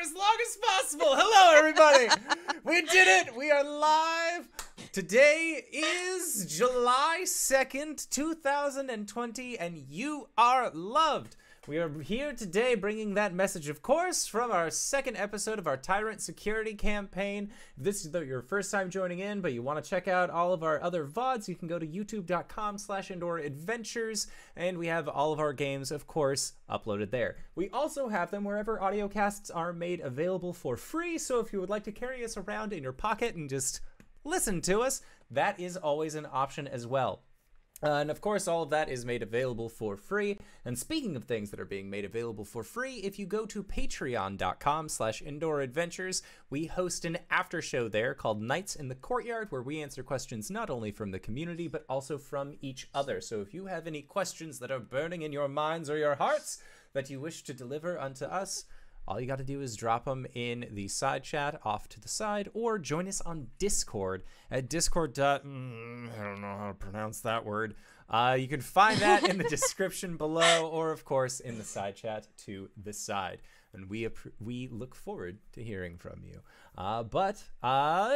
as long as possible. Hello, everybody. We did it. We are live. Today is July 2nd, 2020, and you are loved. We are here today bringing that message, of course, from our second episode of our Tyrant Security campaign. If this is your first time joining in, but you want to check out all of our other VODs, you can go to youtube.com/IndoorAdventures, and we have all of our games, of course, uploaded there. We also have them wherever audiocasts are made available for free, so if you would like to carry us around in your pocket and just listen to us, that is always an option as well. And of course, all of that is made available for free. And speaking of things that are being made available for free, if you go to patreon.com/IndoorAdventures, we host an after show there called Nights in the Courtyard, where we answer questions not only from the community, but also from each other. So if you have any questions that are burning in your minds or your hearts that you wish to deliver unto us, all you got to do is drop them in the side chat off to the side, or join us on Discord at discord. I don't know how to pronounce that word. You can find that in the description below, or of course in the side chat to the side. And we look forward to hearing from you. But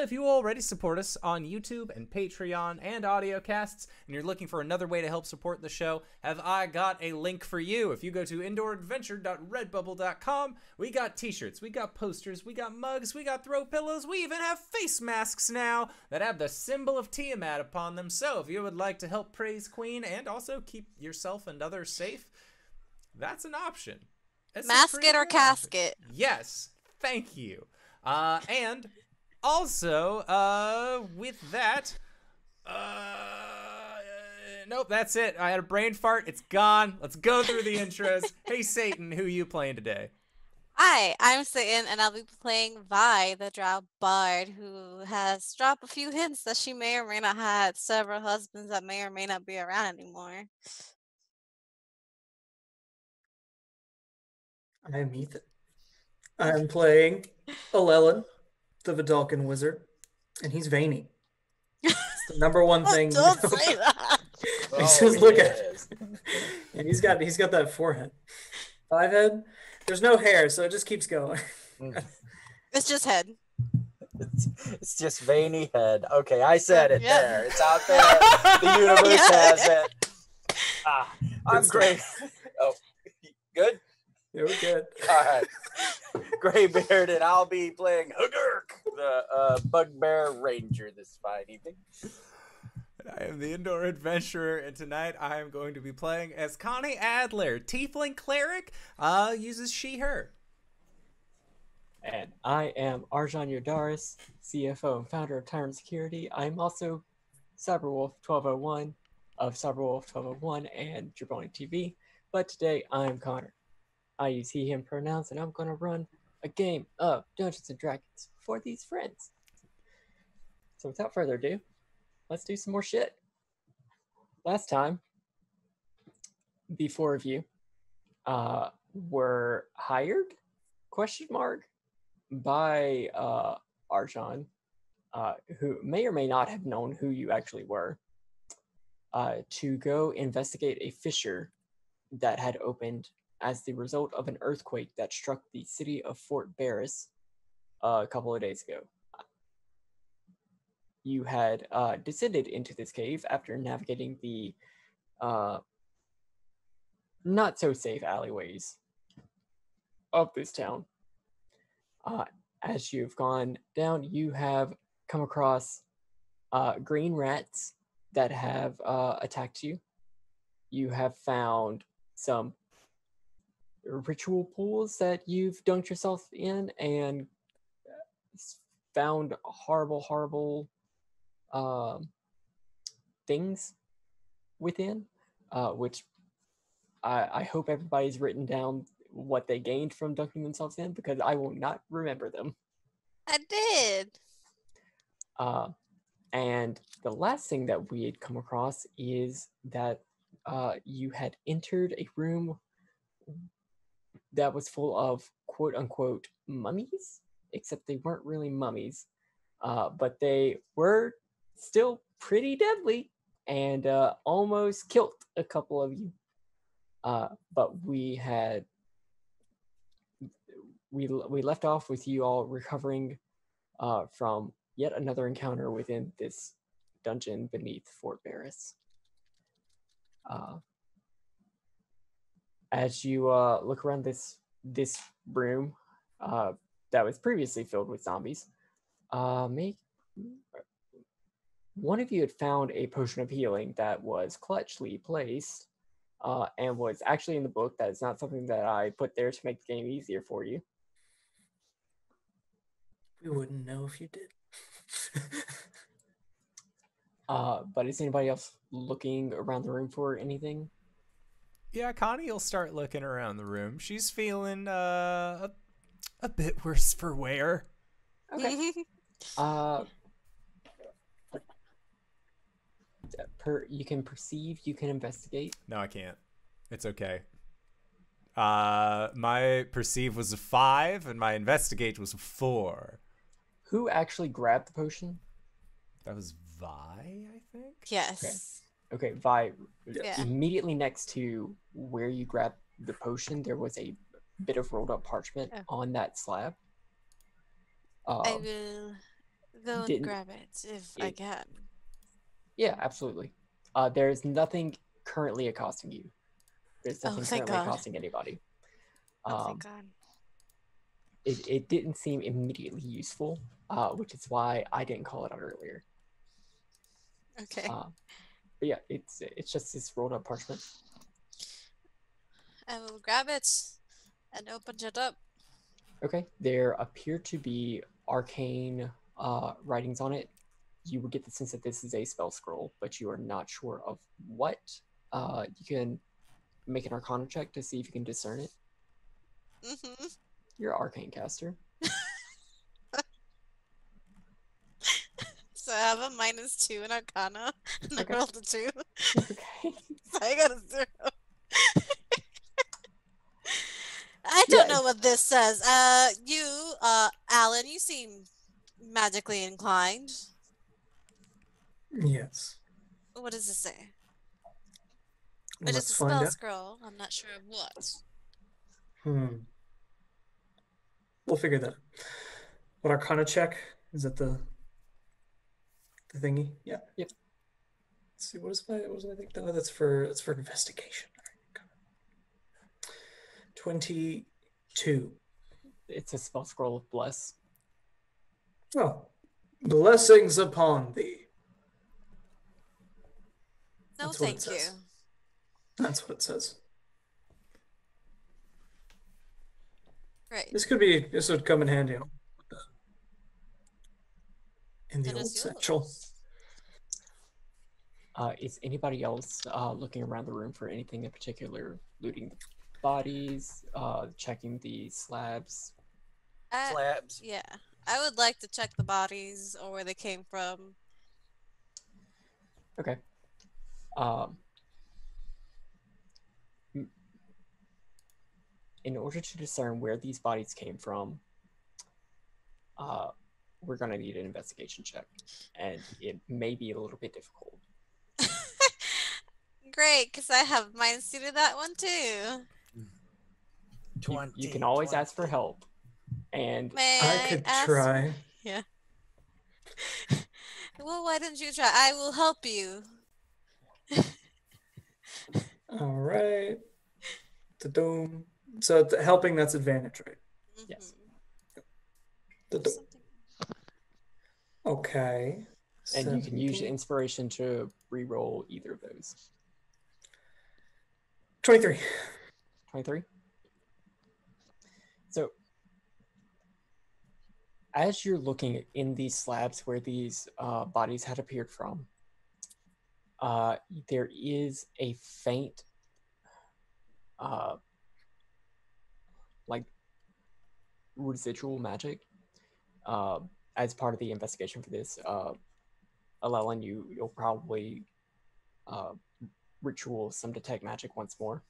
if you already support us on YouTube and Patreon and audiocasts, and you're looking for another way to help support the show, have I got a link for you. If you go to indooradventure.redbubble.com, we got t-shirts, we got posters, we got mugs, we got throw pillows, we even have face masks now that have the symbol of Tiamat upon them. So if you would like to help praise Queen and also keep yourself and others safe, that's an option. Mask it or casket. Yes, thank you. And also, with that, nope, that's it. I had a brain fart. It's gone. Let's go through the intros. Hey, Satan, who are you playing today? Hi, I'm Satan, and I'll be playing Vi, the drow bard, who has dropped a few hints that she may or may not have had several husbands that may or may not be around anymore. I'm Ethan. I'm playing Alellen, the Vidalcan wizard, and he's veiny. It's the number one thing. Don't say that. Just look at it. And he's got that forehead. 5 head. There's no hair, so it just keeps going. It's just head. It's just veiny head. Okay, I said it there. It's out there. The universe has it. I'm great. Oh, good? Yeah, we're good. All right. Greybeard, and I'll be playing Hu'Gurk, the bugbear ranger this fine evening. I am the Indoor Adventurer, and tonight I am going to be playing as Connie Adler, Tiefling Cleric, uses she, her. And I am Arjan Yodaris, CFO and founder of Tyrant Security. I'm also Cyberwolf 1201 of Cyberwolf 1201 and Jabroni TV, but today I'm Connor. I use he, him pronouns, and I'm going to run a game of Dungeons & Dragons for these friends. So without further ado, let's do some more shit. Last time, the 4 of you were hired, by Arjan, who may or may not have known who you actually were, to go investigate a fissure that had opened as the result of an earthquake that struck the city of Fort Barris a couple of days ago. You had descended into this cave after navigating the not so safe alleyways of this town. As you've gone down, you have come across green rats that have attacked you. You have found some ritual pools that you've dunked yourself in and found horrible things within, which I hope everybody's written down what they gained from dunking themselves in, because I will not remember them. I did. And the last thing that we had come across is that you had entered a room that was full of quote-unquote mummies, except they weren't really mummies, but they were still pretty deadly and almost killed a couple of you. But we we left off with you all recovering from yet another encounter within this dungeon beneath Fort Barris. As you look around this room that was previously filled with zombies, one of you had found a potion of healing that was clutchly placed and was actually in the book. That is not something that I put there to make the game easier for you. We wouldn't know if you did. But is anybody else looking around the room for anything? Yeah, Connie will start looking around the room. She's feeling a bit worse for wear. Okay. You can perceive, you can investigate. No, I can't. It's okay. My perceive was a 5, and my investigate was a 4. Who actually grabbed the potion? That was Vi, I think? Yes. Okay, Vi, Yeah. immediately next to where you grabbed the potion, there was a bit of rolled up parchment on that slab. I will go and grab it if I can. Yeah, absolutely. There's nothing currently accosting you. There's nothing currently accosting anybody. Thank God. It didn't seem immediately useful, which is why I didn't call it out earlier. Okay. But yeah, it's just this rolled up parchment. I will grab it and open it up. Okay, there appear to be arcane writings on it. You would get the sense that this is a spell scroll, but you are not sure of what. You can make an Arcana check to see if you can discern it. Mm-hmm. You're an arcane caster. So I have a -2 in Arcana, and I rolled a 2. Okay. So I got a 0. I don't know what this says. Allen, you seem magically inclined. Yes. What does it say? Well, It is let's a find spell out. scroll. I'm not sure of what. We'll figure that out. What Arcana check? Is that the thingy? Yeah. Yep. Let's see, what was I think? No, that's for investigation. 22. It's a spell scroll of bless. Oh. Blessings upon thee. No, That's what it thank you. says. That's what it says. Great. This would come in handy in the That old is satchel. yours. Is anybody else looking around the room for anything in particular? Looting the bodies, checking the slabs? Slabs. Yeah. I would like to check the bodies or where they came from. Okay. In order to discern where these bodies came from, we're going to need an investigation check, and it may be a little bit difficult. Great, because I have -2 to that one too. You can always ask for help, and I could try. Yeah. Well, why don't you try? I will help you. All right. Da-dum. So helping, that's advantage, right? Yes. Da-dum. Okay. And you can use 17. inspiration to re-roll either of those. 23. 23. So, as you're looking in these slabs where these bodies had appeared from, there is a faint, like, residual magic. As part of the investigation for this, Alellen, you'll probably ritual some detect magic once more,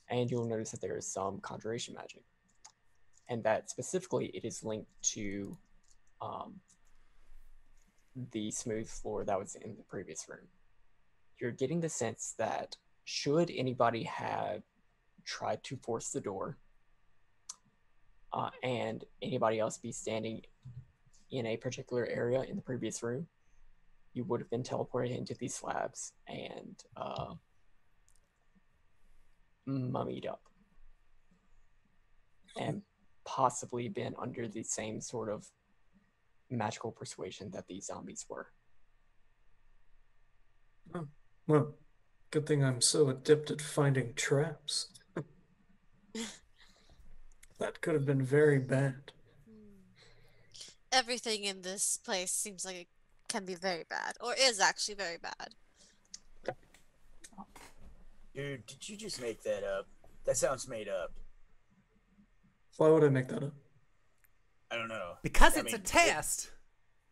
and you'll notice that there is some conjuration magic, and that specifically it is linked to the smooth floor that was in the previous room. You're getting the sense that should anybody have tried to force the door, and anybody else be standing in a particular area in the previous room, you would have been teleported into these slabs and mummied up. And possibly been under the same sort of magical persuasion that these zombies were. Oh, well, good thing I'm so adept at finding traps. That could have been very bad. Everything in this place seems like it can be very bad, or is actually very bad. Dude, did you just make that up? That sounds made up. Why would I make that up? I don't know. Because it's a test.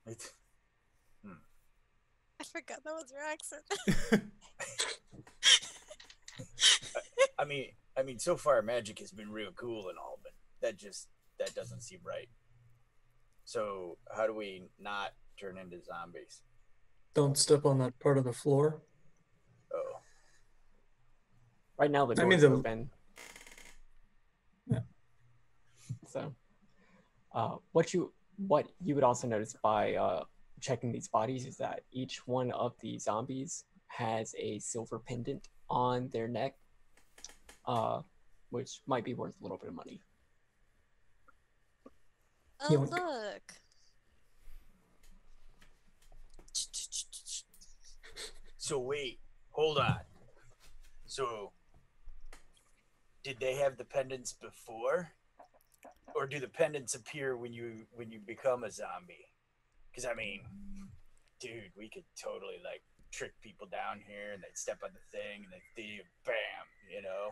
I forgot that was your accent. I mean, so far magic has been real cool and all, but that doesn't seem right. So how do we not turn into zombies? Don't step on that part of the floor. Oh, Right now the I mean, door's open. Yeah. So, what you would also notice by checking these bodies is that each one of the zombies has a silver pendant on their neck, which might be worth a little bit of money. Oh, Yoink. look. so wait, hold on. So, did they have the pendants before, or do the pendants appear when you become a zombie? Because I mean, dude, we could totally like trick people down here, and they'd step on the thing, and they'd bam, you know,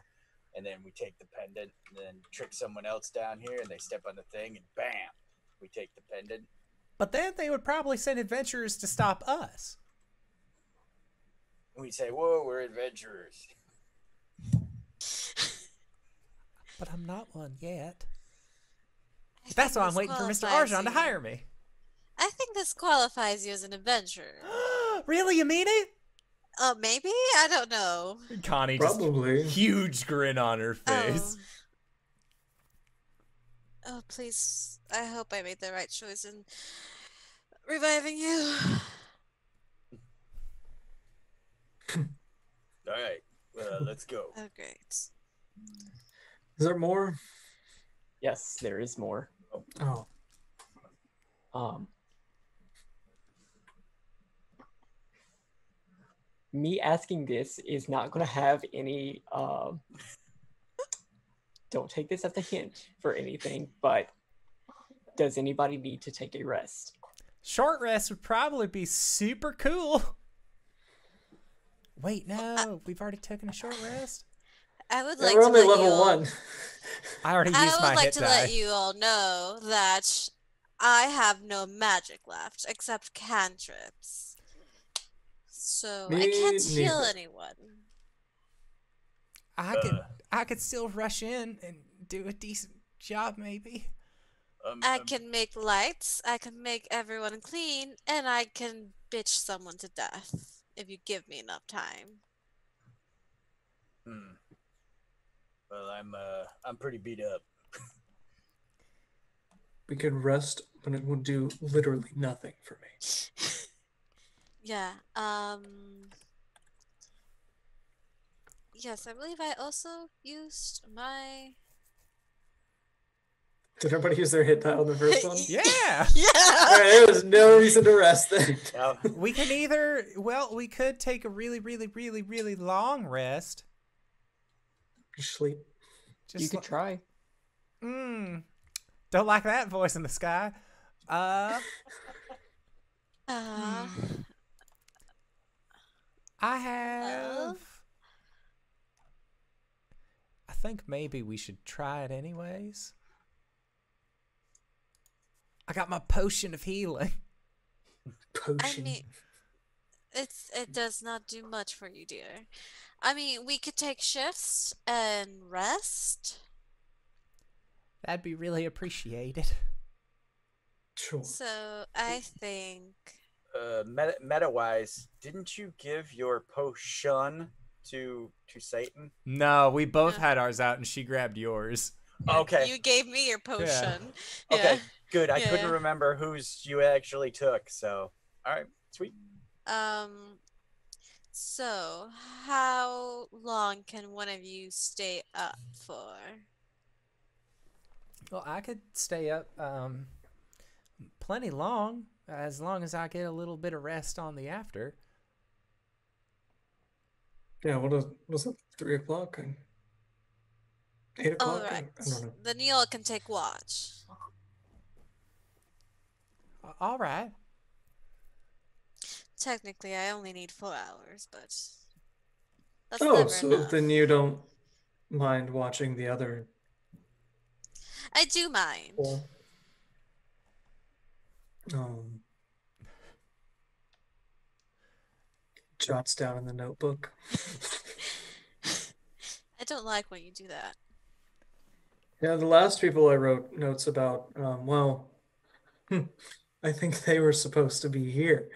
and then we take the pendant, and then trick someone else down here, and they step on the thing, and bam, we take the pendant. But then they would probably send adventurers to stop us. And we say, "Whoa, we're adventurers." But I'm not one yet. I That's think why I'm this waiting for Mr. qualifies Arjan to you. hire me. I think this qualifies you as an adventurer. Really, you mean it? Maybe? I don't know. Connie Probably. just huge grin on her face. Oh, please. I hope I made the right choice in reviving you. All right, let's go. Oh, great. Is there more? Yes, there is more. Oh, Me asking this is not going to have any. Don't take this as a hint for anything, but does anybody need to take a rest? Short rest would probably be super cool. Wait, no, we've already taken a short rest. I would yeah, like we're to only let level you all, 1. I already I used would my like hit to die. let you all know that I have no magic left except cantrips. So I Me can't heal neither. anyone. I could still rush in and do a decent job, maybe. I can make lights, I can make everyone clean, and I can bitch someone to death if you give me enough time. Well, I'm pretty beat up. We could rest, but it would do literally nothing for me. Yeah, yes, I believe I also used my... Did everybody use their hit die on the first one? Yeah. Yeah! Alright, there was no reason to rest then. Now, We can either, well, we could take a really, really, really, really long rest. Just sleep. Just You could try. Don't like that voice in the sky. I have. I think maybe we should try it anyways. I got my potion of healing. Potion. I mean, it does not do much for you, dear. I mean, we could take shifts and rest. That'd be really appreciated. Sure. So I think meta-wise, didn't you give your potion to Satan? No, we both Yeah. had ours out and she grabbed yours. Okay. You gave me your potion. Okay. Yeah. Good. I Yeah, couldn't yeah. remember whose you actually took. So, all right. Sweet. So how long can one of you stay up for? Well, I could stay up plenty long as I get a little bit of rest on the after. Yeah, what's it? 3 o'clock and 8 All o'clock? right. I don't know. Then you all can take watch. All right. Technically, I only need 4 hours, but that's Oh, never so enough. then you don't mind watching the other I do mind. 4? Um, jots down in the notebook. I don't like when you do that. Yeah, the last people I wrote notes about, well, I think they were supposed to be here.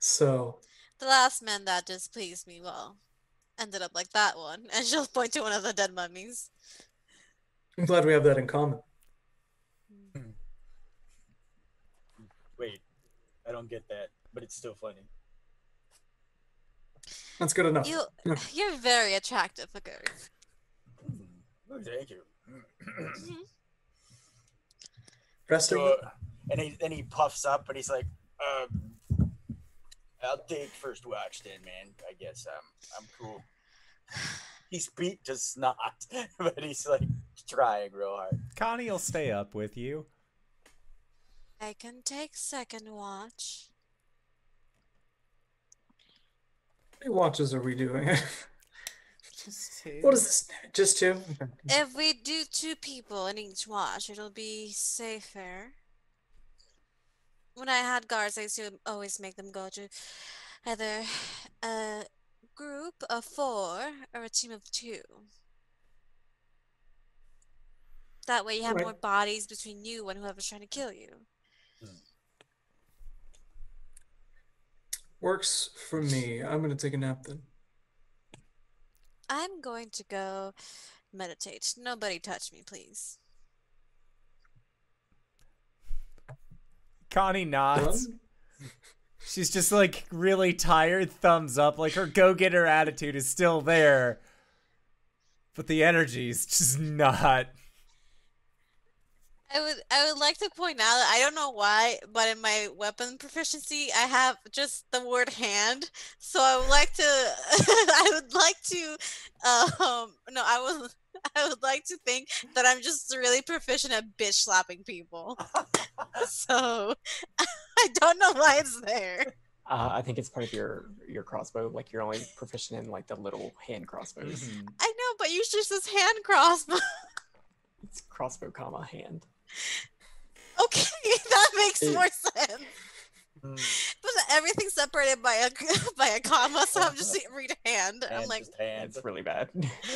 So, The last man that displeased me, well, ended up like that one. And she'll point to one of the dead mummies. I'm glad we have that in common. Wait, I don't get that, but it's still funny. That's good enough. You're very attractive, Hu'Gurk. Oh, thank you. Resting? So, and he puffs up, and he's like, "I'll take first watch then, man. I guess I'm cool." He's beat to snot, but he's like trying real hard. Connie will stay up with you. I can take second watch. How many watches are we doing? Just 2. What is this? Just 2? Okay. If we do 2 people in each watch, it'll be safer. When I had guards, I used to always make them go to either a group of 4 or a team of 2. That way you have Alright. more bodies between you and whoever's trying to kill you. Works for me. I'm going to take a nap then. I'm going to go meditate. Nobody touch me, please. Connie nods. Done? She's just like really tired, thumbs up. Like her go-getter attitude is still there, but the energy's just not. I would like to point out that I don't know why, but in my weapon proficiency, I have just the word hand. So I would like to, I would like to, no, I would like to think that I'm just really proficient at bitch slapping people. So I don't know why it's there. I think it's part of your crossbow. Like you're only proficient in like the little hand crossbows. Mhm. I know, but usually it says hand crossbow. It's crossbow, comma hand. Okay, that makes It- more sense. But everything's separated by a comma, so I'm just read hand. I'm And like, just hands. It's really bad.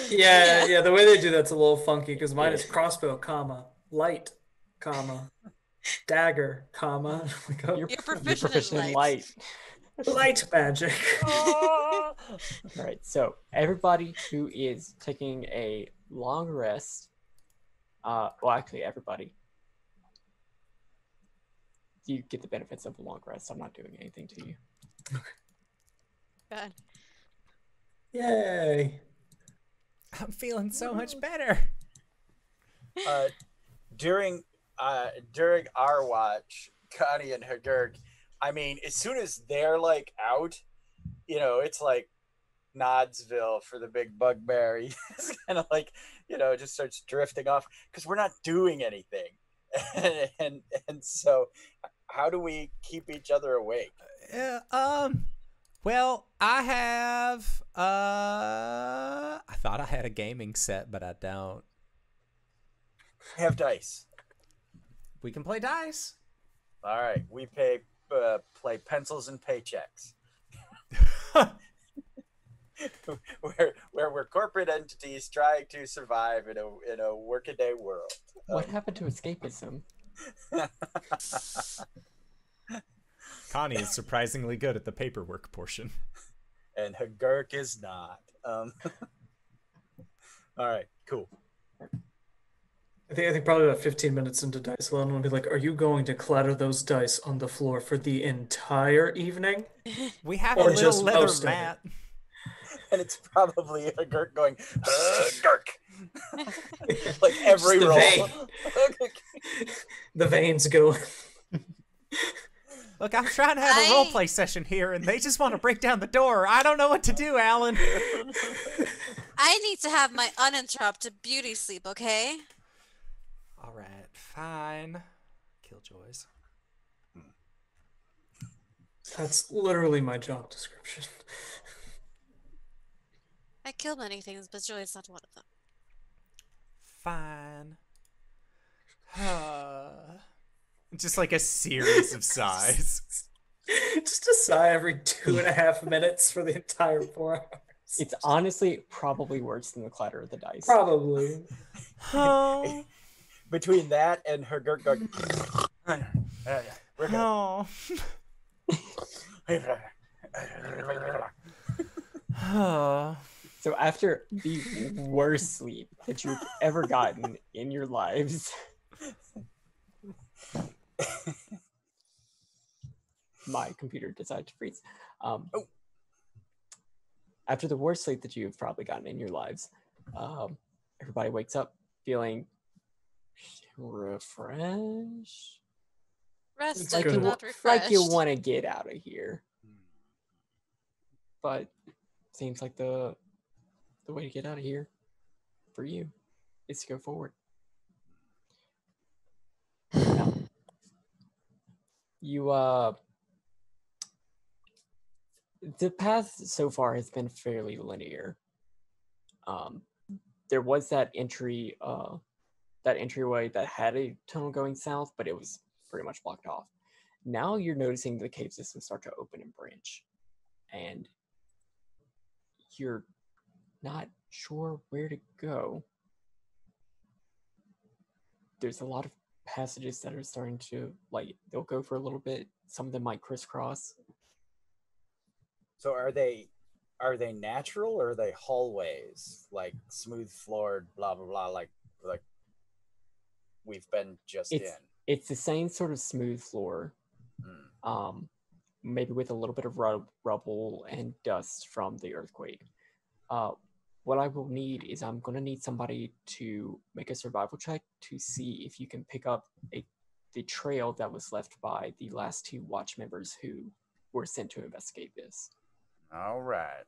Yeah, the way they do that's a little funky because mine is crossbow, comma, light, comma, dagger, comma. Like, oh, You're proficient in in light. light magic. All right, so everybody who is taking a long rest, well, actually, everybody, you get the benefits of a long rest. I'm not doing anything to you. God. Yay. I'm feeling so much better. During our watch, Connie and Hu'Gurk, I mean, as soon as they're like out, you know, it's like Nodsville for the big bugbear. It's kind of like, you know, it just starts drifting off because we're not doing anything. and so how do we keep each other awake? Well, I have I thought I had a gaming set, but I don't. We have dice. We can play dice. All right, we play pencils and paychecks. where we're corporate entities trying to survive in a workaday world. What happened to escapism? Connie is surprisingly good at the paperwork portion. And Hu'Gurk is not. All right, cool. I think probably about 15 minutes into dice, Alellen will be like, "Are you going to clatter those dice on the floor for the entire evening, We have or a little just leather most of it?" mat. And it's probably a Gurk going, Gurk! Like every Just the roll. vein. The veins go. Look, I'm trying to have a roleplay session here, and they just want to break down the door. I don't know what to do, Alan. I need to have my uninterrupted beauty sleep, okay? All right, fine. Killjoys. That's literally my job description. I kill many things, but joy is not one of them. Fine. Just like a series of sighs. Just a sigh every 2.5 minutes for the entire 4 hours. It's honestly probably worse than the clatter of the dice. Probably. Oh. Between that and her Gurk going, Oh. Oh. So after the worst sleep that you've ever gotten in your lives, my computer decided to freeze. After the worst sleep that you've probably gotten in your lives, everybody wakes up feeling refreshed. Rested, good. not refreshed. Like you want to get out of here. But seems like the way to get out of here for you is to go forward. Now, you the path so far has been fairly linear. There was that entryway that had a tunnel going south, but it was pretty much blocked off. Now you're noticing the cave system start to open and branch, and you're not sure where to go. There's a lot of passages that are starting to, like, they'll go for a little bit. Some of them might crisscross. So are they natural or are they hallways, like smooth floored, blah blah blah, like we've been just in? It's the same sort of smooth floor, maybe with a little bit of rubble and dust from the earthquake. What I will need is I'm going to need somebody to make a survival check to see if you can pick up the trail that was left by the last 2 watch members who were sent to investigate this. All right.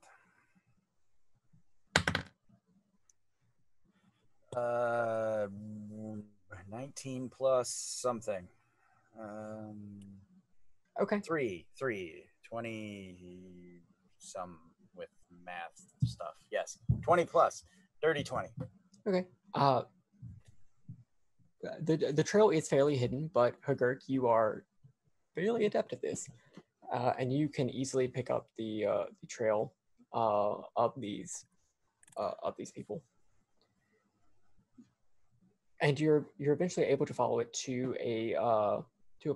19 plus something. Okay. 3, 20 some with math stuff. Yes, 20 plus, dirty 20. Okay. The trail is fairly hidden, but Hu'Gurk, you are fairly adept at this, and you can easily pick up the trail of these people, and you're eventually able to follow it to a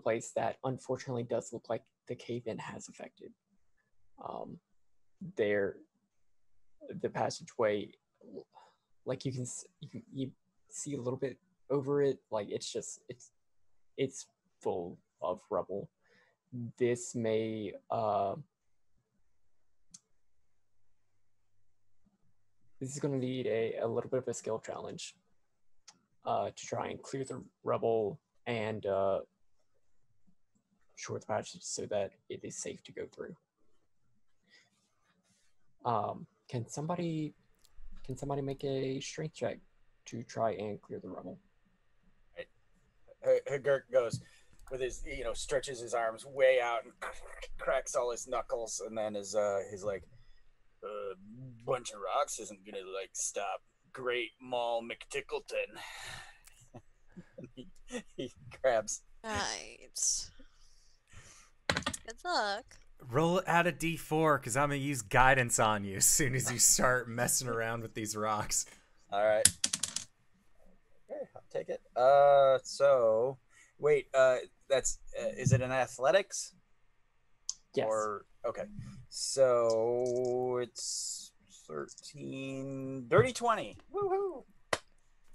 place that unfortunately does look like the cave-in has affected. The passageway, like you see a little bit over it, like it's full of rubble. This may this is going to need a little bit of a skill challenge to try and clear the rubble and short the passage so that it is safe to go through. Can somebody make a strength check to try and clear the rubble? Right. Hu'Gurk goes with his, stretches his arms way out and cracks all his knuckles, and then he's like, bunch of rocks isn't gonna stop Great Maul McTickleton. he grabs. Right. Good luck. Roll it out a d4, because I'm going to use guidance on you as soon as you start messing around with these rocks. All right. Okay, I'll take it. So, wait, that's, is it an athletics? Yes. Or, okay. So, it's 13, dirty 20. Woohoo!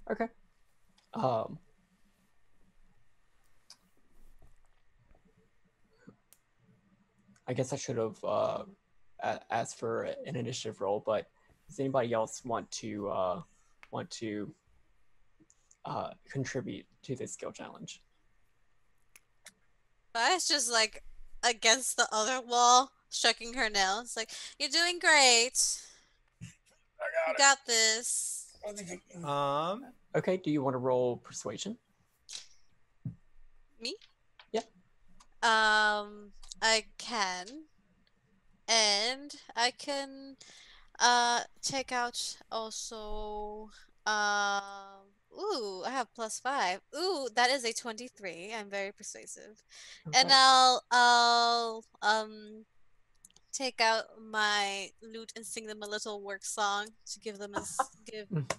Okay. Um, I guess I should have asked for an initiative roll, but does anybody else want to contribute to this skill challenge? It's just like against the other wall, striking her nails. Like, you're doing great. You got this. Okay, do you want to roll persuasion? Me? Yeah. I can. And I can take out also ooh, I have +5. Ooh, that is a 23. I'm very persuasive. And Okay. I'll take out my lute and sing them a little work song to give them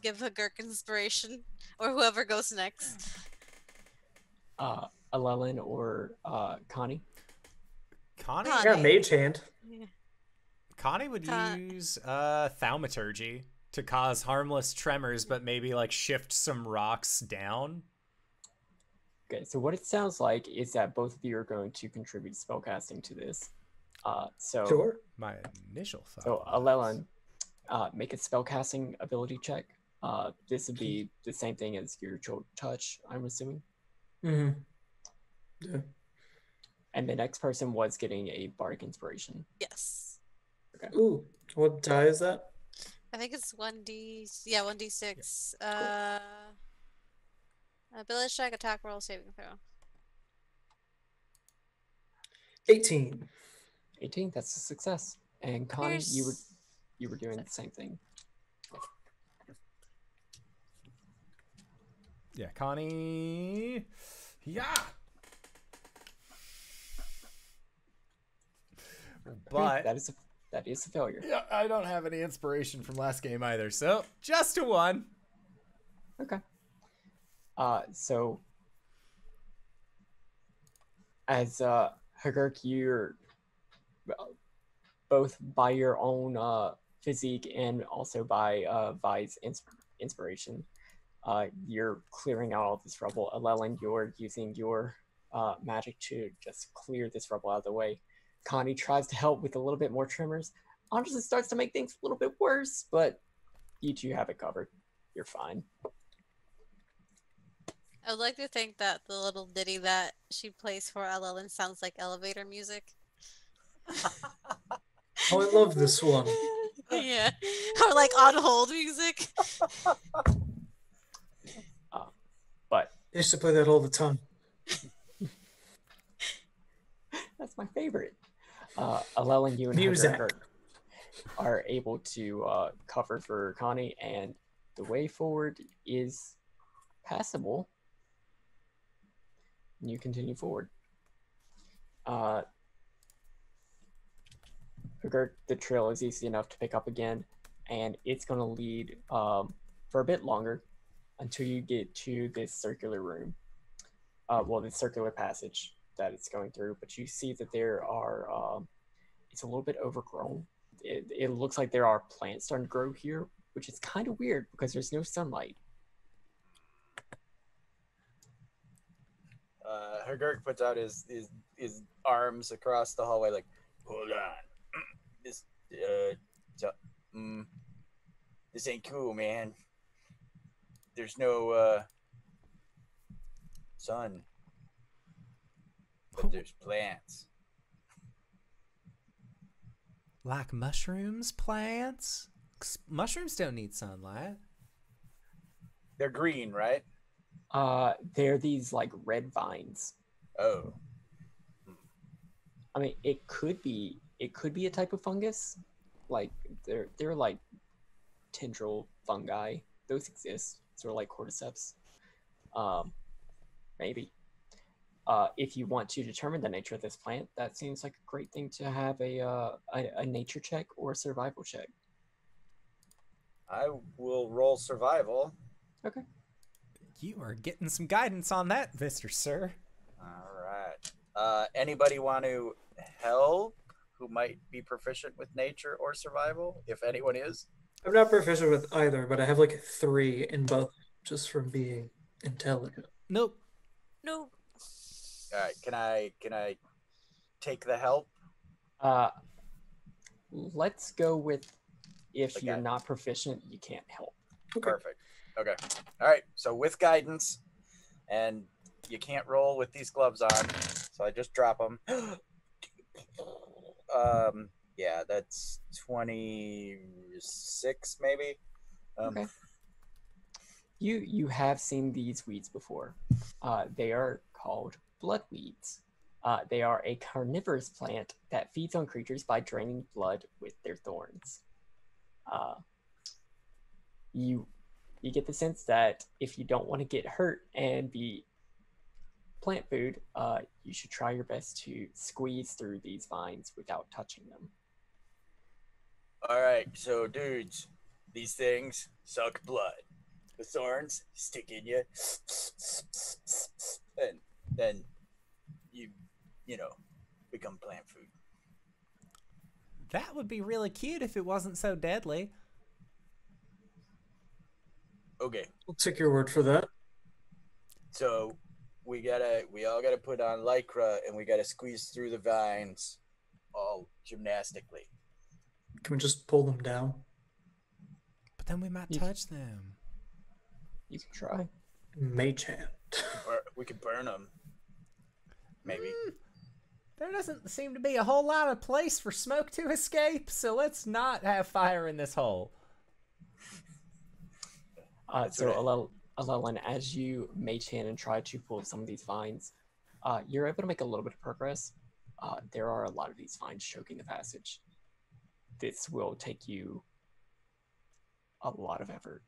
give Hu'Gurk inspiration, or whoever goes next. Alellen or Connie? Connie? I got mage hand. Yeah. Connie would use thaumaturgy to cause harmless tremors, but maybe like shift some rocks down. Okay, so what it sounds like is that both of you are going to contribute spellcasting to this. Sure. My initial thought. So Alellen, make a spellcasting ability check. This would be the same thing as spiritual touch, I'm assuming. Mm-hmm. Yeah. And the next person was getting a bardic inspiration. Yes. Okay. Ooh, what die is that? I think it's 1d6. Ability check, attack roll, saving throw. 18. 18, that's a success. And Connie, you were doing the same thing. Yeah, Connie. Yeah. But that is a failure. Yeah, I don't have any inspiration from last game either, so just a 1. Okay. So as Hu'Gurk, you're both by your own physique and also by Vi's inspiration, you're clearing out all this rubble. Alellen, you're using your magic to just clear this rubble out of the way. Connie tries to help with a little bit more tremors. Honestly, starts to make things a little bit worse, but you two have it covered. You're fine. I would like to think that the little ditty that she plays for Alellen sounds like elevator music. Oh, I love this one. Yeah. Or like on hold music. But I used to play that all the time. that's my favorite. Alellen, you and Music. Hu'Gurk are able to cover for Connie, and the way forward is passable. And you continue forward. Hu'Gurk, the trail is easy enough to pick up again, and it's going to lead for a bit longer until you get to this circular room. This circular passage that it's going through, but you see that there are, it's a little bit overgrown. It looks like there are plants starting to grow here, which is kind of weird because there's no sunlight. Hu'Gurk puts out his arms across the hallway, like, hold on, this ain't cool, man. There's no sun, but there's plants. Like mushrooms, plants? Mushrooms don't need sunlight. They're green, right? They're these like red vines. Oh. I mean, it could be a type of fungus. Like they're like tendril fungi. Those exist. Sort of like cordyceps. Maybe. If you want to determine the nature of this plant, that seems like a great thing to have a nature check or a survival check. I will roll survival. Okay. You are getting some guidance on that, Mr. Sir. All right. Anybody want to help who might be proficient with nature or survival, if anyone is? I'm not proficient with either, but I have like a 3 in both just from being Intelligent. Nope. No. All right, can I take the help? Let's go with if The you're guy. not proficient, you can't help. Okay. Perfect. Okay. All right. So with guidance, and you can't roll with these gloves on, so I just drop them. Yeah, that's 26 maybe. Okay. You have seen these weeds before. They are called bloodweeds. They are a carnivorous plant that feeds on creatures by draining blood with their thorns. You get the sense that if you don't want to get hurt and be plant food, you should try your best to squeeze through these vines without touching them. All right. So dudes, these things suck blood. The thorns stick in you, and then you become plant food. That would be really cute if it wasn't so deadly. Okay. I'll take your word for that. So we all gotta put on lycra, and we gotta squeeze through the vines, all gymnastically. Can we just pull them down? But then we might You- touch them. You can try. Mage hand. Or we could burn them. Maybe. There doesn't seem to be a whole lot of place for smoke to escape, so let's not have fire in this hole. So Alellen, as you mage hand and try to pull some of these vines, you're able to make a little bit of progress. There are a lot of these vines choking the passage. This will take you a lot of effort.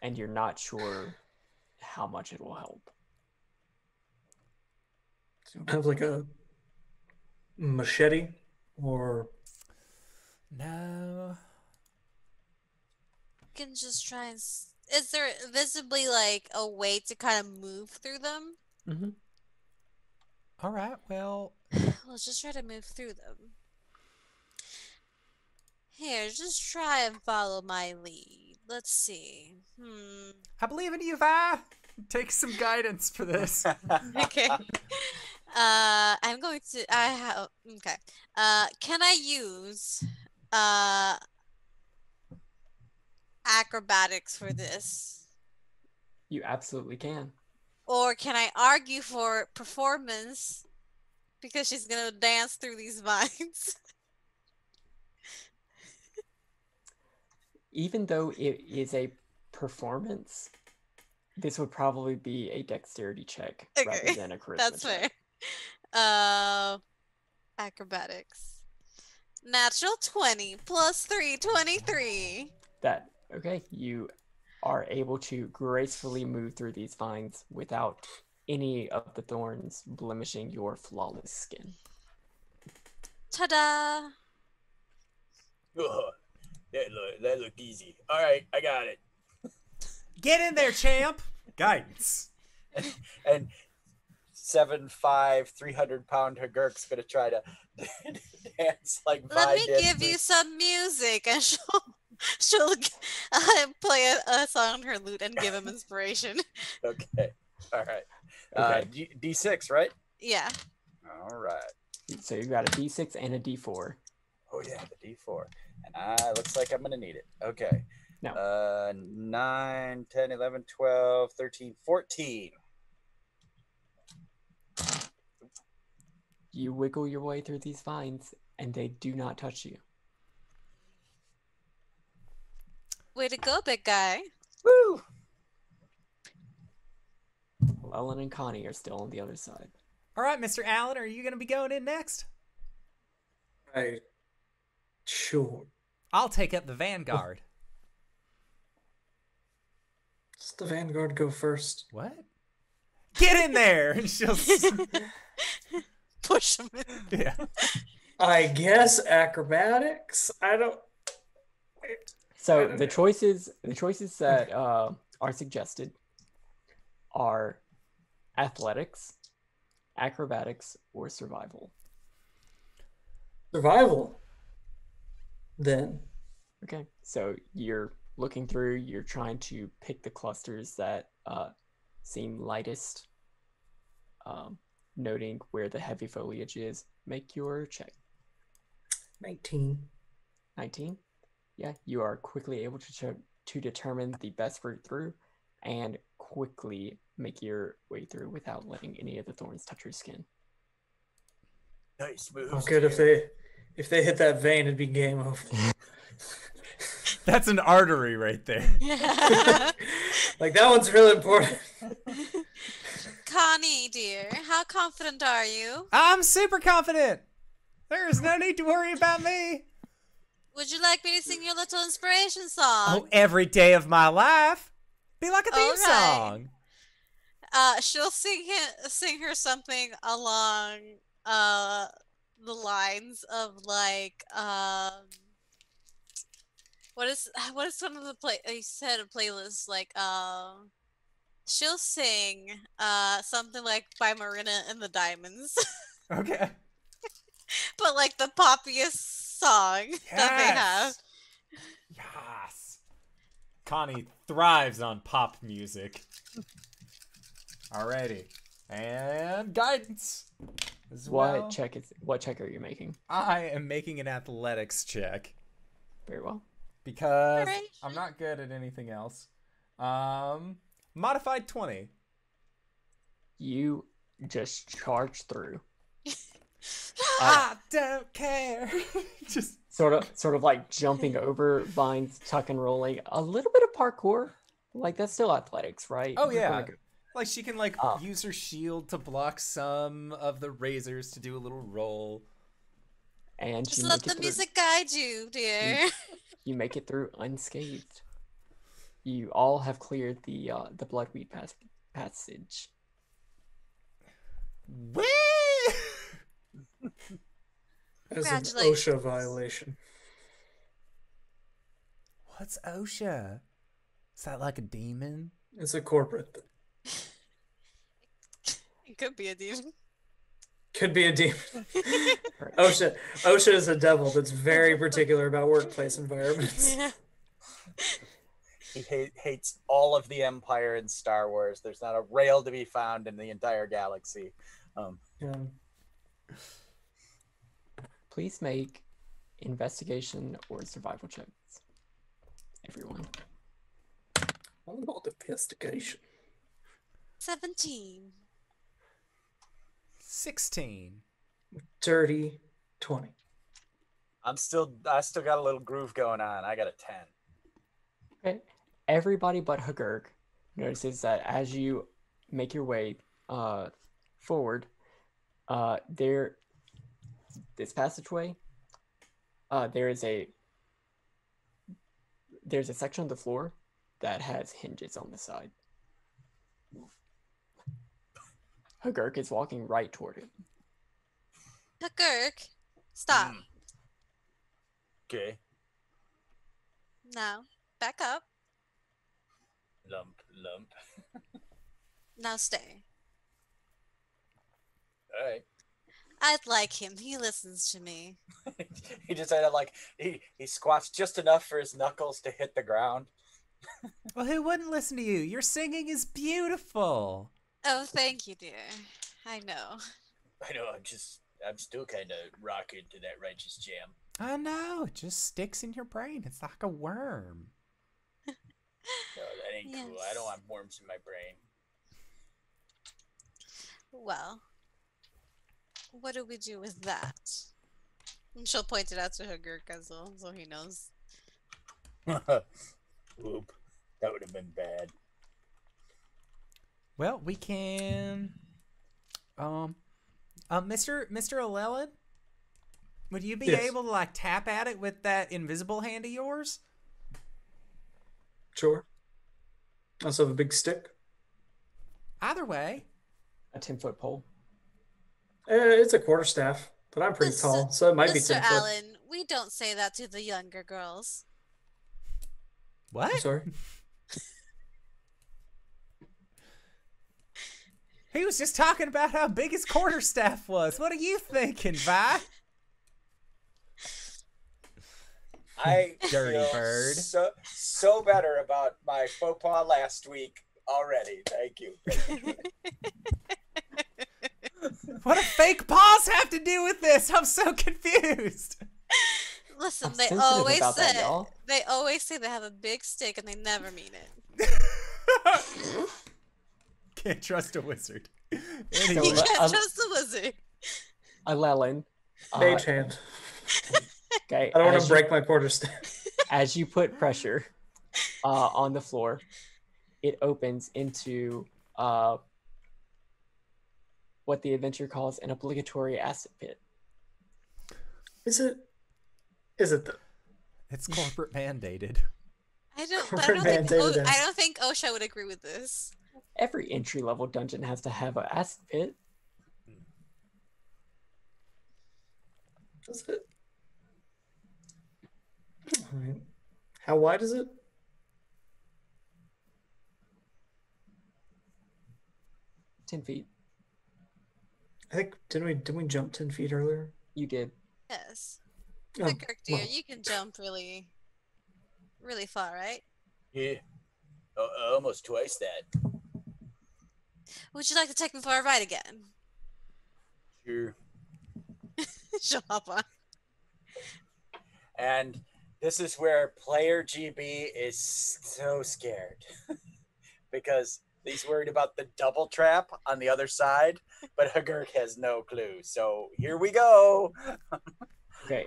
And you're not sure how much it will help. Do you have like a machete or No. You can just try and. Is there visibly like a way to kind of move through them? Mm-hmm. All right, well, Let's just try to move through them. Here, just try and follow my lead. Let's see. I believe in you, Vi. Take some guidance for this. Okay. I'm going to. I have. Okay. Can I use acrobatics for this, You absolutely can. or can I argue for performance because she's gonna dance through these vines? Even though it is a performance, this would probably be a dexterity check rather Okay, than a charisma That's check. fair. Acrobatics. Natural 20 plus 3, 23. Okay, you are able to gracefully move through these vines without any of the thorns blemishing your flawless skin. Ta-da! Oh, that looked easy. All right, I got it. Get in there, champ. Guidance. And 7'5", 300-pound Hu'Gurk's gonna try to dance like Let Vi me did give for- you some music, and she'll play a song on her lute and give him inspiration. Okay. All right. Okay. D6, right? Yeah. All right. So you've got a D6 and a D4. Oh yeah, the D4. And looks like I'm gonna need it. Okay. No. 9, 10, 11, 12, 13, 14. You wiggle your way through these vines, and they do not touch you. Way to go, big guy. Woo! Alellen and Connie are still on the other side. All right, Mr. Allen, are you going to be going in next? Sure. I'll take up the vanguard. Does the Vanguard go first? What? Get in there! And she'll... Push him in. Yeah. I guess acrobatics. I don't So know. the choices that are suggested are athletics, acrobatics, or survival. Survival. Then Okay, so you're looking through, you're trying to pick the clusters that seem lightest, noting where the heavy foliage is. Make your check. 19. 19. Yeah, you are quickly able to determine the best route through and quickly make your way through without letting any of the thorns touch your skin. Nice moves. Oh, good. If they hit that vein, it'd be game over. That's an artery right there. Like, that one's really important. Connie, dear, how confident are you? I'm super confident. There is no need to worry about me. Would you like me to sing your little inspiration song? Oh, every day of my life. Be like a theme All right. song. She'll sing her something along the lines of like what is one of the you said a playlist like she'll sing something like by Marina and the Diamonds. Okay. But like the poppiest song that they have. Yes. Connie thrives on pop music. Alrighty. And guidance as well. What check are you making? I am making an athletics check Very well. because Alright. I'm not good at anything else. Modified 20. You just charge through. I don't care. Just Sort of like jumping over vines, tuck and rolling. A little bit of parkour. Like, that's still athletics, right? Oh, We're yeah. gonna go- like she can use her shield to block some of the razors to do a little roll. And Just you let make the it through. music guide you, dear. You make it through unscathed. You all have cleared the bloodweed passage. Whee! As an Congratulations. OSHA violation. What's OSHA? Is that like a demon? It's a corporate thing. It could be a demon. Could be a demon. Right. OSHA is a devil that's very particular about workplace environments. Yeah. He hates all of the Empire in Star Wars. There's not a rail to be found in the entire galaxy. Yeah. Please make investigation or survival checks. Everyone. All about investigation. 17. 16. Dirty 20. I still got a little groove going on. I got a 10. Okay. Everybody but Hu'Gurk notices that as you make your way forward, this passageway, there's a section of the floor that has hinges on the side. Hu'Gurk is walking right toward it. Hu'Gurk, stop. Okay. Now, back up. Lump. Now stay. All right. I'd like him. He listens to me. He decided he squats just enough for his knuckles to hit the ground. Well, who wouldn't listen to you? Your singing is beautiful. Oh, thank you, dear. I know. I know. I'm still kind of rocking to that righteous jam. I know. It just sticks in your brain. It's like a worm. No, that ain't cool. I don't want worms in my brain. Well, what do we do with that? And she'll point it out to Hu'Gurk as well, so he knows. Oop. That would have been bad. Well, we can. Mr. Alellen, would you be Yes. able to like tap at it with that invisible hand of yours? Sure. Also have a big stick. Either way. A 10-foot pole. It's a quarterstaff, but I'm pretty tall, so it might be Mr. 10 foot. Allen, we don't say that to the younger girls. I'm What? sorry. He was just talking about how big his quarterstaff was. What are you thinking, Vi? I Dirty feel bird. so better about my faux pas last week already. Thank you. What do fake paws have to do with this? I'm so confused. Listen, I'm they sensitive always about that, say y'all. they have a big stick and they never mean it. Can't trust a wizard. You Anyway. can't trust the wizard. Alellen. Mage hand. Okay. I don't want as to you- break my quarterstaff. As you put pressure on the floor, it opens into what the adventure calls an obligatory acid pit. Is it? Is it though? It's corporate mandated. I don't Corporate think mandated I acid. don't think OSHA would agree with this. Every entry-level dungeon has to have an acid pit. Is it? All right. How wide is it? — 10 feet. I think didn't we jump 10 feet earlier? You did. Yes. Oh, Hu'Gurk, dear, well. you can jump really, really far, right? Yeah. Almost twice that. Would you like to take me for a ride again? Sure. She'll hop on. And this is where player GB is so scared because he's worried about the double trap on the other side, but Hu'Gurk has no clue. So here we go. Okay,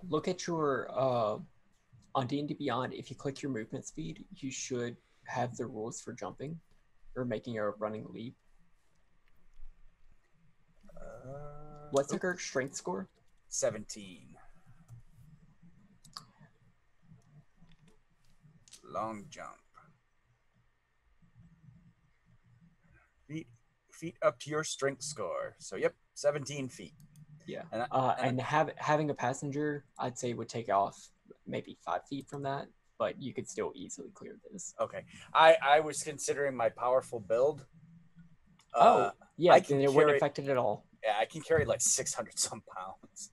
look at your on D&D Beyond. If you click your movement speed, you should have the rules for jumping or making a running leap. What's Hu'Gurk's strength score? 17. Long jump. Feet up to your strength score. So yep, 17 feet. Yeah. And Having a passenger, I'd say would take off maybe 5 feet from that, but you could still easily clear this. okay, I was considering my powerful build. Yeah, I can then it wouldn't carry- affect it at all. Yeah, I can carry like 600 some pounds.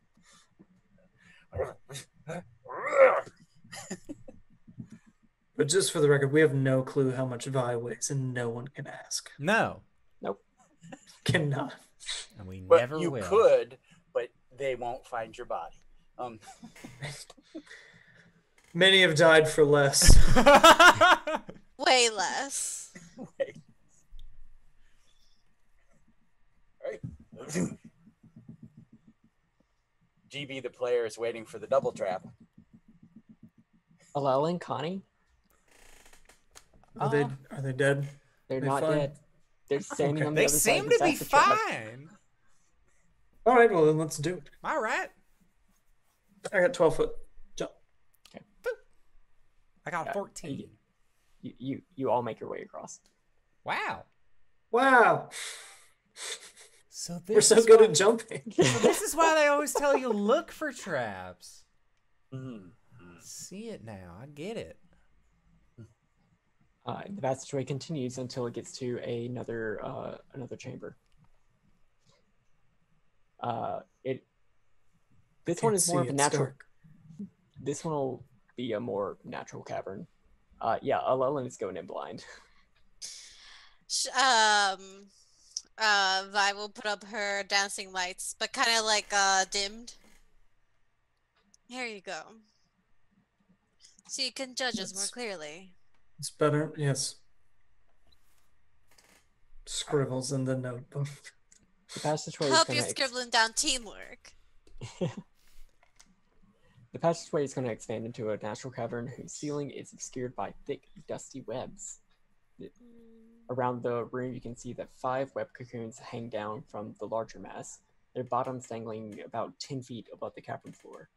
But just for the record, we have no clue how much Vi weighs, and no one can ask. No. Cannot. And we But never you will. could, but they won't find your body. Many have died for less. Way less. Wait. All right. GB, the player, is waiting for the double trap. Alellen, Connie, Are they dead? they're They not fine? dead. They're standing Okay. on the They other side seem of the to be acid trap. fine. All right, well then let's do it. All right. I got 12 foot jump. I got Yeah. 14. You all make your way across. Wow. Wow, So we're this so is good why, at jumping. so this is why they always tell you look for traps. Mhm. See it now. I get it. The passageway continues until it gets to another chamber. This one Can't is more see, of a it's natural. dark. This one will be a more natural cavern. Yeah, Alellen is going in blind. Vi will put up her dancing lights, but kind of like dimmed. Here you go. So you can judge us more That's- clearly. It's better, yes. Scribbles in the notebook. The passageway is Hope going you're scribbling down teamwork. The passageway is going to expand into a natural cavern whose ceiling is obscured by thick, dusty webs. Around the room, you can see that 5 web cocoons hang down from the larger mass, their bottoms dangling about 10 feet above the cavern floor.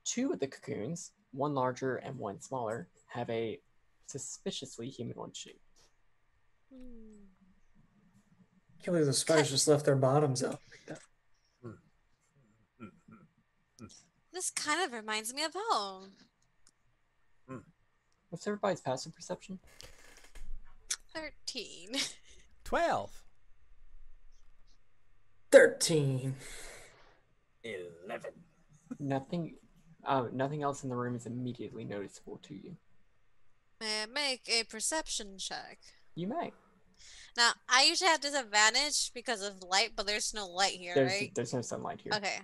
2 of the cocoons, one larger and one smaller, have a suspiciously humanoid shape. Can't believe the spiders just left their bottoms out like that. This kind of reminds me of home. What's everybody's passive perception? 13. 12. 13. 11. Nothing Nothing else in the room is immediately noticeable to you. May I make a perception check? You may. Now, I usually have disadvantage because of light, but there's no light here, right? There's no sunlight here. Okay.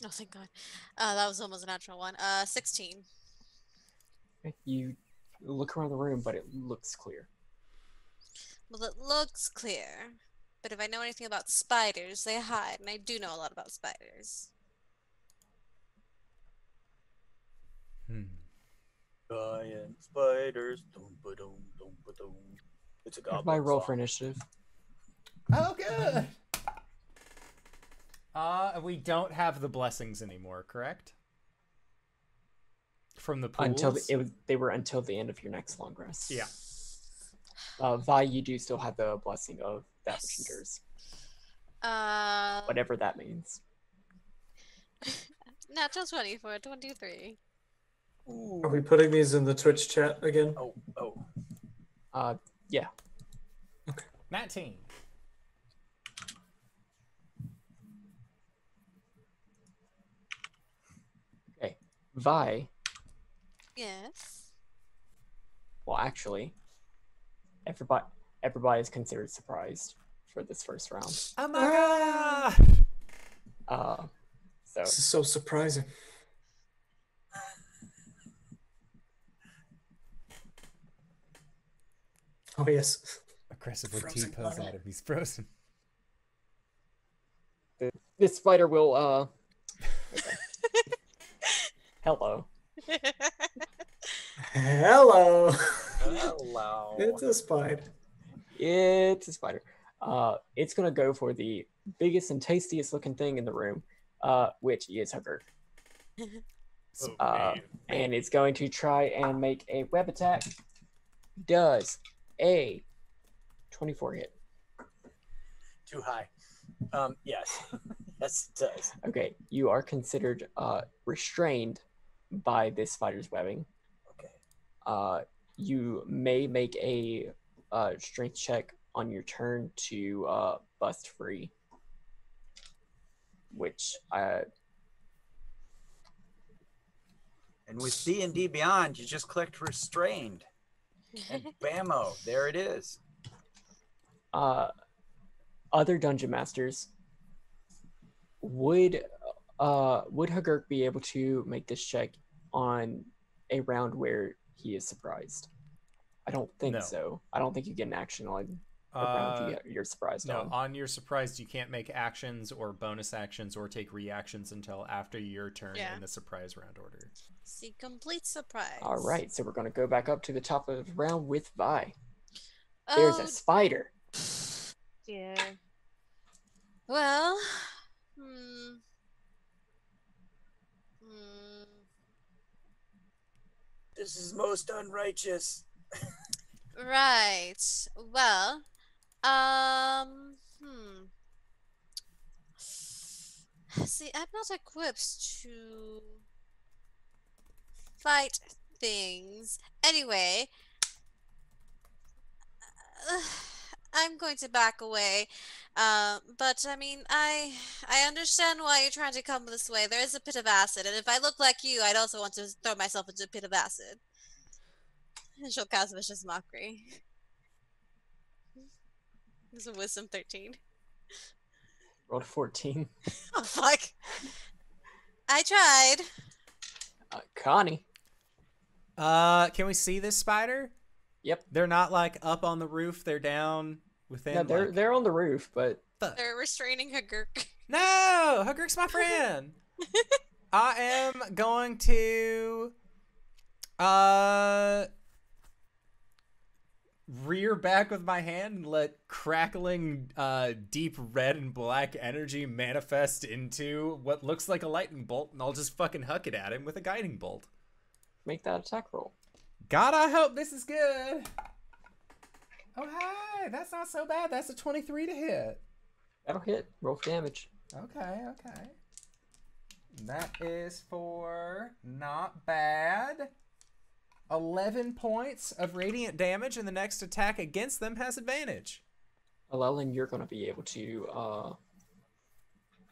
Oh, thank God. That was almost a natural one. 16. You look around the room, but it looks clear. Well, it looks clear. But if I know anything about spiders, they hide, and I do know a lot about spiders. Giant spiders. Dum-ba-dum, dum-ba-dum. It's a goblin Everybody roll song. for initiative. Oh, good. We don't have the blessings anymore, correct? From the pools? They were until the end of your next long rest. Yeah. Vi, you do still have the blessing of that which endures. Whatever that means. Natural 20 for 23. Ooh. Are we putting these in the Twitch chat again? Oh. Yeah. 19. Okay. Vi, Yes. well, actually, everybody is considered surprised for this first round. Oh my god! So This is so surprising. Oh, yes. Aggressively Frozen T-pose puddle. out of he's frozen. this spider will okay. Hello. Hello. Hello. It's a spider. It's a spider. It's gonna go for the biggest and tastiest looking thing in the room, which is Hu'Gurk. And it's going to try and make a web attack. Does a 24 hit? Too high. Yes. Yes, it does. Okay, you are considered restrained by this spider's webbing. Okay. You may make a strength check on your turn to bust free, which And with D&D Beyond, you just clicked restrained. And bammo, there it is. other dungeon masters would Hu'Gurk be able to make this check on a round where he is surprised? I don't think No. so. I don't think you get an action on a round you're surprised No, on. on your surprised, you can't make actions or bonus actions or take reactions until after your turn Yeah. in the surprise round order. See, complete surprise. All right, so we're going to go back up to the top of the round with Vi. There's a Oh, spider. dear. Well, This is most unrighteous. right. Well, See, I'm not equipped to fight things. Anyway, I'm going to back away. But I mean, I understand why you're trying to come this way. There is a pit of acid, and if I look like you, I'd also want to throw myself into a pit of acid. And she'll cast vicious mockery. It's a wisdom 13. Rolled 14. Oh fuck! I tried. Connie. Can we see this spider? Yep. They're not like up on the roof. They're down within. No, they're on the roof, but They're restraining Hu'Gurk. No, Hu'Gurk's my friend. I am going to rear back with my hand and let crackling deep red and black energy manifest into what looks like a lightning bolt, and I'll just fucking huck it at him with a guiding bolt. make that attack roll. God, I hope this is good. Oh, hi. That's not so bad. That's a 23 to hit. That'll hit. Roll for damage. Okay. That is for not bad. 11 points of radiant damage, and the next attack against them has advantage. Alellen, you're going to be able to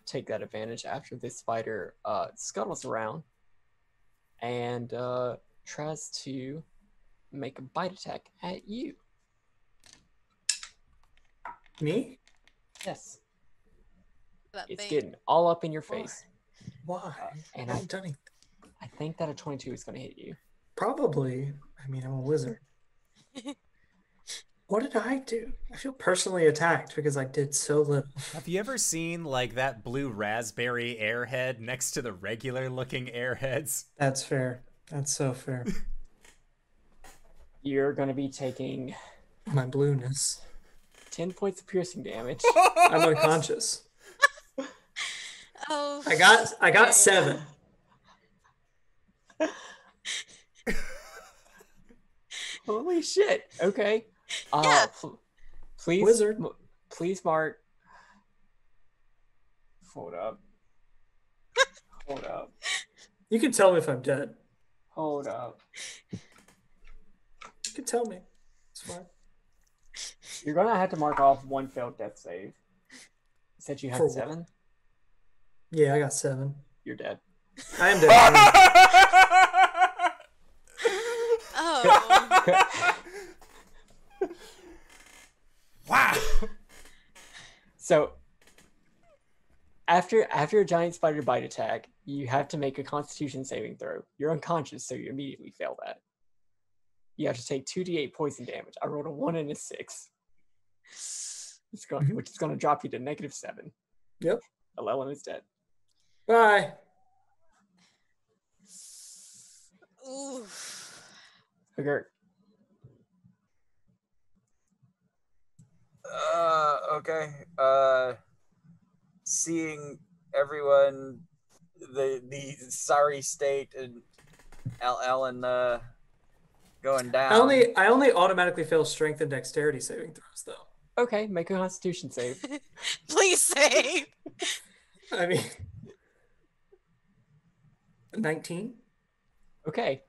take that advantage after this spider scuttles around and tries to make a bite attack at you. Me? Yes. That It's thing. getting all up in your face. Why? And I haven't done anything. I think that a 22 is going to hit you. Probably. I mean, I'm a wizard. What did I do? I feel personally attacked because I did so little. Have you ever seen like that blue raspberry airhead next to the regular looking airheads? That's fair. That's so fair. You're going to be taking My blueness. 10 points of piercing damage. I'm unconscious. Oh. I got 7. Holy shit. Okay. Yeah. Please, Wizard. Please mark. Hold up. Hold up. You can tell me if I'm dead. Hold up. You can tell me. It's fine. You're going to have to mark off 1 failed death save. You said you For had what? 7? Yeah, I got 7. You're dead. I am dead. Oh. Wow. So, after a giant spider bite attack, you have to make a Constitution saving throw. You're unconscious, so you immediately fail that. You have to take 2d8 poison damage. I rolled a 1 and a 6. Which is going to drop you to -7. Yep. Alellen is dead. Bye. Ooh. Hu'Gurk. Okay. Seeing everyone, the sorry state and Alellen going down. I only automatically fail strength and dexterity saving throws though. Okay, make a Constitution save. Please save. I mean 19? Okay.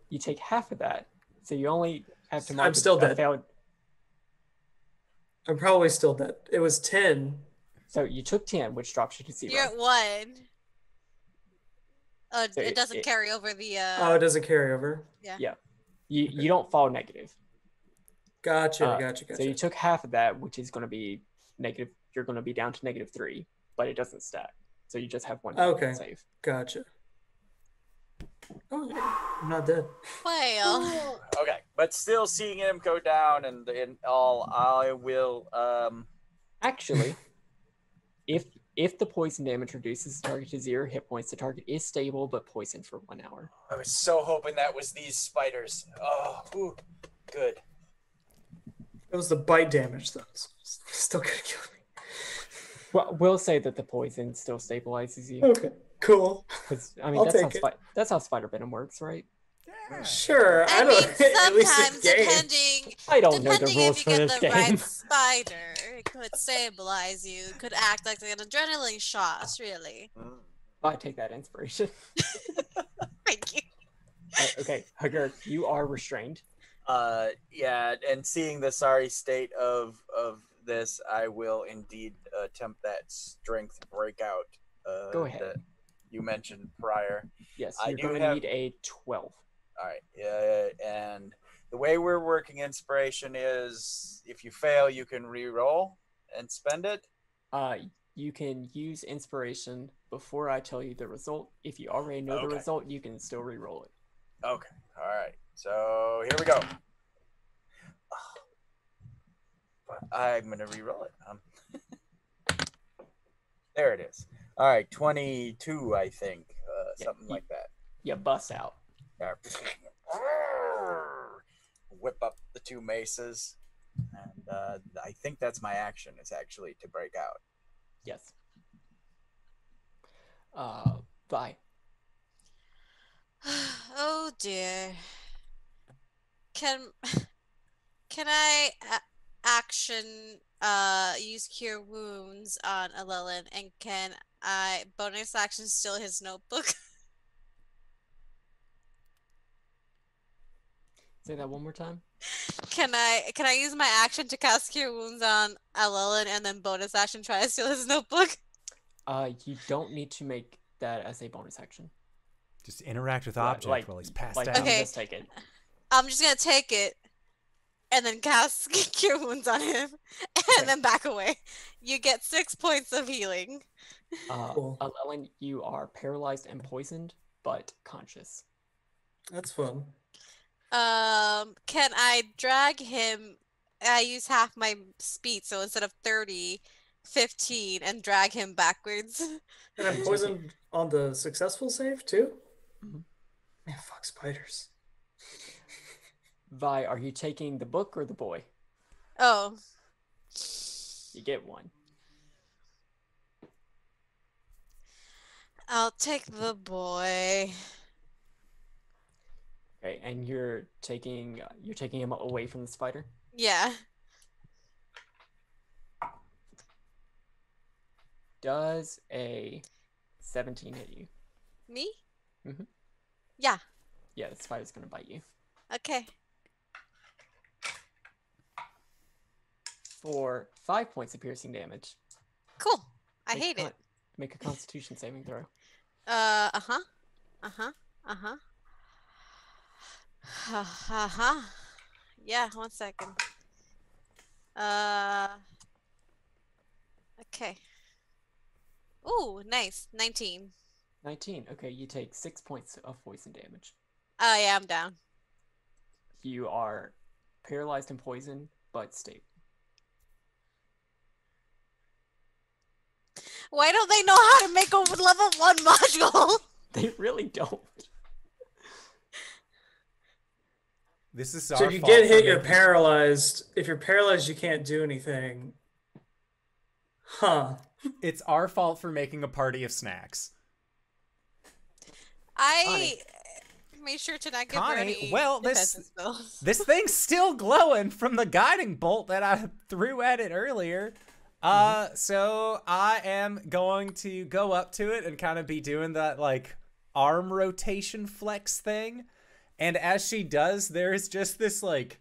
You take half of that, so you only have to mark I'm still a dead. failed. I'm probably still dead. It was 10. So you took 10, which drops you to 0. You're at 1. Oh, So it doesn't it- carry over the. Oh, it doesn't carry over. Yeah. You don't fall negative. Gotcha. So you took half of that, which is going to be negative. You're going to be down to -3, but it doesn't stack. So you just have 1 Okay. save. Gotcha. Oh, I'm not dead. Well. Okay, but still seeing him go down and in all, I will Actually, if the poison damage reduces the target to 0 hit points, the target is stable but poisoned for 1 hour. I was so hoping that was these spiders. Oh, whew, good. It was the bite damage though. So it's still gonna kill me. Well, we'll say that the poison still stabilizes you. Okay. Cool. Because I mean, I'll that's how, take it. that's how spider venom works, right? Sure. I I mean, don't. At least in sometimes game. depending. I don't know the Depending rules if for you get this the game. right spider, it could stabilize you. It could act like an adrenaline shot, really. I take that inspiration. Thank you. Okay, Hu'Gurk, you are restrained. Yeah, and seeing the sorry state of this, I will indeed attempt that strength breakout. Go ahead. That you mentioned prior. Yes, I you're do going to have- need a 12. All right. And the way we're working inspiration is if you fail, you can re-roll and spend it. You can use inspiration before I tell you the result. If you already know the Okay. result, you can still re-roll it. Okay. All right. So here we go. But I'm going to re-roll it. There it is. All right. 22, I think. Yeah, Something like that. You bust out. Whip up the 2 maces. And I think that's my action, is actually to break out. Yes. Bye. Oh dear. Can I action use cure wounds on Alellen, and can I bonus action steal his notebook? Say that one more time. Can I use my action to cast cure wounds on Alellen and then bonus action try to steal his notebook? You don't need to make that as a bonus action. Just interact with Right, object while he's passed Like, out. Okay. just take it. I'm just gonna take it and then cast Cure Wounds on him and then back away. You get 6 points of healing. Cool. Alellen, you are paralyzed and poisoned, but conscious. That's fun. Can I drag him? I use half my speed, so instead of 30, 15, and drag him backwards. And I'm poisoned on the successful save too? Mhm. Man, fuck spiders. Vi, are you taking the book or the boy? Oh. You get one. I'll take the boy. Okay, and you're taking him away from the spider. Yeah. Does a 17 hit you? Me? Mhm. Yeah. Yeah, the spider's gonna bite you. Okay. For 5 points of piercing damage. Cool. I Make a hate it. Make a Constitution saving throw. Uh-huh. Uh-huh. Uh-huh. Uh-huh. Yeah, 1 second. Okay. Ooh, nice. 19. 19. Okay, you take 6 points of poison damage. Oh, yeah, I'm down. You are paralyzed and poisoned, but stable. Why don't they know how to make a level 1 module? They really don't. This is So our if you fault get for hit, you're making- paralyzed. If you're paralyzed, you can't do anything. Huh. It's our fault for making a party of snacks. I made sure to not give her Connie, any well, defensive spells. This thing's still glowing from the guiding bolt that I threw at it earlier. So I am going to go up to it and kind of be doing that like arm rotation flex thing. And as she does, there's just this like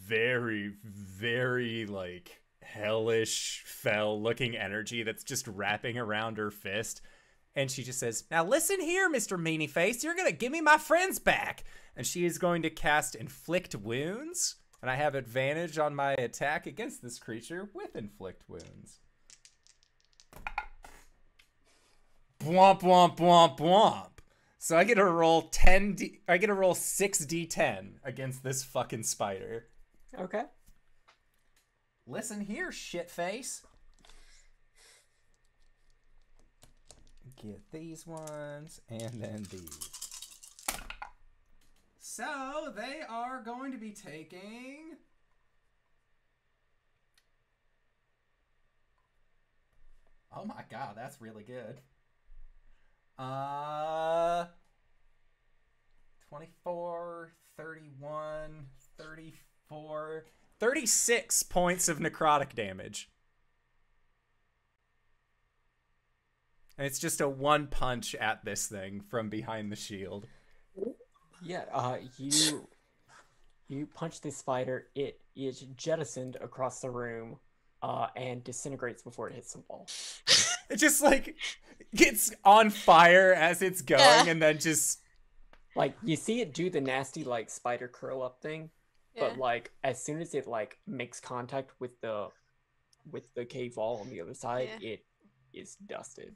very, very like hellish, fell looking energy that's just wrapping around her fist. And she just says, "Now listen here, Mr. Meanie Face, you're gonna give me my friends back." And she is going to cast Inflict Wounds. And I have advantage on my attack against this creature with Inflict Wounds. Bwomp, womp, womp, womp. So I get to roll 6d10 against this fucking spider. Okay. Listen here, shitface. Get these ones, and then these. So, they are going to be taking... Oh my god, that's really good. 24, 31, 34, 36 points of necrotic damage. And it's just a one punch at this thing from behind the shield. Yeah, you punch this spider, it is jettisoned across the room, and disintegrates before it hits the wall. It just like gets on fire as it's going, and then just like you see it do the nasty like spider curl up thing, but like as soon as it like makes contact with the cave wall on the other side, it is dusted.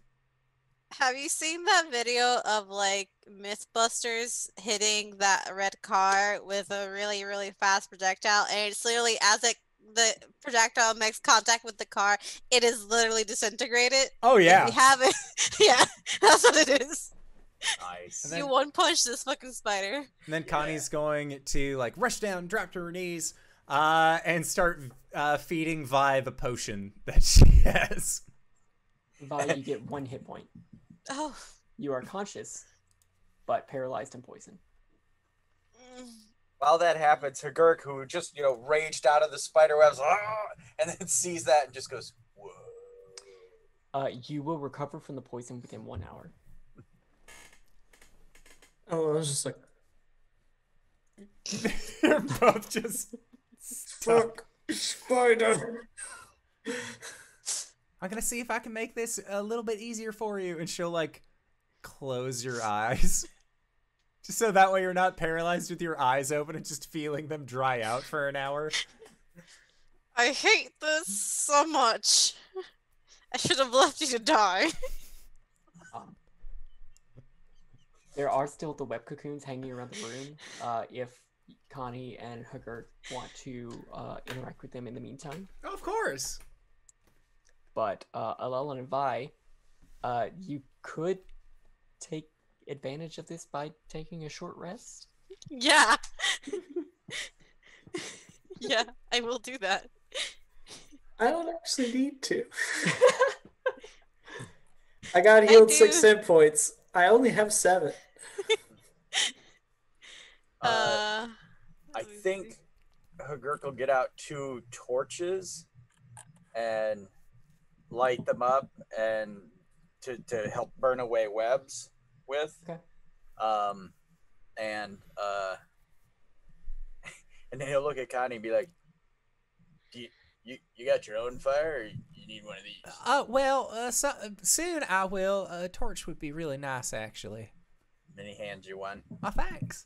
Have you seen that video of like Mythbusters hitting that red car with a really, really fast projectile? And it's literally as the projectile makes contact with the car, it is literally disintegrated. Oh yeah. If you have it, yeah, that's what it is. Nice. Then- You one punch this fucking spider. And then Connie's going to like rush down, drop to her knees, and start feeding Vi the potion that she has. Vi, you get 1 hit point. Oh. You are conscious, but paralyzed and poisoned. While that happens, Hu'Gurk, who just, raged out of the spider webs, and then sees that and just goes, whoa. You will recover from the poison within 1 hour. Oh, I was just like, You're both just stuck. fuck, spider. I'm gonna see if I can make this a little bit easier for you. And she'll, like, close your eyes. Just so that way you're not paralyzed with your eyes open and just feeling them dry out for an hour. I hate this so much. I should have left you to die. There are still the web cocoons hanging around the room. If Connie and Hu'Gurk want to interact with them in the meantime. Of course. But Alellen and Vi, you could take advantage of this by taking a short rest. Yeah. Yeah, I will do that. I don't actually need to. I got healed 6 hit points. I only have 7. I think Hu'Gurk will get out 2 torches and light them up and to help burn away webs with. Okay. And then he'll look at Connie and be like, You got your own fire, or you need one of these? Soon I will. A torch would be really nice, actually. Then he hands you one. Oh, thanks.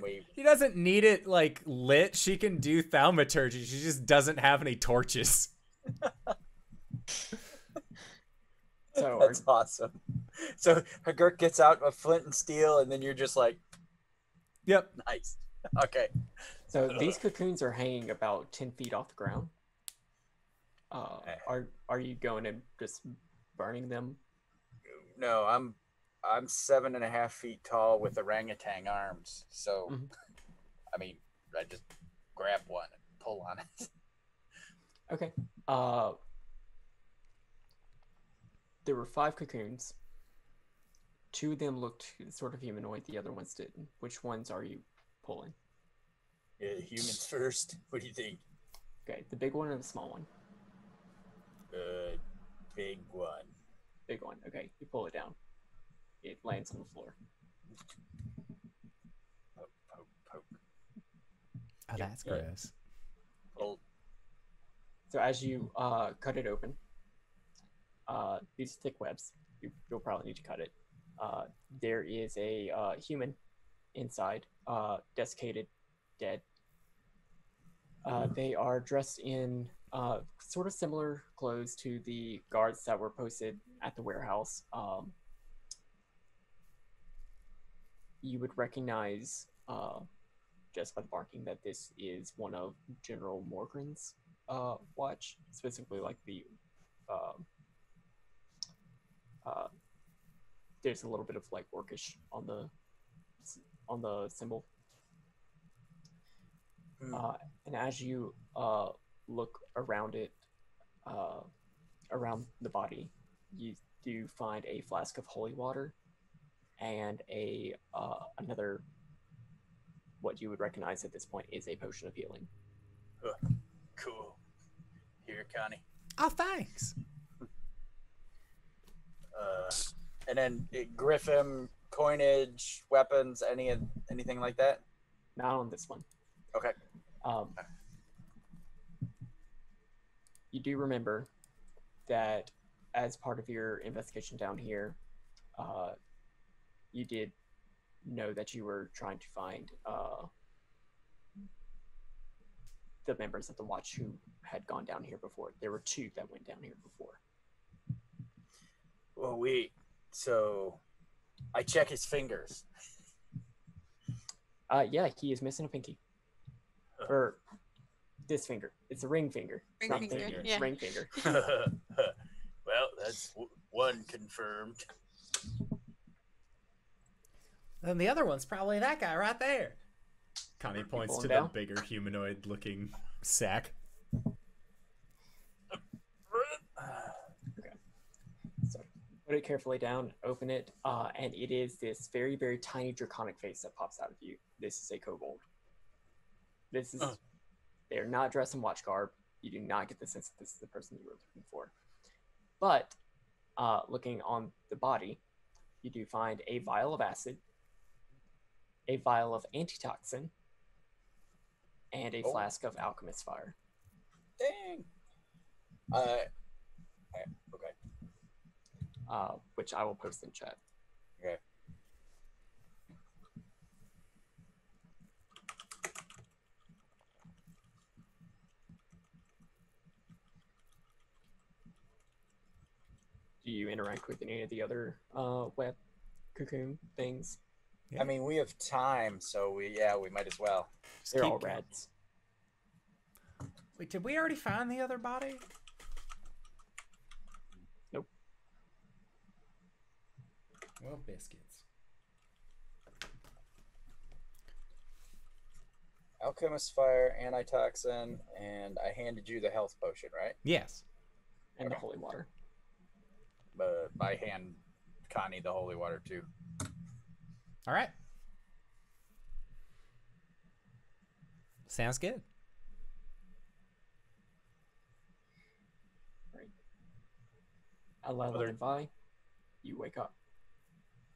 We He doesn't need it, like, lit. She can do thaumaturgy. She just doesn't have any torches. So That's awesome. So Hu'Gurk gets out a flint and steel, and then you're just like, Yep. nice. Okay. So these cocoons are hanging about 10 feet off the ground. Are you going to just burning them? No, I'm 7.5 feet tall with orangutan arms. So, I mean, I just grab one and pull on it. Okay. There were 5 cocoons. 2 of them looked sort of humanoid. The other ones didn't. Which ones are you pulling? Yeah, humans first. What do you think? Okay, the big one or the small one? Big one. Big one. Okay, you pull it down. It lands on the floor. Poke, poke, poke. Oh, that's gross. Pull. So as you cut it open, these thick webs, you'll probably need to cut it. There is a human inside, desiccated, dead. They are dressed in sort of similar clothes to the guards that were posted at the warehouse. You would recognize, just by the barking, that this is one of General Morgan's watch, specifically like the there's a little bit of like orcish on the symbol. And as you look around it, around the body, you do find a flask of holy water and another, what you would recognize at this point is a potion of healing. Cool. Here, Connie. Oh, thanks. And then Griffin, coinage, weapons, anything like that? Not on this one. Okay. You do remember that as part of your investigation down here, you did know that you were trying to find the members of the watch who had gone down here before. There were 2 that went down here before. Well, so I check his fingers. Yeah, he is missing a pinky. Or this finger. It's a ring finger. It's Ring not finger, finger. yeah. It's ring finger. Well, that's one confirmed. Then the other one's probably that guy right there. Connie points pull to him the down? bigger humanoid-looking sack. So put it carefully down, open it, and it is this very, very tiny draconic face that pops out of you. This is a kobold. This is they're not dressed in watch garb. You do not get the sense that this is the person you were looking for. But looking on the body, you do find a vial of acid, a vial of antitoxin, and a flask of alchemist fire. Dang. Okay. Which I will post in chat. Okay. Do you interact with any of the other web cocoon things? Yeah. I mean, we have time, so we might as well. Just They're keep all going. rats. Wait, did we already find the other body? Nope. Well, biscuits. Alchemist fire, antitoxin, and I handed you the health potion, right? Yes. And the holy water. But I hand Connie the holy water too. All right. Sounds good. Right. 11 Vi, you wake up.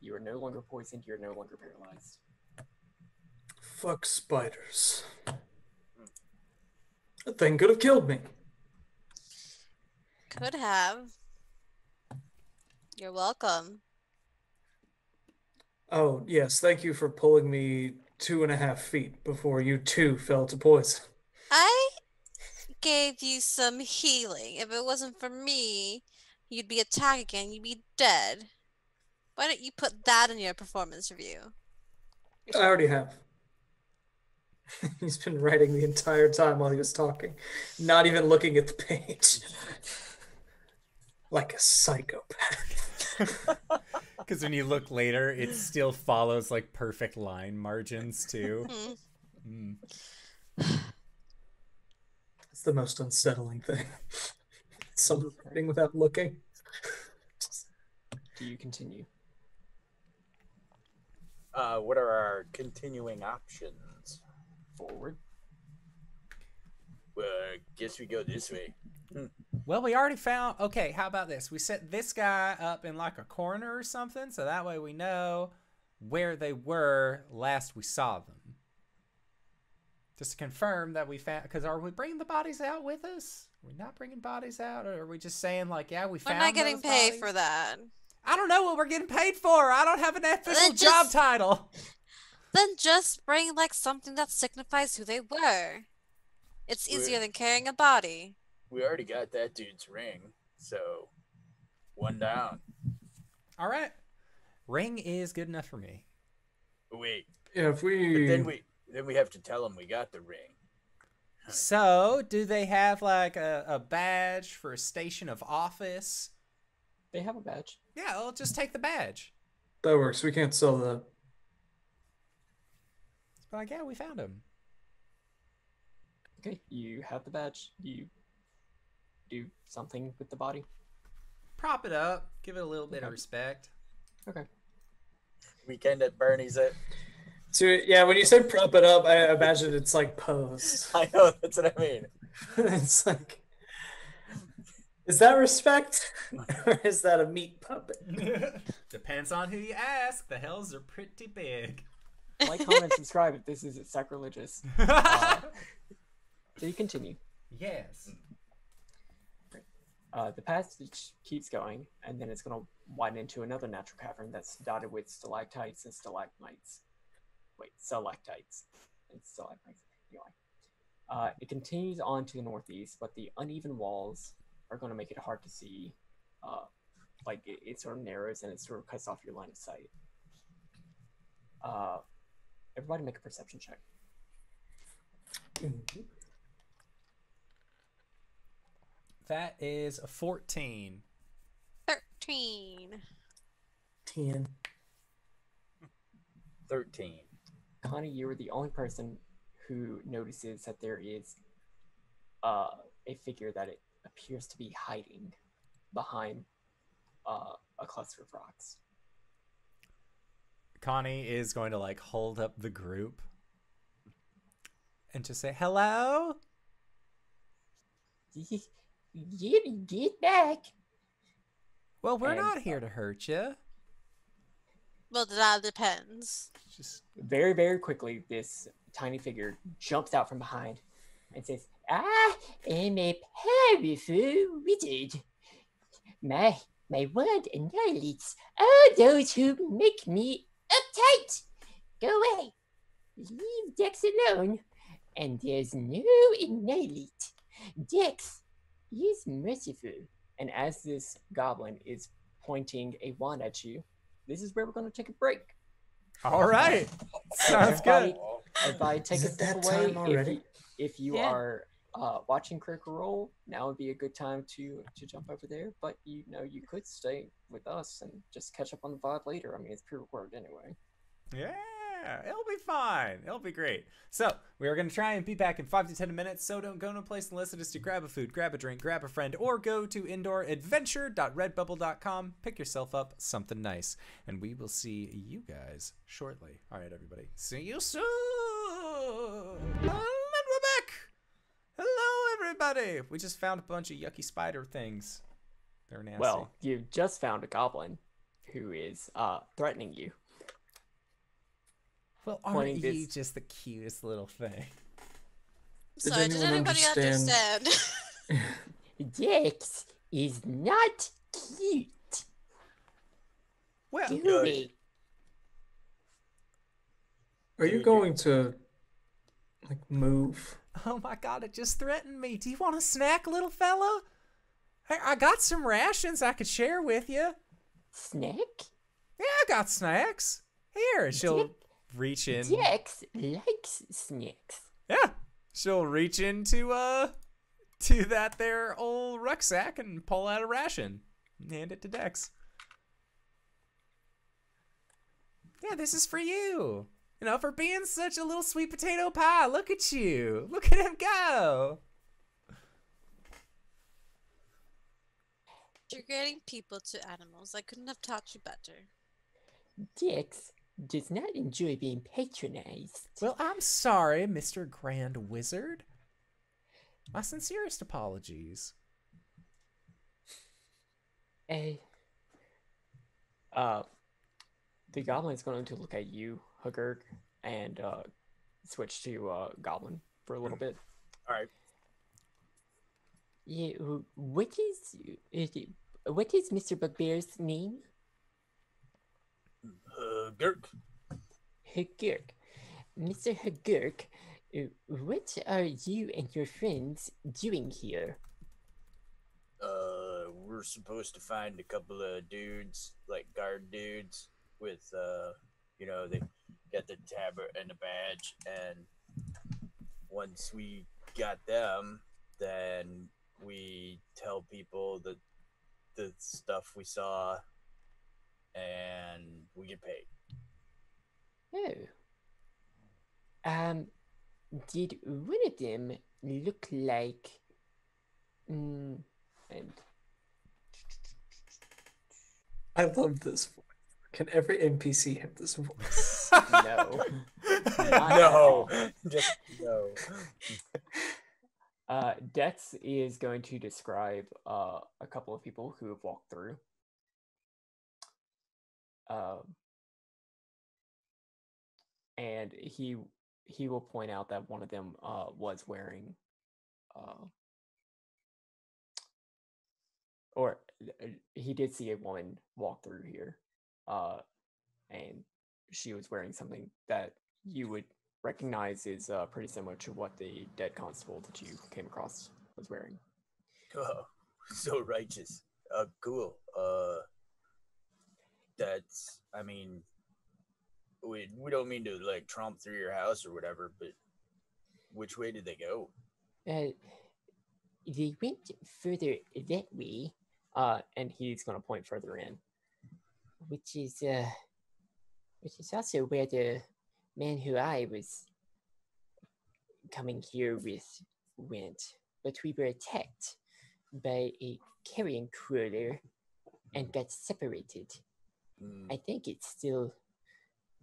You are no longer poisoned. You're no longer paralyzed. Fuck spiders. That thing could have killed me. Could have. You're welcome. Oh, yes, thank you for pulling me 2.5 feet before you too fell to poison. I gave you some healing. If it wasn't for me, you'd be attacked again. You'd be dead. Why don't you put that in your performance review? I already have. He's been writing the entire time while he was talking, not even looking at the page. Like a psychopath. Because when you look later, it still follows like perfect line margins too. Mm. It's the most unsettling thing. Someone writing without looking. Do you continue? What are our continuing options? Forward. Well, I guess we go this way. Well, we already found... Okay, how about this? We set this guy up in like a corner or something, so that way we know where they were last we saw them. Just to confirm that we found... Because are we bringing the bodies out with us? Are we not bringing bodies out? Or are we just saying like, yeah, we We're found not getting those paid bodies? for that. I don't know what we're getting paid for. I don't have an official Then job just- title. Then just bring like something that signifies who they were. It's easier We're- than carrying a body. We already got that dude's ring, so one down. All right. Ring is good enough for me. Wait, Yeah, if but we... then we have to tell him we got the ring. So, do they have like a badge for a station of office? They have a badge. Yeah, I'll just take the badge. That works. We can't sell that. But like, yeah, we found him. Okay, you have the badge. You do something with the body. Prop it up. Give it a little bit of Okay. respect. Okay. Weekend at Bernie's it. So, yeah, when you said prop it up, I imagine it's like posed. I know, that's what I mean. It's like... Is that respect? Or is that a meat puppet? Depends on who you ask. The hells are pretty big. Like, comment, subscribe if this isn't sacrilegious. So you continue. Yes. The passage keeps going, and then it's going to widen into another natural cavern that's dotted with stalactites and stalagmites. Wait, stalactites and stalagmites. Anyway, it continues on to the northeast, but the uneven walls are going to make it hard to see. Like, it sort of narrows and it sort of cuts off your line of sight. Everybody make a perception check. That is a 14. 13. 10. 13. Connie, you are the only person who notices that there is a figure that it appears to be hiding behind a cluster of rocks. Connie is going to like hold up the group and just say, hello? Get back! Well, we're And, not here to hurt you. Well, that depends. Just Very, very quickly, this tiny figure jumps out from behind and says, I am a powerful wizard. My wand annihilates all those who make me uptight. Go away. Leave Dex alone. And there's no annihilate. Dex is merciful. And as this goblin is pointing a wand at you, this is where we're going to take a break. All right. Sounds good. Everybody take Is a it step that away. time already? If you Yeah. are watching Critical Role, now would be a good time to jump over there. But you could stay with us and just catch up on the VOD later. I mean, it's pre-recorded anyway. Yeah, it'll be fine. It'll be great. So, we are going to try and be back in 5 to 10 minutes, so don't go no place unless it is to grab a food, grab a drink, grab a friend, or go to indooradventure.redbubble.com, pick yourself up something nice, and we will see you guys shortly. All right, everybody. See you soon! And we're back! Hello, everybody! We just found a bunch of yucky spider things. They're nasty. Well, you just found a goblin who is threatening you. Well, aren't pointing you this- just the cutest little thing? Sorry, did anyone anybody understand? Dex is not cute. Well, Do it. Are you going to like move? oh my god, it just threatened me. Do you want a snack, little fella? Hey, I got some rations I could share with you. Snack? Yeah, I got snacks. Here, she'll reach in. Dex likes snacks. Yeah, she'll reach into to that there old rucksack and pull out a ration and hand it to Dex. Yeah, this is for you. You know, for being such a little sweet potato pie. Look at you. Look at him go. You're getting people to animals. I couldn't have taught you better. Dex does not enjoy being patronized. Well, I'm sorry, Mr. Grand Wizard. My sincerest apologies. The goblin's going to look at you, Hu'Gurk, and switch to goblin for a little bit. All right. Yeah, what is Mr. Bugbear's name? Gurk. Hu'Gurk. Mr. Hu'Gurk, what are you and your friends doing here? We're supposed to find a couple of dudes, like guard dudes, with they got the tabard and the badge, and once we got them, then we tell people the stuff we saw, and we get paid. Oh. Did one of them look like and I love this voice. Can every NPC have this voice? no. Not at No, all. just no. Dex is going to describe a couple of people who have walked through. And he will point out that one of them was wearing he did see a woman walk through here, and she was wearing something that you would recognize is pretty similar to what the dead constable that you came across was wearing. Oh, so righteous. Cool. That's. I mean, we don't mean to like tromp through your house or whatever, but which way did they go? They went further that way, and he's going to point further in, which is also where the man who I was coming here with went. But we were attacked by a carrion crawler and got separated. I think it's still,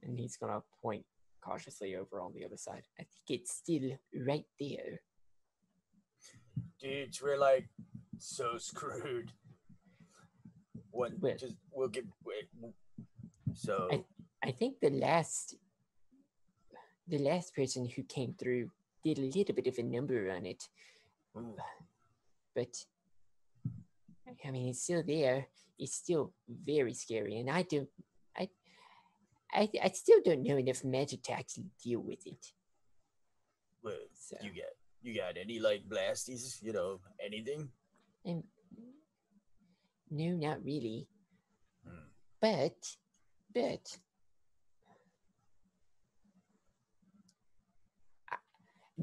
and he's going to point cautiously over on the other side. I think it's still right there. Dudes, we're like so screwed. What? Well- We'll get. So I think the last person who came through did a little bit of a number on it. Ooh. But I mean, it's still there. It's still very scary, and I still don't know enough magic to actually deal with it. Well, So, you got any like blasties? You know, anything? no, not really. Hmm. But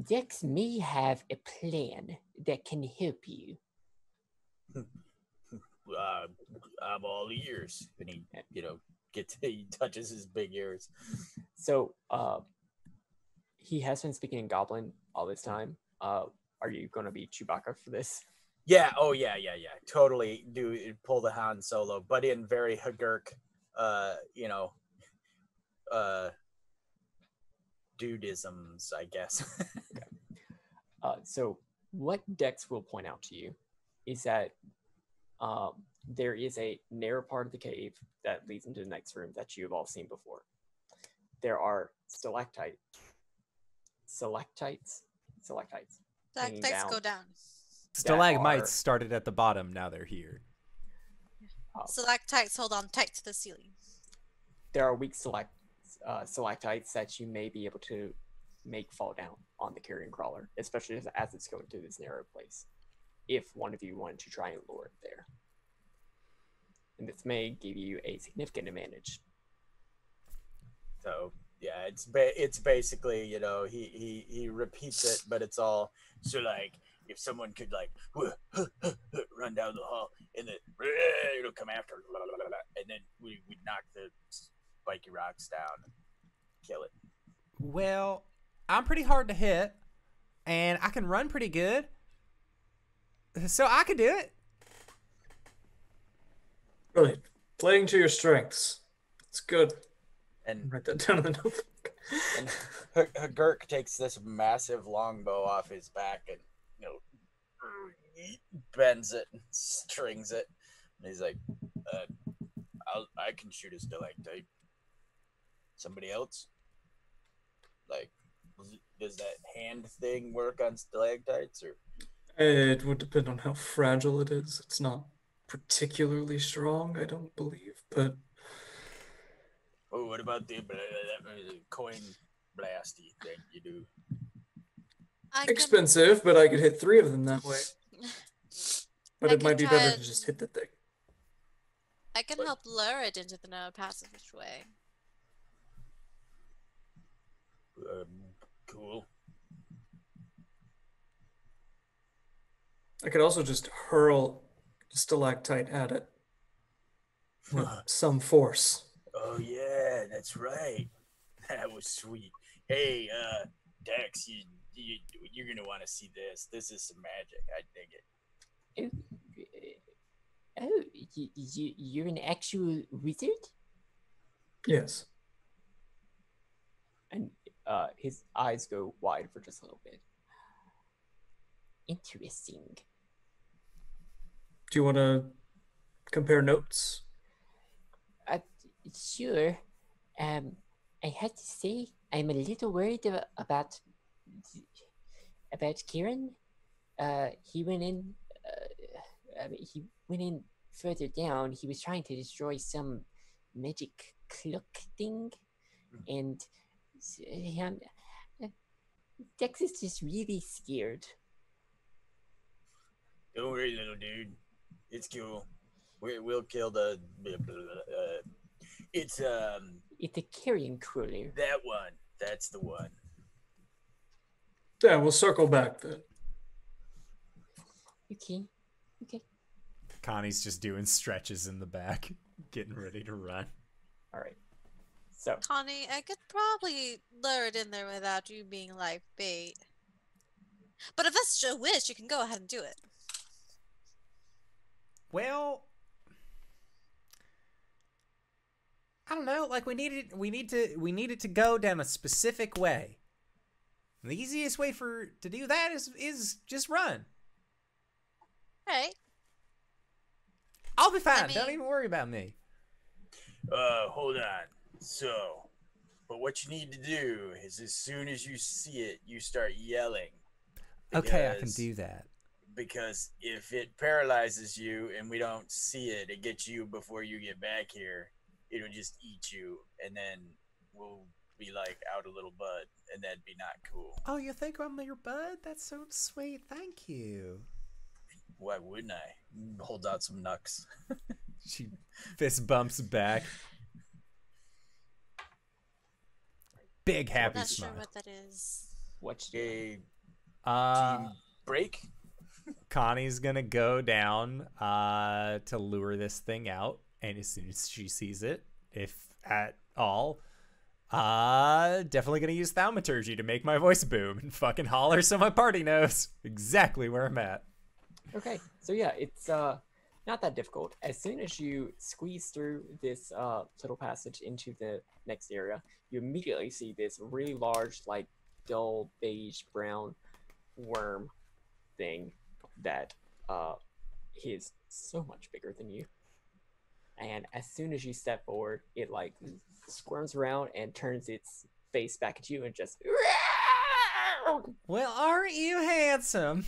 Dex may have a plan that can help you. I'm all ears. And he, he touches his big ears. So, he has been speaking in Goblin all this time. Are you going to be Chewbacca for this? Yeah. Oh, yeah. Totally pull the Han Solo, but in very Hu'Gurk, dudisms, I guess. So what Dex will point out to you is that there is a narrow part of the cave that leads into the next room that you have all seen before. There are stalactites. Stalactites down. go down. Stalagmites started at the bottom. Now they're here. Stalactites hold on tight to the ceiling. There are weak stalactites that you may be able to make fall down on the carrion crawler, especially as it's going to this narrow place, if one of you wanted to try and lure it there. And this may give you a significant advantage. So yeah, it's basically, he repeats it, but it's all so like if someone could like run down the hall and then it'll come after, and then we'd knock the spiky rocks down and kill it. Well, I'm pretty hard to hit, and I can run pretty good, so I could do it. Brilliant. Playing to your strengths. It's good. And Write that down in the notebook. And Hu'Gurk takes this massive longbow off his back and, bends it and strings it. And he's like, I can shoot a stalactite. Somebody else? Like, does that hand thing work on stalactites? Or It would depend on how fragile it is. It's not particularly strong, I don't believe, but oh, what about the coin blasty thing you do? expensive, but I could hit 3 of them that way. But it might be better to just hit the thing. I can help lure it into the no passageway. Cool. I could also just hurl a stalactite at it with some force. Oh yeah, that's right. That was sweet. Hey, Dex, you're gonna want to see this. This is some magic. I dig it. You're an actual wizard? Yes. And his eyes go wide for just a little bit. Interesting. Do you want to compare notes? Sure. I had to say I'm a little worried about Kieran. He went in. He went in further down. He was trying to destroy some magic cloak thing, and Dex is just really scared. Don't worry, little dude. It's cool. We'll kill the. It's a carrion crawler. That one. That's the one. Yeah, we'll circle back then. Okay. Connie's just doing stretches in the back, getting ready to run. All right. So, Connie, I could probably lure it in there without you being like bait. But if that's your wish, you can go ahead and do it. Well, I don't know. Like we need it to go down a specific way. And the easiest way to do that is just run. Right. I'll be fine. Don't even worry about me. Hold on. So, But what you need to do is as soon as you see it, you start yelling. Okay, I can do that. Because if it paralyzes you and we don't see it, it gets you before you get back here. It'll just eat you, and then we'll be like out a little bud, and that'd be not cool. Oh, you think I'm your bud? That's so sweet. Thank you. Why wouldn't I? Hold out some knucks. She fist bumps back. Big happy Not smile. sure what that is. What's A Uh, team break? Connie's gonna go down to lure this thing out, and as soon as she sees it, if at all, definitely gonna use thaumaturgy to make my voice boom and fucking holler so my party knows exactly where I'm at. Okay, so yeah, it's not that difficult. As soon as you squeeze through this little passage into the next area, you immediately see this really large, like dull beige brown worm thing that is so much bigger than you. And as soon as you step forward, it like squirms around and turns its face back at you and just Well, aren't you handsome?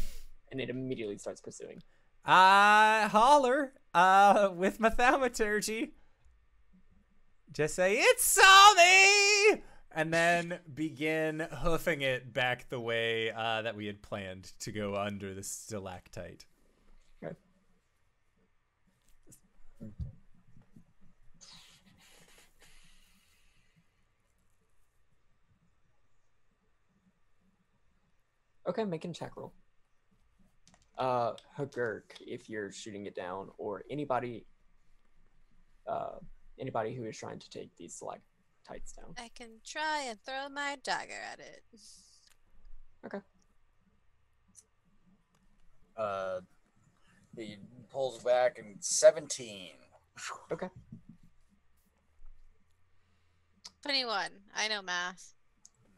and it immediately starts pursuing. I holler with my thaumaturgy. Just say, "It saw me!" And then begin hoofing it back the way that we had planned to go under the stalactite. Okay. Okay, making a check roll. Hu'Gurk, if you're shooting it down, or anybody who is trying to take these stalactites down. I can try and throw my dagger at it. Okay. He pulls back and 17. Okay. 21. I know math.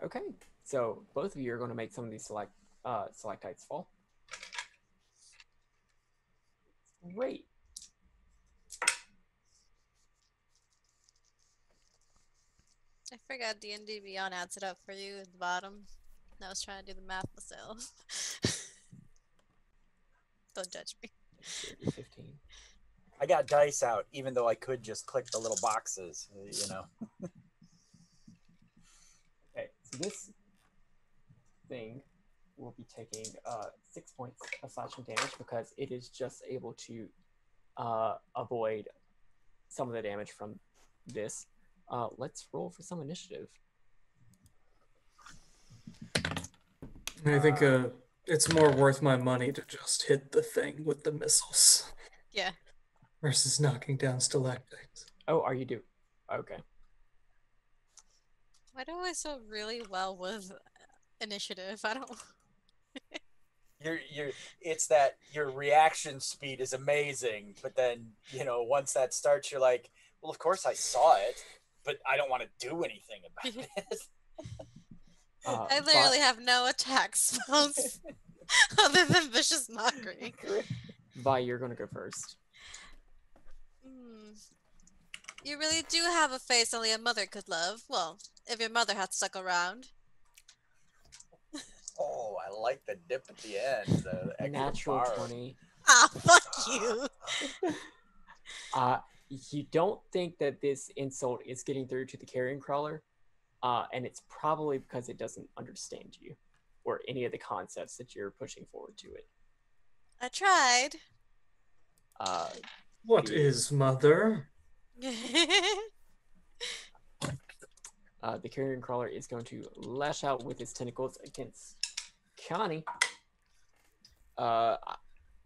Okay. So both of you are going to make some of these stalactites fall. Great. I forgot D&D Beyond adds it up for you at the bottom. And I was trying to do the math myself. Don't judge me. 15. I got dice out, even though I could just click the little boxes, you know. Okay, so this thing will be taking 6 points of slashing damage because it is just able to avoid some of the damage from this. Let's roll for some initiative. I think it's more worth my money to just hit the thing with the missiles Yeah. versus knocking down stalactites. Oh, are you do? Okay. Why do I so really well with initiative? I don't. It's that your reaction speed is amazing, but then, you know, once that starts, you're like, well, of course I saw it, but I don't want to do anything about it. I literally have no attack spells other than vicious mockery. Vi, you're going to go first. You really do have a face only a mother could love. Well, if your mother had stuck around. Oh, I like the dip at the end. The extra Natural bar. 20. Ah, fuck you. You don't think that this insult is getting through to the carrion crawler, and it's probably because it doesn't understand you or any of the concepts that you're pushing forward to it. I tried. What is mother? The carrion crawler is going to lash out with his tentacles against Connie.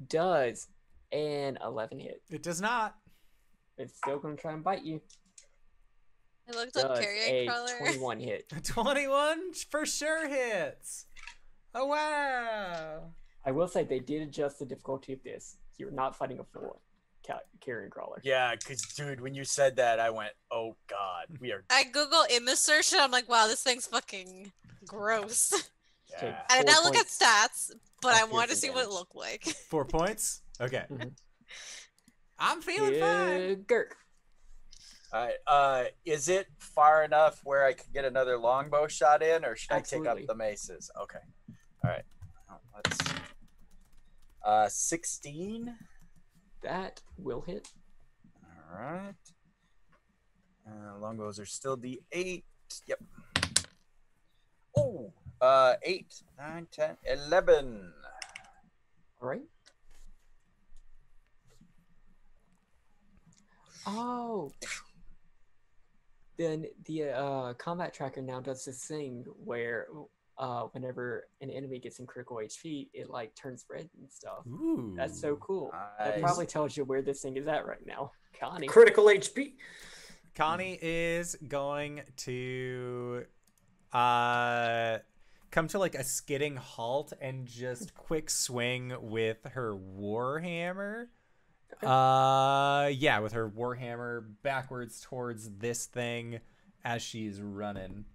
Does an 11 hit? It does not. It's still going to try and bite you. I looked up Does carrion a crawler. 21 hit? 21 for sure hits. Oh, wow. I will say they did adjust the difficulty of this. You're not fighting a full carrion crawler. Yeah, because, dude, when you said that, I went, oh, God, we are... I Google image search and I'm like, wow, this thing's fucking gross. Okay. I did 4 not look at points stats, but of I wanted to see piercing what it damage. looked like. 4 points? Okay. Mhm. I'm feeling fine. Gurk. All right. Is it far enough where I could get another longbow shot in, or should I take Absolutely. up the maces? Okay. All right. Let's. 16. That will hit. All right. Longbows are still D8. Yep. Oh, 8, 9, 10, 11. All right. Oh. Then the combat tracker now does this thing where whenever an enemy gets in critical HP, it like turns red and stuff. Ooh. That's so cool. That Nice. probably tells you where this thing is at right now. Connie. Critical HP. Connie is going to come to like a skidding halt and just quick swing with her warhammer. Yeah, with her warhammer backwards towards this thing as she's running.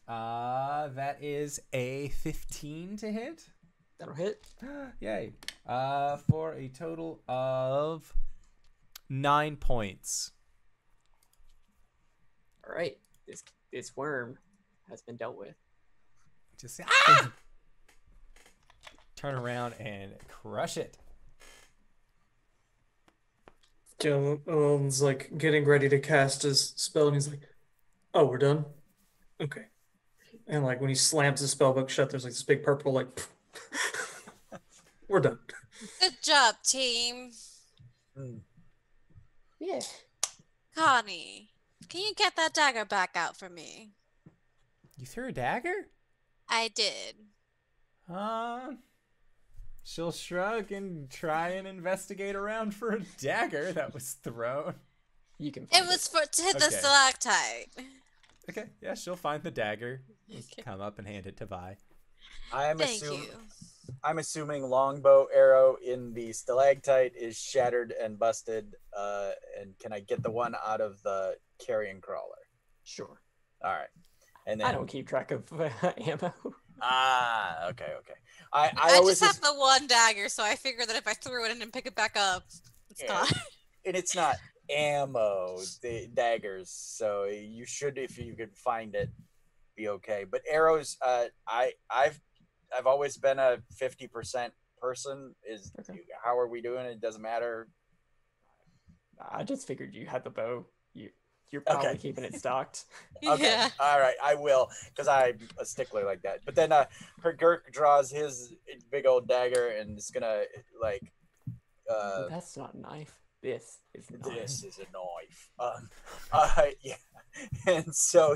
That is a 15 to hit. That'll hit. Yay. For a total of 9 points. All right. This worm has been dealt with. Just turn around and crush it. Allen's like getting ready to cast his spell, and he's like, "Oh, we're done. Okay." And like when he slams his spell book shut, there's like this big purple like, "We're done." Good job, team. Yeah. Connie, can you get that dagger back out for me? You threw a dagger? I did. She'll shrug and try and investigate around for a dagger that was thrown. You can. It Find was for to hit the Okay. stalactite. Okay, yeah, she'll find the dagger. Okay. Come up and hand it to Vi. Thank you. I'm assuming longbow arrow in the stalactite is shattered and busted. And can I get the one out of the carrion crawler? Sure. All right. And then I don't keep track of ammo. Okay. I always just have the one dagger, so I figured that if I threw it in and pick it back up, it's Yeah. fine. and it's not ammo, the daggers. So you should, if you could find it, be okay. But arrows, I've always been a 50% person. Okay. How are we doing? It doesn't matter. I just figured you had the bow. You're probably Okay. keeping it stocked. Okay. Yeah. All right. I will, because I'm a stickler like that. But then Hu'Gurk draws his big old dagger and is gonna like. That's not a knife. This is a knife. This is a knife. Yeah. And so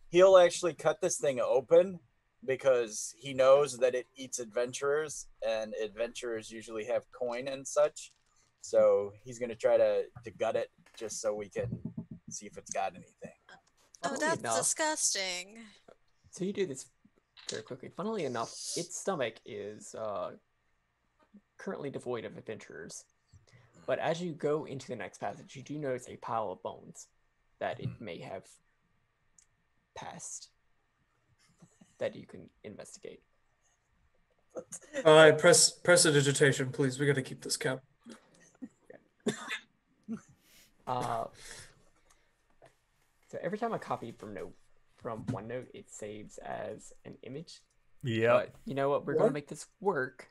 he'll actually cut this thing open because he knows that it eats adventurers, and adventurers usually have coin and such. So he's gonna try to gut it just so we can see if it's got anything. Oh, Funnily that's enough- disgusting. So you do this very quickly. Funnily enough, its stomach is currently devoid of adventurers. But as you go into the next passage, you do notice a pile of bones that it may have passed that you can investigate. Prestidigitation, please. We got to keep this count. So every time I copy from OneNote, it saves as an image. Yeah. But you know what? We're going What? to make this work.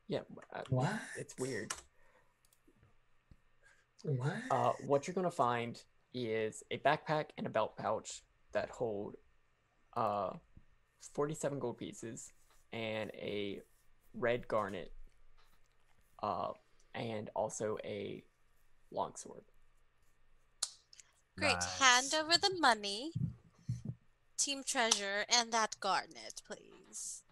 Yeah, What? it's weird. What? What you're going to find is a backpack and a belt pouch that hold 47 gold pieces and a red garnet and also a longsword. Great. Nice. Hand over the money, team treasure, and that garnet, please.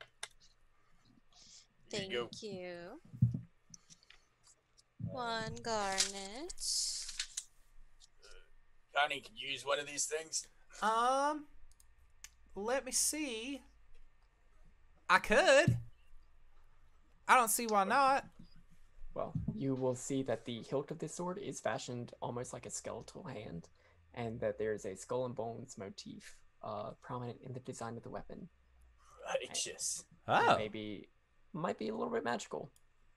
Here Thank you go. you. One garnet. Connie, can you use one of these things? Let me see. I could. I don't see why not. Well, you will see that the hilt of this sword is fashioned almost like a skeletal hand, and that there is a skull and bones motif prominent in the design of the weapon. Righteous. Oh, Maybe might be a little bit magical.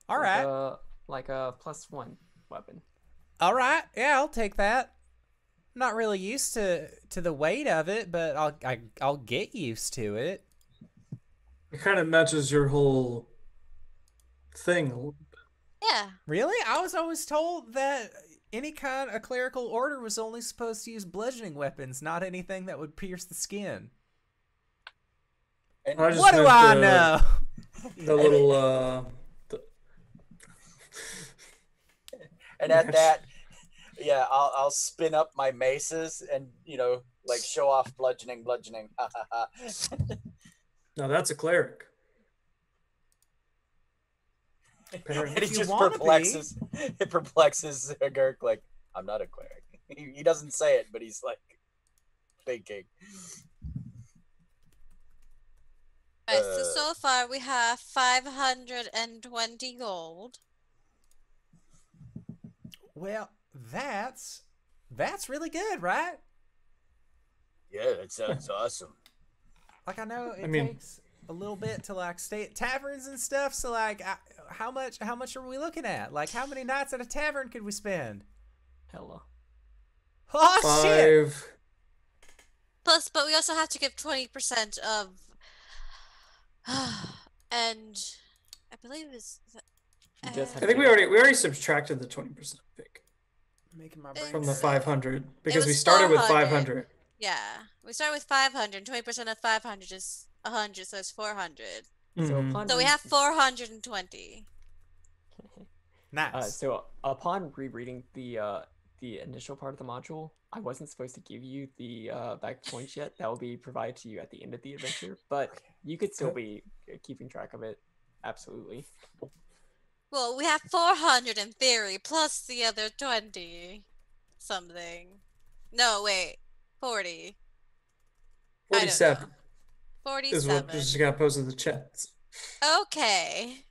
all right. Like a +1 weapon. All right, yeah, I'll take that. I'm not really used to the weight of it, but I'll get used to it. It kind of matches your whole thing. Yeah. Really? I was always told that a clerical order was only supposed to use bludgeoning weapons, not anything that would pierce the skin. And I just What do meant I know? The little and at that, yeah, I'll spin up my maces and like show off bludgeoning. Ha, ha, ha. no, that's a cleric. And Apparently. he you just wanna perplexes. It perplexes Hu'Gurk like, I'm not a cleric. He doesn't say it, but he's like thinking. Alright, so far we have 520 gold. Well, that's really good, right? Yeah, that sounds awesome. Like, I know it I mean- takes a little bit to like stay at taverns and stuff. So like, how much are we looking at? Like, how many nights at a tavern could we spend? Hello. Oh shit! 5. Plus, but we also have to give 20% of. And I believe it's. You just I have think to- we already subtracted the 20%, I think, Making my brain from the It's- 500 because we was started with 400. 500. Yeah, we start with 500. 20% of 500 is 100, so it's 400. So Mhm. upon So we have 420. nice. So upon rereading the initial part of the module, I wasn't supposed to give you the back points yet. That will be provided to you at the end of the adventure, but you could still be keeping track of it. Absolutely. Well, we have 400 in theory, plus the other 20 something. No, wait, 40. I don't know. 47 is 47. what just got posted in the chat. Okay.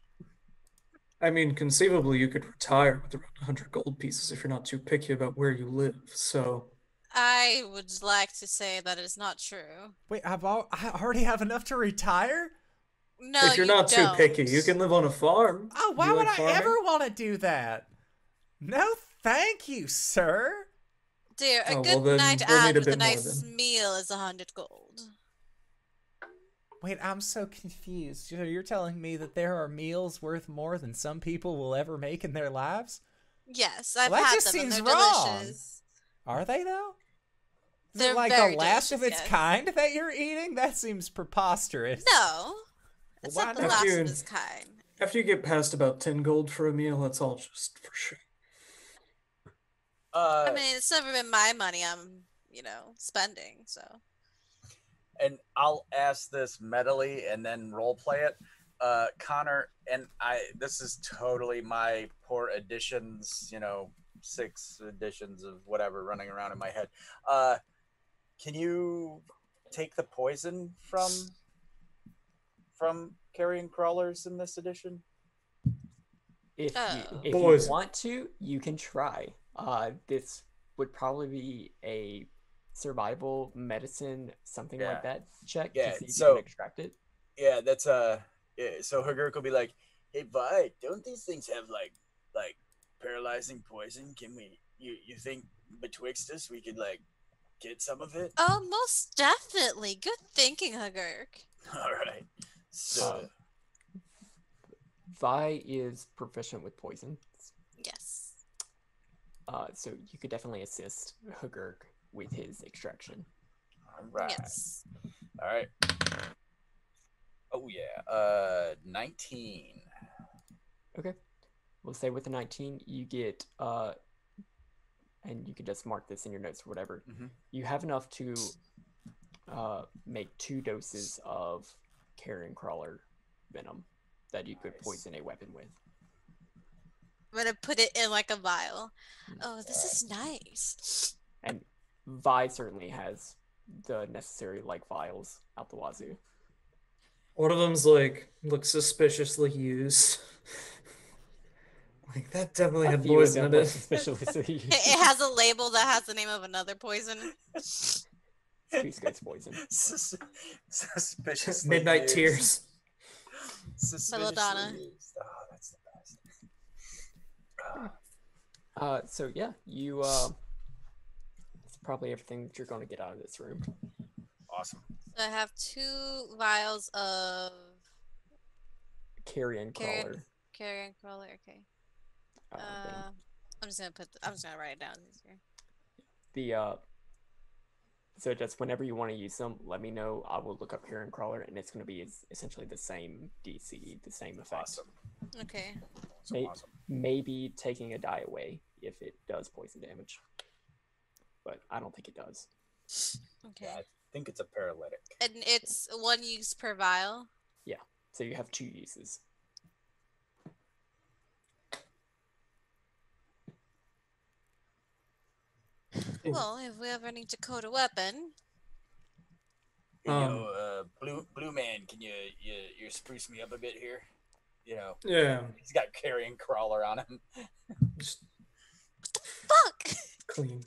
I mean, conceivably, you could retire with around 100 gold pieces if you're not too picky about where you live. So, I would like to say that is not true. Wait, I already have enough to retire? No, if you're you not don't. too picky, you can live on a farm. Oh, why You would like I farming? ever want to do that? No, thank you, sir. Dear, a Oh, good well, then night we'll out need a with a bit more nice then. meal is 100 gold. Wait, I'm so confused. So you're telling me that there are meals worth more than some people will ever make in their lives? Yes, I've Well, that had just them and seems they're wrong. delicious. Are they, though? Is They're it like very the last of delicious, its yes. kind that you're eating? That seems preposterous. No, it's why not the not? last Dude. of its kind. After you get past about 10 gold for a meal, that's all just for sure. I mean, it's never been my money I'm, spending, so. And I'll ask this metally and then role play it. Connor, and this is totally my poor additions, 6 editions of whatever running around in my head. Can you take the poison from carrion crawlers in this edition? If Oh. you Poison. want to, you can try. This would probably be a survival medicine, something like Yeah. that check Yeah, to see if you so- can extract it. Yeah, that's so Hu'Gurk will be like, "Hey, Vi, don't these things have like paralyzing poison? Can you think betwixt us we could like get some of it?" Oh, most definitely. Good thinking, Hu'Gurk. All right. So Vi is proficient with poison, Yes. so you could definitely assist Hu'Gurk with his extraction. all right. Yes. All right. Oh yeah. 19. Okay. We'll say with a 19, you get, and you can just mark this in your notes or whatever. Mhm. You have enough to make 2 doses of carrion crawler venom that you could Nice. poison a weapon with. I'm gonna put it in like a vial. Oh, this is nice. And Vi certainly has the necessary vials out the wazoo. One of them's look suspiciously used. That definitely A had few of poison them in look it. suspiciously used. It has a label that has the name of another poison. Cusco's poison. Suspiciously Midnight used. tears. Suspiciously Belladonna. used. Oh, that's the best. So yeah, you it's probably everything that you're going to get out of this room. Awesome. So I have 2 vials of Carrion carrion crawler. carrion crawler. Okay. Thing. I'm just gonna write it down. It's easier. The so just whenever you want to use them, let me know. I will look up carrion crawler, and it's going to be essentially the same DC, the same effect. Awesome. Okay. So awesome. Maybe taking a die away if it does poison damage, but I don't think it does. Okay. Yeah, I think it's a paralytic. And it's 1 use per vial. Yeah. So you have 2 uses. Well, if we ever need to code a weapon. You know, blue man, can you spruce me up a bit here? You know, Yeah. he's got carrion crawler on him. Just Fuck! clean.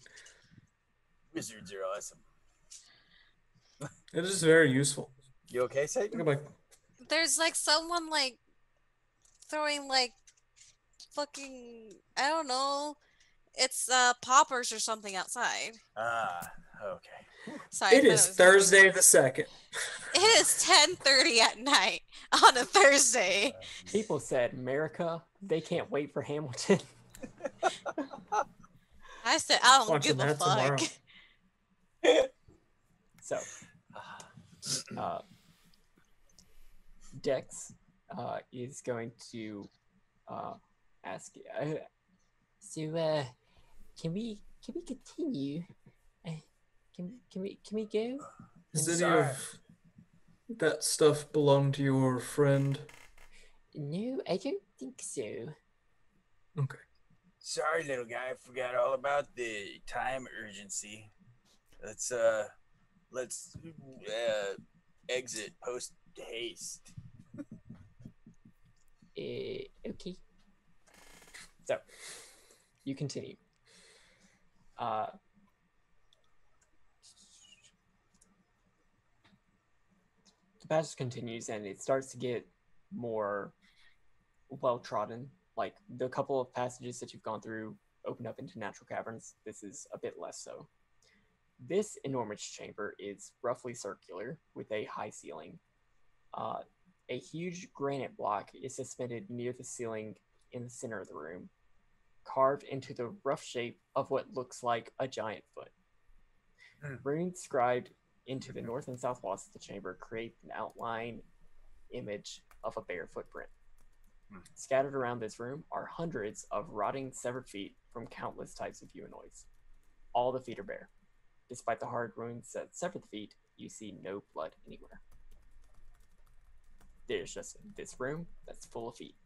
Wizards are awesome. It is very useful. You okay, Satan? Look at my There's like someone like throwing like fucking, I don't know. It's poppers or something outside. Ah, okay. Sorry. It is Thursday the 2nd. It is 10:30 at night on a Thursday. People said, America, they can't wait for Hamilton. I said I don't Watching give a that fuck. tomorrow. So, Dex is going to ask. So, can we continue? Can we go? Does any of that stuff belong to your friend? No, I don't think so. Okay. Sorry, little guy. I forgot all about the time urgency. Let's exit post haste. Okay. So, you continue. The passage continues, and it starts to get more well-trodden. Like, the couple of passages that you've gone through open up into natural caverns. This is a bit less so. This enormous chamber is roughly circular with a high ceiling. A huge granite block is suspended near the ceiling in the center of the room, carved into the rough shape of what looks like a giant foot. Runes scribed into the north and south walls of the chamber create an outline image of a bare footprint. Scattered around this room are hundreds of rotting, severed feet from countless types of humanoids. All the feet are bare. Despite the hard wounds that sever the feet, you see no blood anywhere. There's just this room that's full of feet.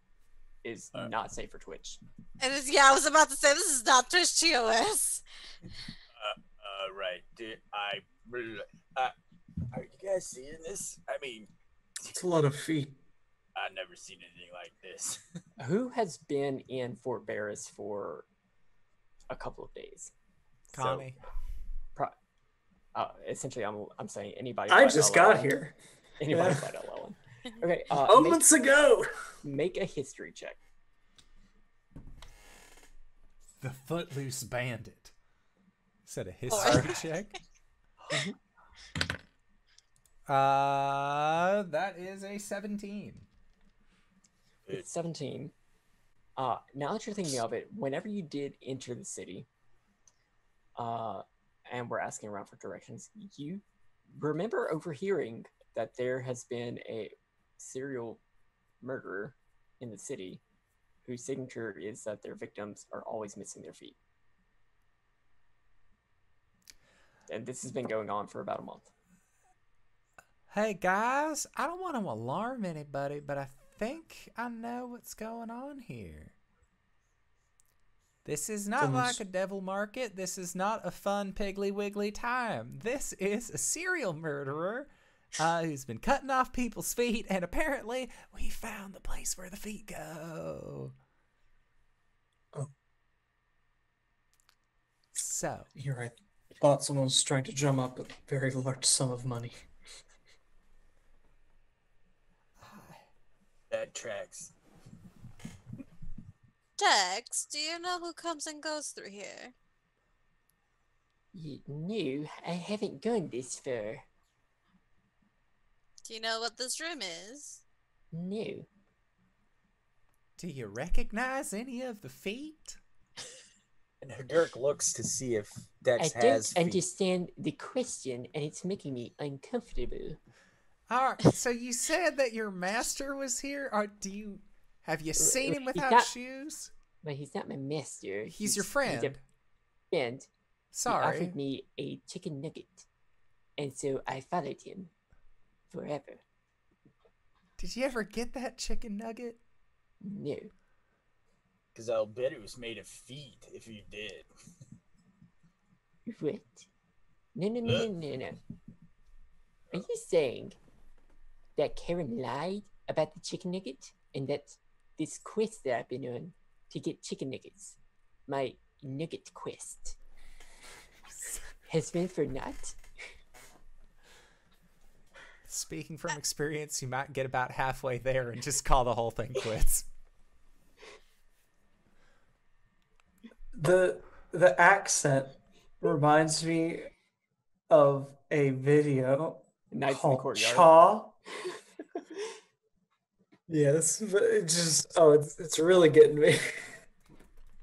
Is not safe for Twitch. And I was about to say this is not Twitch TOS. Right. Are you guys seeing this? I mean, It's a lot of feet. I've never seen anything like this. Who has been in Fort Barris for a couple of days? Connie. Essentially, I'm saying anybody. I but just Alellen. got here. Anybody Yeah. but Alellen. Okay. Moments ago. Make a history check. The Footloose Bandit. Said a history check. That is a 17. It's 17. Now that you're thinking of it, whenever you did enter the city, and we're asking around for directions, you remember overhearing that there has been a serial murderer in the city whose signature is that their victims are always missing their feet. And this has been going on for about a month. Hey guys, I don't want to alarm anybody, but I think I know what's going on here. This is not like a devil market. This is not a fun Piggly Wiggly time. This is a serial murderer who's been cutting off people's feet, and apparently we found the place where the feet go. Oh. So. Here, I thought someone was trying to drum up a very large sum of money. That tracks. Dex, do you know who comes and goes through here? No, I haven't gone this far. Do you know what this room is? No. Do you recognize any of the feet? And Hu'Gurk looks to see if Dex I has don't feet. understand the question, and it's making me uncomfortable. All right, so you said that your master was here. Or have you seen him He's without not- shoes? But he's not my master. He's your friend. He's a friend. He Sorry. offered me a chicken nugget, and so I followed him forever. Did you ever get that chicken nugget? No. Because I'll bet it was made of feet if you did. What? No. Are you saying that Karen lied about the chicken nugget and that this quest that I've been on to get chicken nuggets, my nugget quest, has been for naught? Speaking from experience, you might get about halfway there and just call the whole thing quits. The accent reminds me of a video Nights in the called Courtyard. Chaw. Yes, but it's really getting me.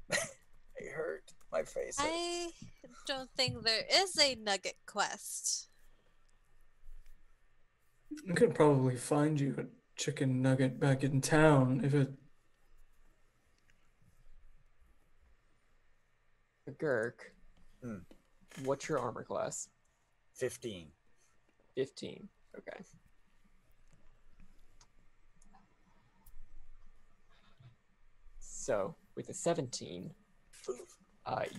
It hurt my face. I don't think there is a nugget quest. I could probably find you a chicken nugget back in town if it. Gurk, Hmm. what's your armor class? 15. 15. Okay. So, with a 17,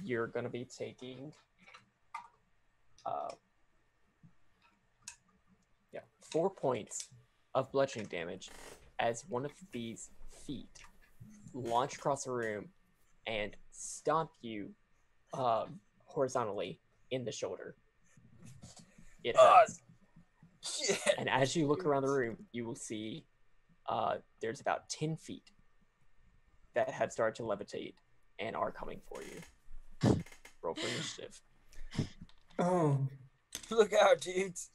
you're going to be taking 4 points of bludgeoning damage as one of these feet launch across the room and stomp you horizontally in the shoulder. It hurts. Shit. And as you look around the room, you will see there's about 10 feet that have started to levitate and are coming for you. Roll for initiative. Oh, Look out, dudes.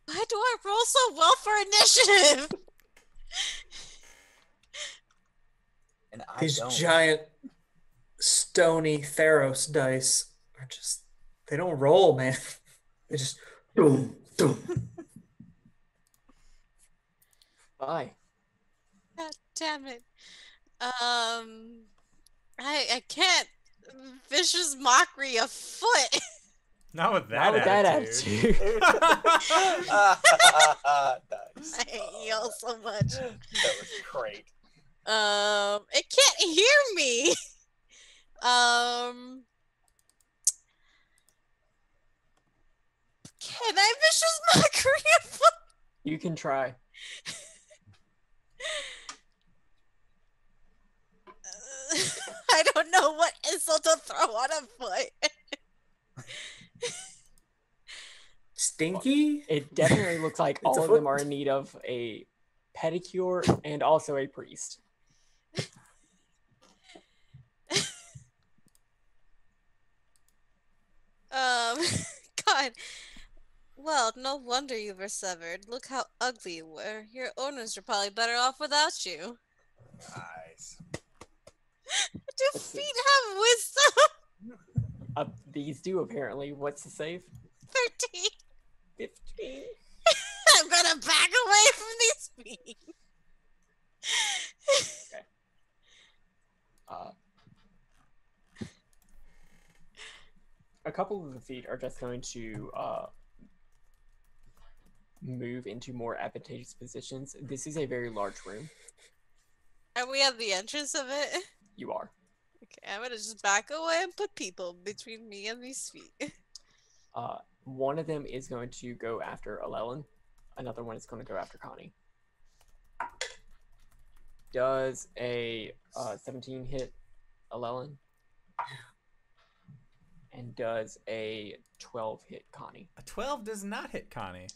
Why do I roll so well for initiative? And I these don't. giant stony Theros dice are they don't roll, man. They just boom, boom. Bye. God damn it. I can't vicious mockery a foot. Not with that Not with that attitude. attitude. Nice. I hate y'all so much. That was great. It can't hear me. Can I vicious mockery a foot? You can try. I don't know what insult to throw on a foot. Stinky? It definitely looks like It's a all of them foot. are in need of a pedicure and also a priest. God. Well, no wonder you were severed. Look how ugly you were. Your owners are probably better off without you. Nice. Do feet have wisdom? These do apparently. What's the save? 13. 15. I'm gonna back away from these feet. A couple of the feet are just going to move into more advantageous positions. This is a very large room. Are we at the entrance of it? You are. Okay, I'm gonna just back away and put people between me and these feet. One of them is going to go after Alellen. Another one is going to go after Connie. Does a 17 hit Alellen? And does a 12 hit Connie? A 12 does not hit Connie.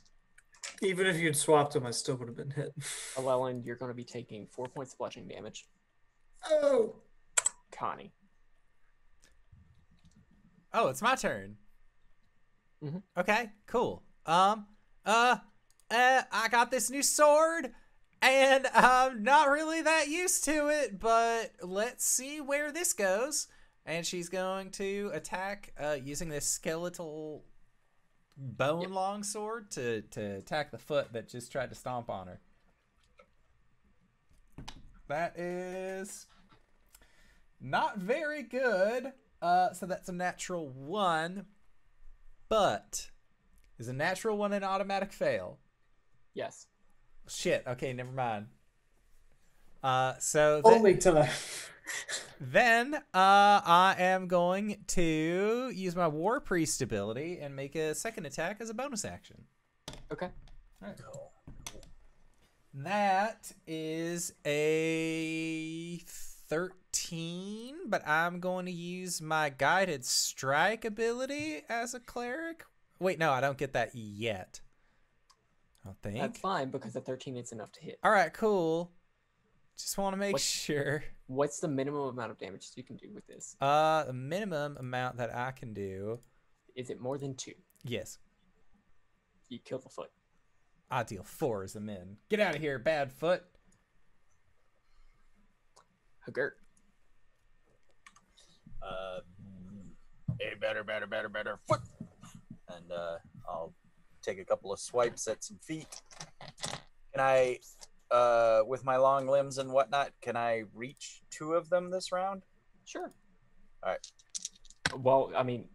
Even if you'd swapped them, I still would have been hit. Alellen, you're going to be taking 4 points of bludgeoning damage. Oh. Connie. Oh, it's my turn. Mhm. Okay, cool. I got this new sword, and I'm not really that used to it, but let's see where this goes. And she's going to attack using this skeletal bone longsword to attack the foot that just tried to stomp on her. That is not very good. So that's a natural 1, but is a natural 1 an automatic fail? Yes. Shit. Okay, never mind. So Only time. then I am going to use my War Priest ability and make a second attack as a bonus action. Okay. All right. That is a 13, but I'm going to use my Guided Strike ability as a cleric. Wait, no, I don't get that yet. I don't think. That's fine because a 13 is enough to hit. All right, cool. Just want to make sure. What's the minimum amount of damage you can do with this? The minimum amount that I can do. Is it more than 2? Yes. You kill the foot. I deal 4 as a min. Get out of here, bad foot. Hu'Gurk. A better foot. And I'll take a couple of swipes at some feet. Can I, with my long limbs and whatnot, can I reach 2 of them this round? Sure. All right. Well, I mean,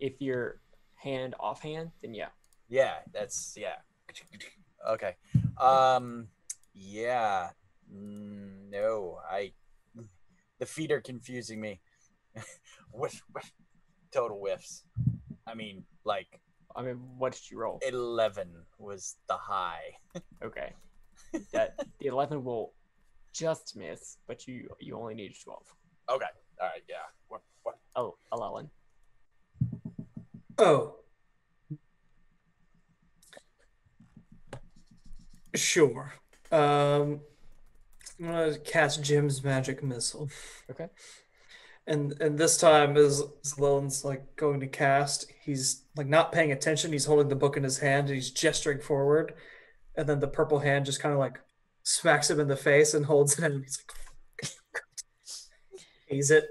if you're hand offhand, then yeah. Yeah, that's yeah. Okay. Yeah. No, the feet are confusing me. Total whiffs. I mean, like. I mean, what did you roll? 11 was the high. Okay. That the 11 will just miss, but you only need 12. Okay. All right. Yeah. What? Oh, Alellen. Oh. Sure. I'm gonna cast Jim's magic missile. Okay. And this time as Lillian's like going to cast, he's like not paying attention. He's holding the book in his hand and he's gesturing forward. And then the purple hand just kind of like smacks him in the face and holds it and he's like he's it.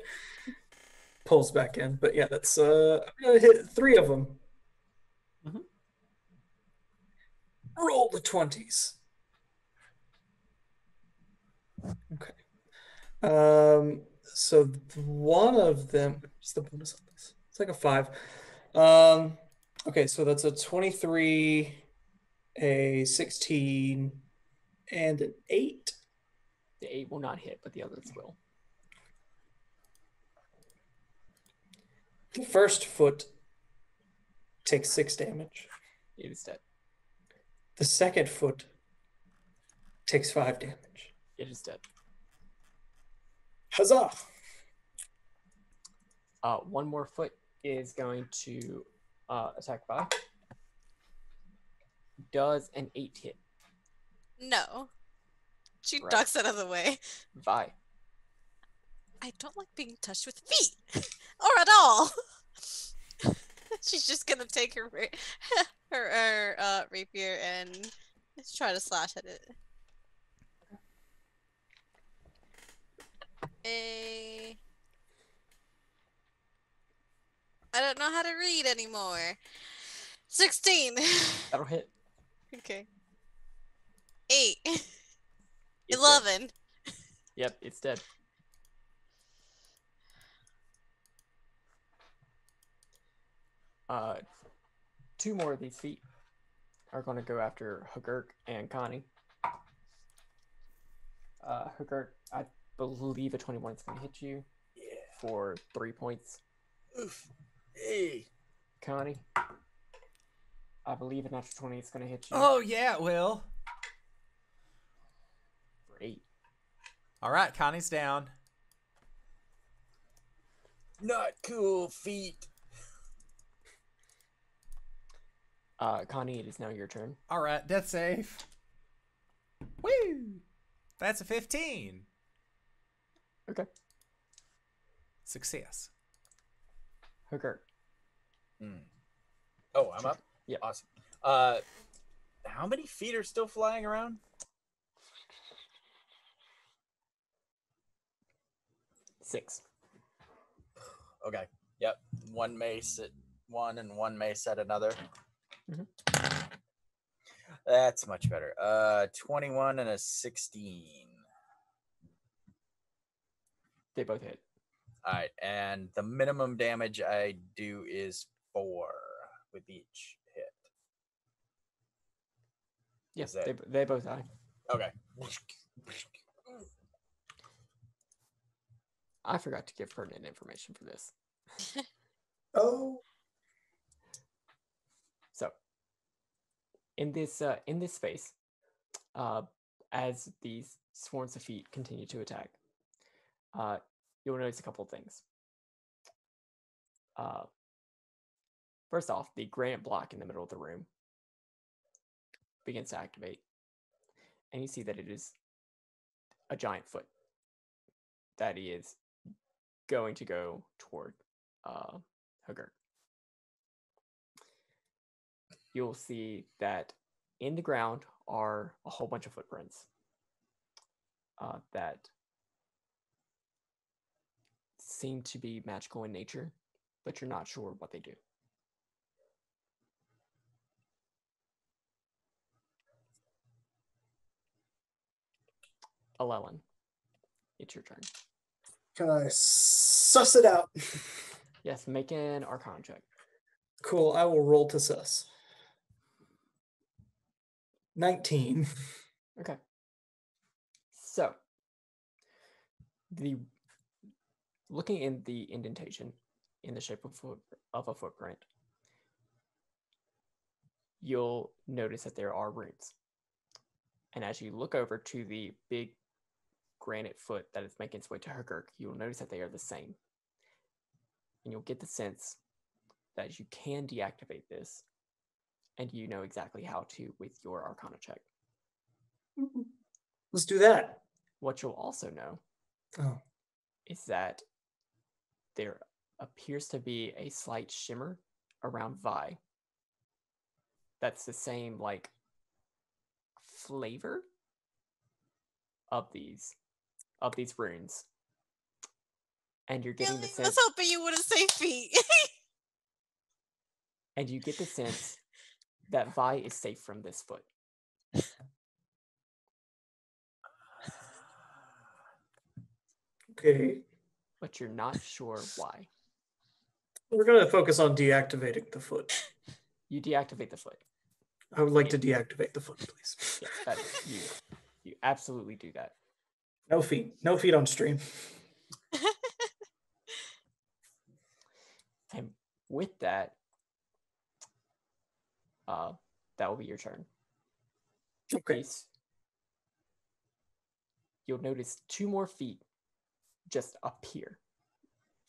Pulls back in. But yeah, that's I'm gonna hit 3 of them. Mhm. Roll the 20s. Okay. So one of them, what's the bonus on this? It's like a 5. Okay, so that's a 23, a 16, and an 8. The 8 will not hit, but the others will. The first foot takes 6 damage. It is dead. The second foot takes 5 damage. It is dead. Huzzah! One more foot is going to attack Vi. Does an 8 hit? No. She Right. ducks out of the way. Vi. I don't like being touched with feet. Or at all. She's just gonna take her rapier and try to slash at it. I don't know how to read anymore. 16. That'll hit. Okay. 8. It's 11. dead. Yep, it's dead. Two more of these feet are going to go after Hu'Gurk and Connie. Hu'Gurk, I believe a 21 is going to hit you for 3 points. Oof. Hey. Connie, I believe a natural 20 is going to hit you Oh, yeah, it will. for 8. All right, Connie's down. Not cool feet. Connie, it is now your turn. All right, death save. Woo! That's a 15. Okay. Success. Hu'Gurk. Oh, I'm up? Yeah. Awesome. How many feet are still flying around? 6. Okay. Yep. One mace at one and one mace at another. Mhm. That's much better. 21 and a 16. They both hit. All right, and the minimum damage I do is 4 with each hit. Yes, Is that- they both die. Okay. I forgot to give pertinent information for this. Oh. So, in this space, as these swarms of feet continue to attack, you'll notice a couple of things. First off, the granite block in the middle of the room begins to activate, and you see that it is a giant foot that is going to go toward Hu'Gurk. You'll see that in the ground are a whole bunch of footprints that seem to be magical in nature, but you're not sure what they do. Alellen, it's your turn. Can I suss it out? Yes, make an Arcana check. Cool. I will roll to suss. 19. Okay. So, looking in the indentation in the shape of a footprint, you'll notice that there are runes. And as you look over to the big granite foot that is making its way to Hu'Gurk, you'll notice that they are the same. And you'll get the sense that you can deactivate this, and you know exactly how to with your Arcana check. Let's do that. What you'll also know Oh. is that there appears to be a slight shimmer around Vi. That's the same, like, flavor of these runes. And you're getting the I sense, was hoping you wouldn't say feet. and you get the sense that Vi is safe from this foot. Okay. But you're not sure why. We're going to focus on deactivating the foot. You deactivate the foot. I would like to deactivate the foot, please. Yeah, that you absolutely do that. No feet. No feet on stream. And with that, that will be your turn. Okay. Reese, you'll notice 2 more feet just appear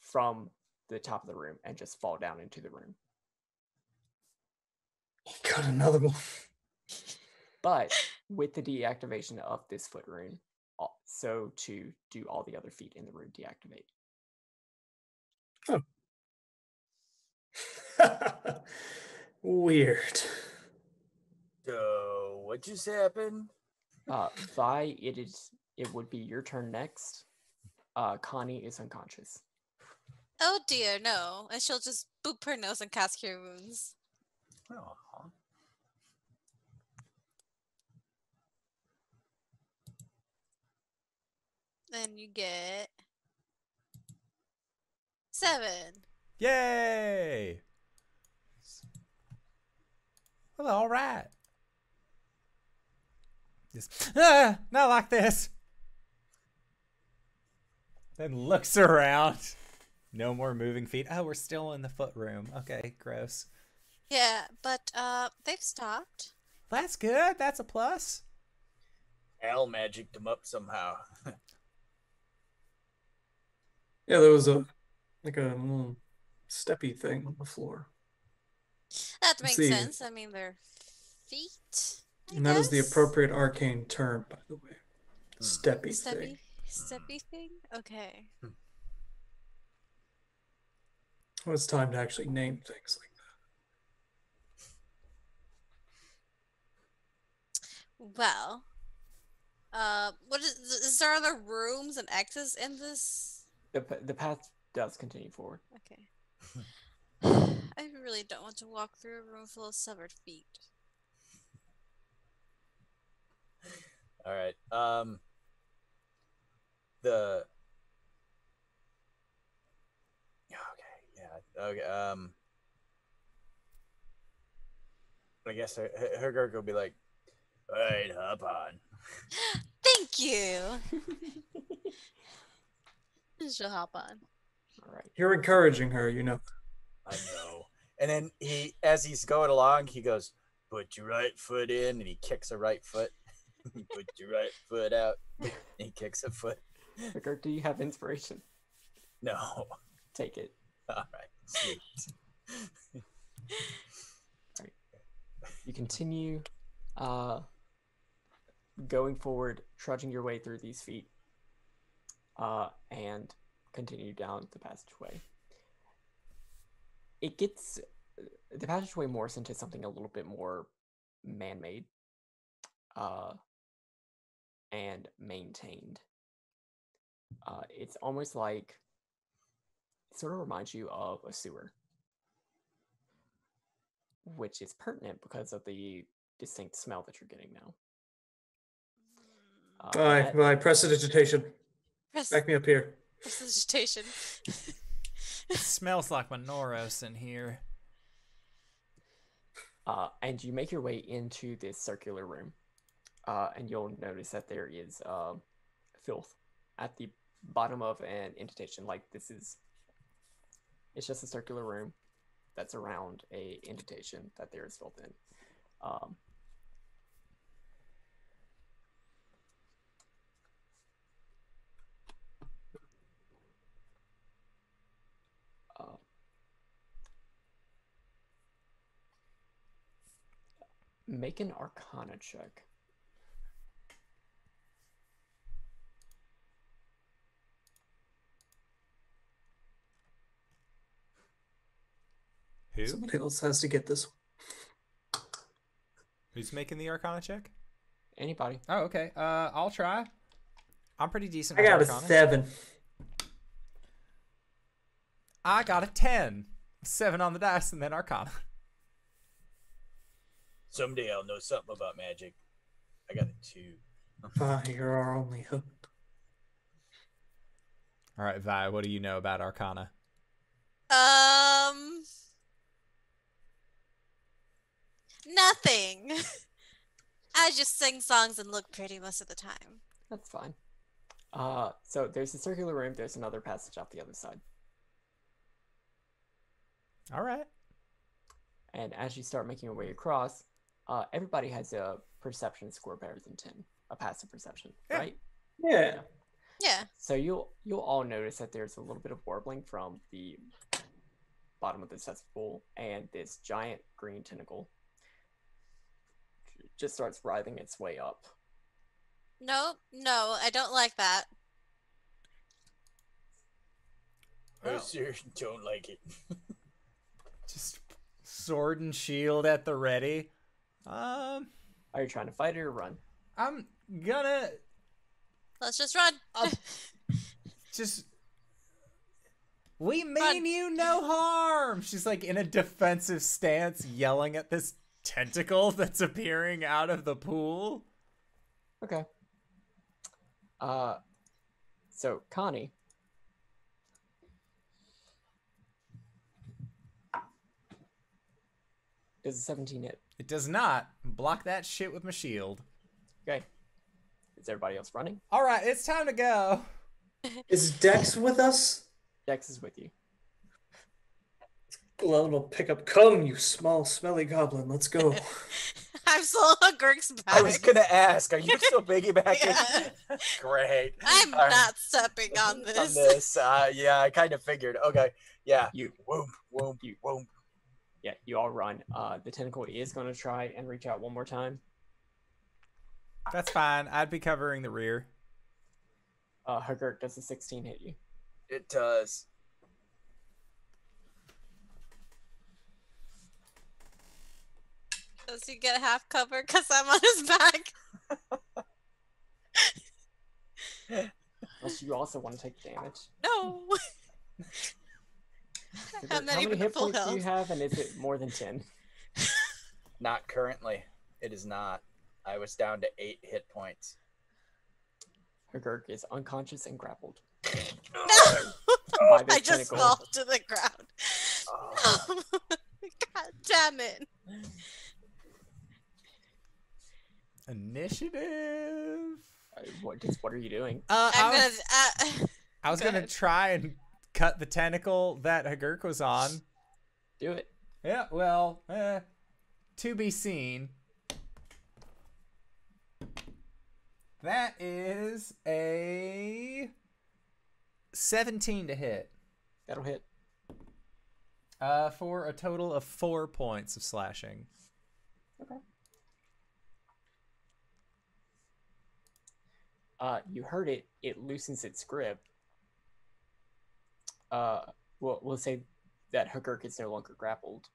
from the top of the room and just fall down into the room. Got another one. But with the deactivation of this foot rune, so to do all the other feet in the room deactivate. Oh. Weird. So, what just happened? Vi, it would be your turn next. Connie is unconscious. Oh dear, no. And she'll just boop her nose and cast Cure Wounds. Oh. Then you get 7. Yay! Well, all right. Just, not like this. Then looks around. No more moving feet. Oh, we're still in the foot room. Okay, gross. Yeah, but they've stopped. That's good. That's a plus. Al magicked him up somehow. Yeah, there was a little steppy thing on the floor. That makes see. sense. I mean, their feet. I And that is the guess? appropriate arcane term, by the way. Steppy thing. Steppy thing? Okay. Well, it's time to actually name things like Well, what is there other rooms and exits in this? The path does continue forward. Okay. I really don't want to walk through a room full of severed feet. All right. Okay. I guess Hu'Gurk will be like, all right, hop on. Thank you. She'll hop on. All right. You're encouraging her, you know. I know. And then as he's going along, he goes, put your right foot in, and he kicks a right foot. Put your right foot out. And he kicks a foot. Hu'Gurk, do you have inspiration? No. Take it. All right. Sweet. You continue going forward, trudging your way through these feet, and continue down the passageway. The passageway morphs into something a little bit more man-made and maintained. It's almost like, it sort of reminds you of a sewer, which is pertinent because of the distinct smell that you're getting now. Bye. Prestidigitation. Back me up here. Prestidigitation. It smells like Manoros in here. And you make your way into this circular room, and you'll notice that there is filth at the bottom of an indentation. Like it's just a circular room that's around a indentation that there is filth in. Make an Arcana check. Who? Somebody else has to get this one. Who's making the Arcana check? Anybody? Oh, okay. I'll try. I'm pretty decent. I with got a Arcana. 7. I got a 10. 7 on the dice and then Arcana. Someday I'll know something about magic. I got a 2. You're our only hope. All right, Vi, what do you know about Arcana? Nothing. I just sing songs and look pretty most of the time. That's fine. So there's a circular room. There's another passage out the other side. All right. And as you start making your way across, everybody has a perception score better than 10, a passive perception, Yeah. right? Yeah. Yeah. So you'll all notice that there's a little bit of warbling from the bottom of the cesspool, and this giant green tentacle just starts writhing its way up. No, I don't like that. I sure don't like it. Just sword and shield at the ready. Are you trying to fight it or run? I'm gonna Let's just run. just. We mean you no harm. She's like in a defensive stance, yelling at this tentacle that's appearing out of the pool. Okay. So Connie. Does a 17 hit? It does not. Block that shit with my shield. Okay. Is everybody else running? All right, it's time to go. Is Dex with us? Dex is with you. Alellen will pick up. Come, you small, smelly goblin. Let's go. I'm still on Grg's back. I was gonna ask, are you still piggybacking? Yeah. Great. I'm All right. not stepping on this. On this, yeah, I kind of figured. Okay, yeah. You. Whoop, whoop, You. whoop. Yeah, you all run. The tentacle is going to try and reach out one more time. That's fine. I'd be covering the rear. Hu'Gurk, does a 16 hit you? It does. Does he get half cover because I'm on his back? Unless you also want to take damage. No. Hu'Gurk, I'm not how even many at hit full points do you health. have, and is it more than 10? Not currently. It is not. I was down to 8 hit points. Hu'Gurk is unconscious and grappled. No. By this I just tentacle. fall to the ground. Oh. God damn it. Initiative. What are you doing? I'm I was go gonna ahead. try and cut the tentacle that Hu'Gurk was on. Do it. Yeah, well, to be seen. That is a 17 to hit. That'll hit. For a total of 4 points of slashing. Okay. You heard it. It loosens its grip. We'll say that Hu'Gurk is no longer grappled.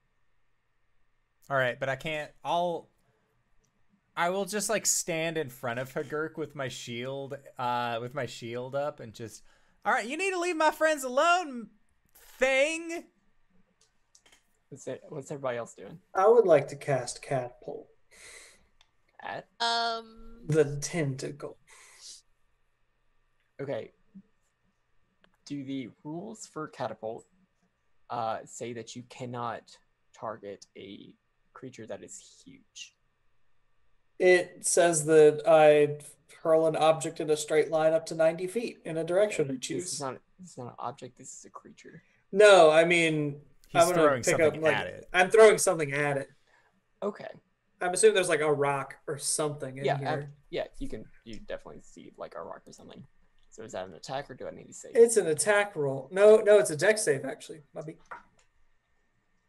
All right, but I can't. I will just like stand in front of Hu'Gurk with my shield up and just. All right, you need to leave my friends alone, thing. What's everybody else doing? I would like to cast Catapult. At? The tentacle. Okay. Do the rules for catapult say that you cannot target a creature that is huge? It says that I hurl an object in a straight line up to 90 feet in a direction I This choose. is not an object. This is a creature. No, I mean, He's I'm gonna throwing pick something up like at it. I'm throwing something at it. Okay. I'm assuming there's like a rock or something in Yeah. here. You definitely see like a rock or something. So is that an attack or do I need to save? It's an attack roll. No, it's a dex save actually. Maybe.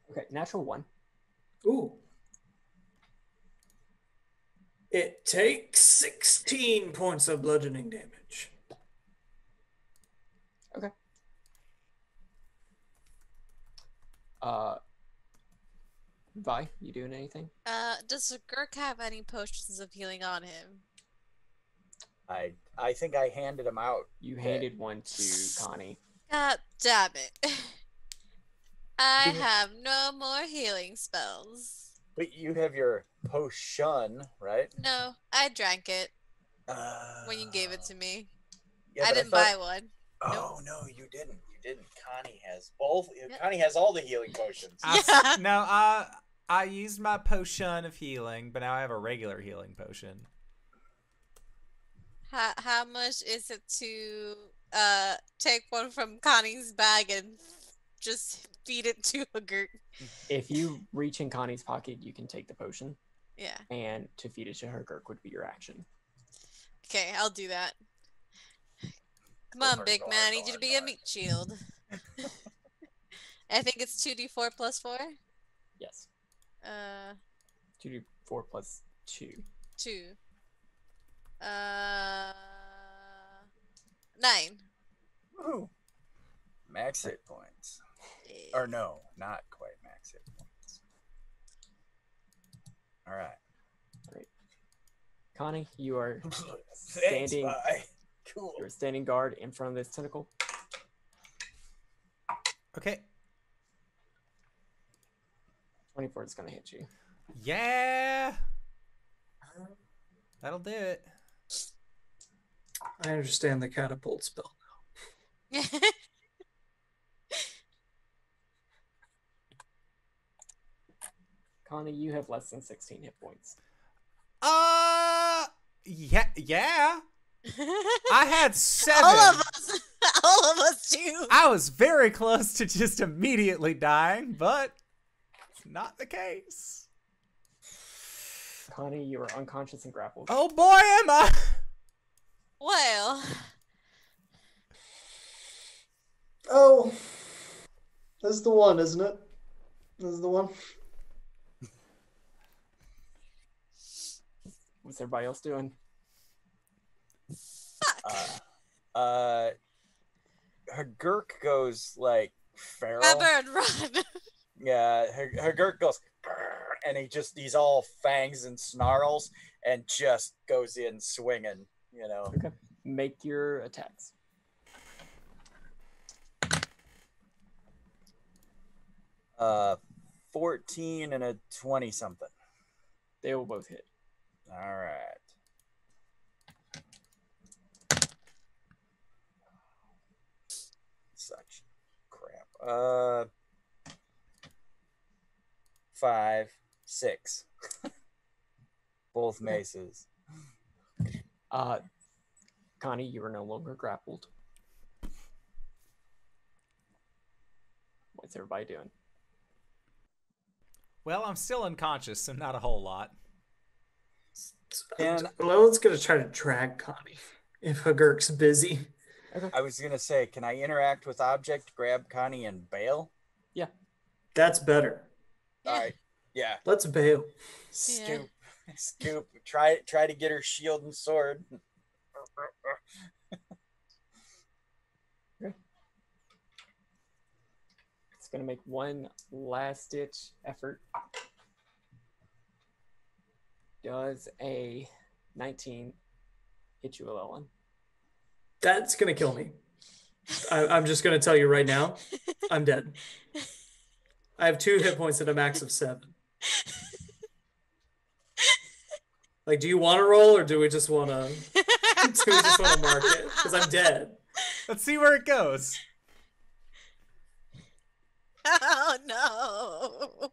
Okay, natural 1. Ooh. It takes 16 points of bludgeoning damage. Okay. Vi, you doing anything? Does Hu'Gurk have any potions of healing on him? I think I handed him out. You handed one to Connie. God damn it. I Yeah. have no more healing spells. But you have your potion, right? No, I drank it when you gave it to me. Yeah, I but didn't thought- buy one. Oh no, you didn't. You didn't. Connie has both. Connie has all the healing potions. Yeah. I used my potion of healing, but now I have a regular healing potion. How much is it to take one from Connie's bag and just feed it to Hu'Gurk? If you reach in Connie's pocket, you can take the potion, Yeah. and to feed it to Hu'Gurk would be your action. Okay, I'll do that. Come Go on, hard, big go man. I hard, need go you to hard, be go a hard. meat shield. I think it's 2d4 plus 4. Yes. 2d4 plus 2. 2. 9. Woohoo. Max hit points. Or no, not quite max hit points. All right. Connie, you are Thanks, standing. bye. Cool. You're standing guard in front of this tentacle. Okay. 24 is going to hit you. Yeah. That'll do it. I understand the catapult spell. Connie, you have less than 16 hit points. Yeah. I had 7. All of us do. I was very close to just immediately dying, but it's not the case. Connie, you are unconscious and grappled. Oh boy, am I! Well, Oh, that's the one, isn't it? This is the one. What's everybody else doing? Hu'Gurk goes like feral. Grab and run. Yeah, Hu'Gurk goes, and he's all fangs and snarls, and just goes in swinging. You know. Okay. Make your attacks. 14 and a 20 something. They will both hit. All right. Such crap. 5, 6. Both maces. Connie, you are no longer grappled. What's everybody doing? Well, I'm still unconscious, so not a whole lot. And Alellen's gonna try to drag Connie if Hu'Gurk's busy. I was gonna say, can I interact with object, grab Connie, and bail? Yeah. That's better. All right. Yeah. Let's bail. Scoop. Scoop. Try to get her shield and sword. Okay. It's gonna make one last ditch effort. Does a 19 hit you, Alellen? That's gonna kill me. I'm just gonna tell you right now, I'm dead. I have 2 hit points at a max of 7. Like, do you want to roll, or do we just want to? Do we just want to mark it? Because I'm dead. Let's see where it goes. Oh no.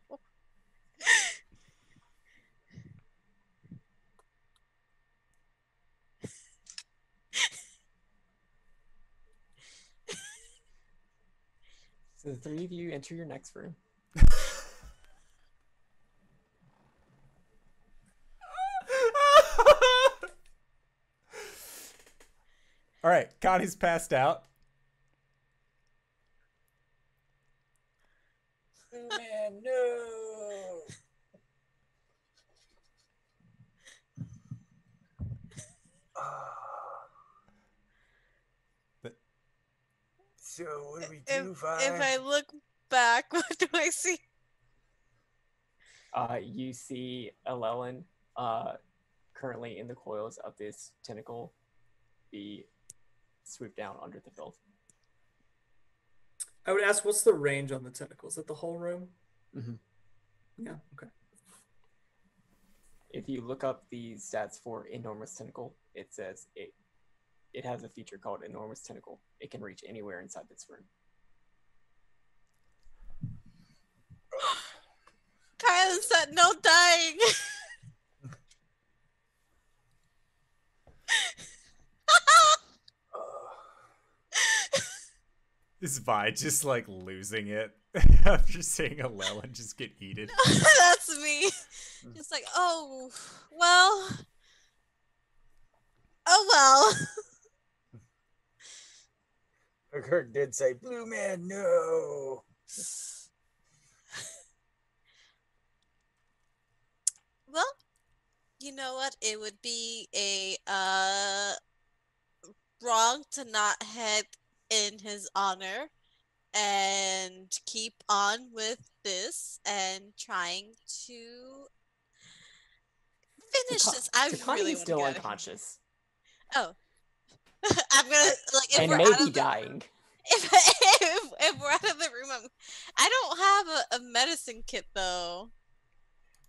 So the 3 of you enter your next room. All right, Connie's passed out. Oh, man, no. So what do we do, If I look back, what do I see? You see Alellen currently in the coils of this tentacle be swooped down under the filth. I would ask, what's the range on the tentacles? Is that the whole room? Mm-hmm. Yeah. Okay. If you look up the stats for enormous tentacle, it says it has a feature called enormous tentacle. It can reach anywhere inside this room. Kylan said no dying. Is Vi just like losing it after seeing Alellen just get eaten? That's me. Just like, oh well. Hu'Gurk did say, "Blue man, no." Well, you know what? It would be a wrong to not head in his honor and keep on with this and trying to finish this. I Connie really is want still to go. unconscious Oh. I'm gonna like if and we're maybe out of the, dying. if we're out of the room, I don't have a medicine kit though.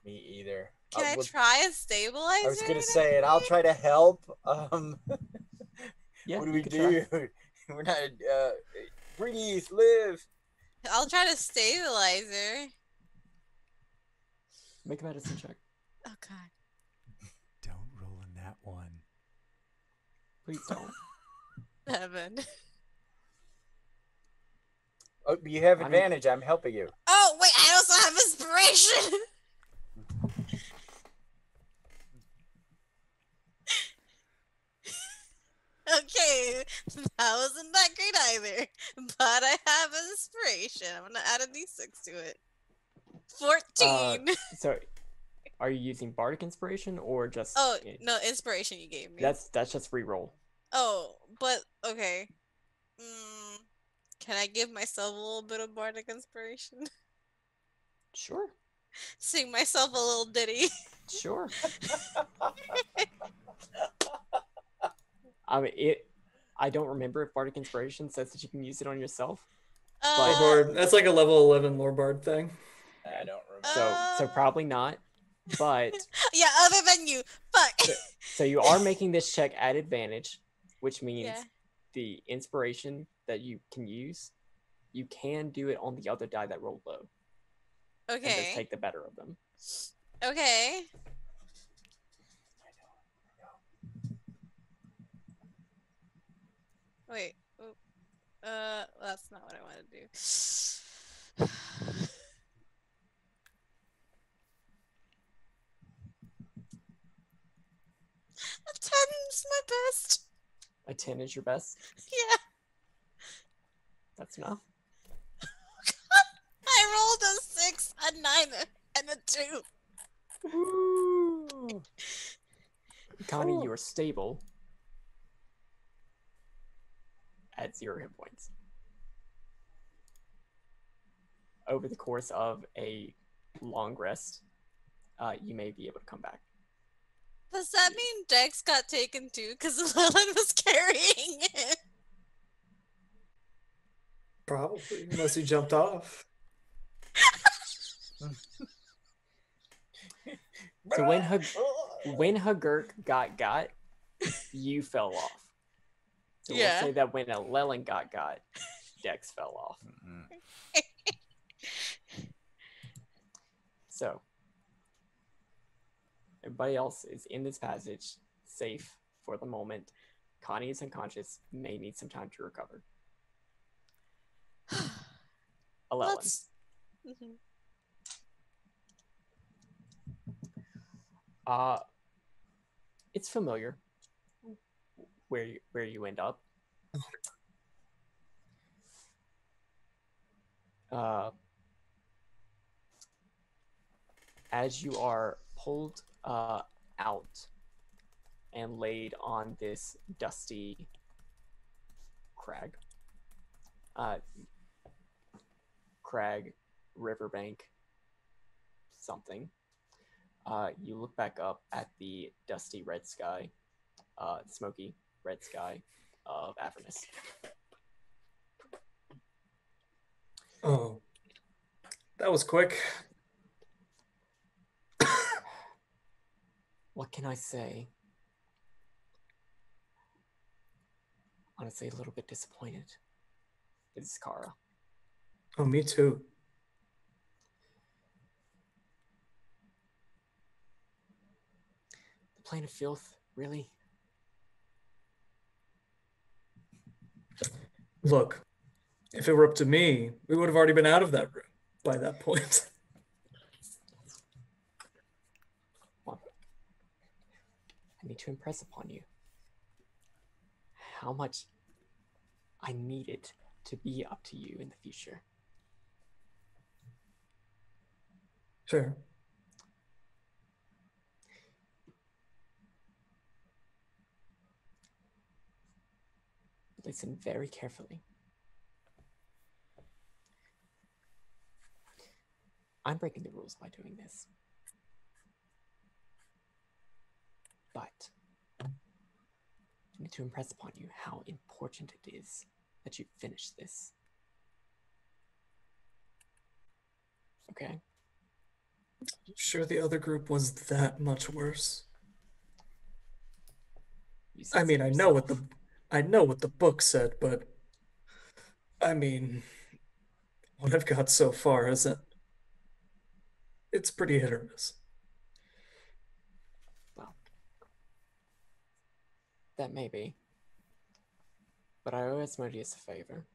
Me either. Can I try a stabilizer? I was gonna say it. I'll try to help. Yeah, what do you we could do? try. We're not. Breathe, live. I'll try to stabilizer. Make a medicine check. Oh god. Don't roll in that one. Please don't. 7. Oh, you have I mean- advantage. I'm helping you. Oh wait, I also have inspiration. Okay, that wasn't that great either, but I have inspiration. I'm gonna add a d6 to it. 14. So, are you using Bardic Inspiration or just? Oh, no, inspiration you gave me. That's just reroll. Oh, but okay. Can I give myself a little bit of bardic inspiration? Sure. Sing myself a little ditty. Sure. I mean, I don't remember if Bardic Inspiration says that you can use it on yourself. Lore Bard. That's like a level 11 Lore Bard thing. I don't remember. So probably not. But yeah, other than you. Fuck. so you are making this check at advantage, which means Yeah. the inspiration that you can use, you can do it on the other die that rolled low. And just Okay. take the better of them. Okay. Wait. Oh, that's not what I want to do. A 10's my best. A 10 is your best. Yeah. That's enough. I rolled a 6, a 9, and a 2. Woo! Connie, you are stable at 0 hit points. Over the course of a long rest, you may be able to come back. Does that mean Dex got taken too? Because Alellen was carrying it. Probably, unless he jumped off. So when Hu'Gurk got, you fell off. So Yeah. we'll say that when Alellen got, Dex fell off. So everybody else is in this passage, safe for the moment. Connie is unconscious, may need some time to recover. Alellen. Mhm. It's familiar where you end up. As you are pulled out and laid on this dusty crag, riverbank, something. You look back up at the dusty red sky, smoky red sky of Avernus. Oh, that was quick. What can I say? Honestly, a little bit disappointed. It's Kara. Oh, me too. The plane of filth, really? Look, if it were up to me, we would have already been out of that room by that point. I need to impress upon you how much I need it to be up to you in the future. Sure. Listen very carefully. I'm breaking the rules by doing this. But I need to impress upon you how important it is that you finish this. Okay? Sure, the other group was that much worse. You said I mean, so I know yourself. what the book said, but I mean, what I've got so far isn't. It's pretty hit or miss. Well, that may be. But I owe Asmodeus a favor.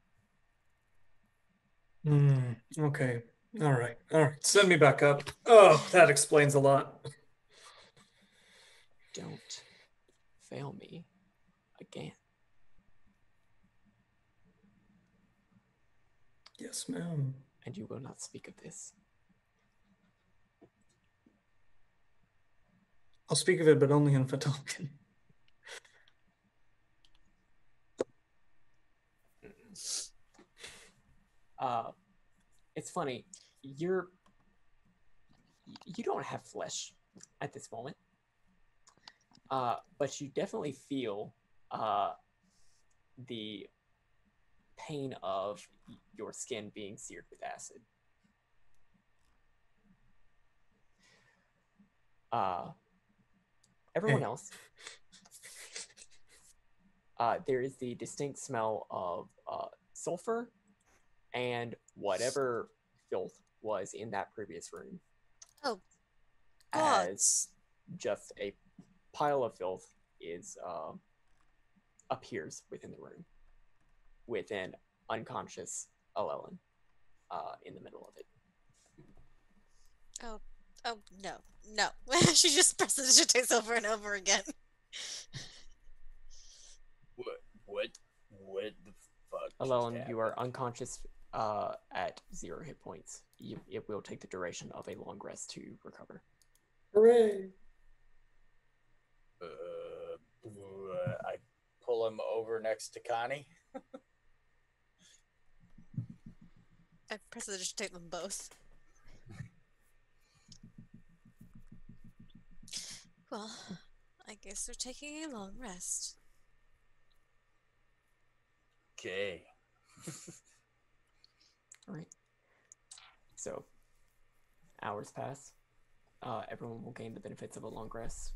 Okay. All right. Send me back up. Oh, that explains a lot. Don't fail me again. Yes, ma'am. And you will not speak of this I'll speak of it, but only in Fatalican. It's funny. You don't have flesh at this moment. But you definitely feel the pain of your skin being seared with acid. Everyone else, there is the distinct smell of sulfur and whatever filth was in that previous room. Oh, God. As just a pile of filth is appears within the room with an unconscious Alellen in the middle of it. Oh, no. She just presses over and over again. What the fuck? Alellen, you are unconscious at 0 hit points. It will take the duration of a long rest to recover. Hooray! I pull him over next to Connie. I prestidigitate them both. Well, I guess they're taking a long rest. Okay. All right. So, hours pass. Everyone will gain the benefits of a long rest.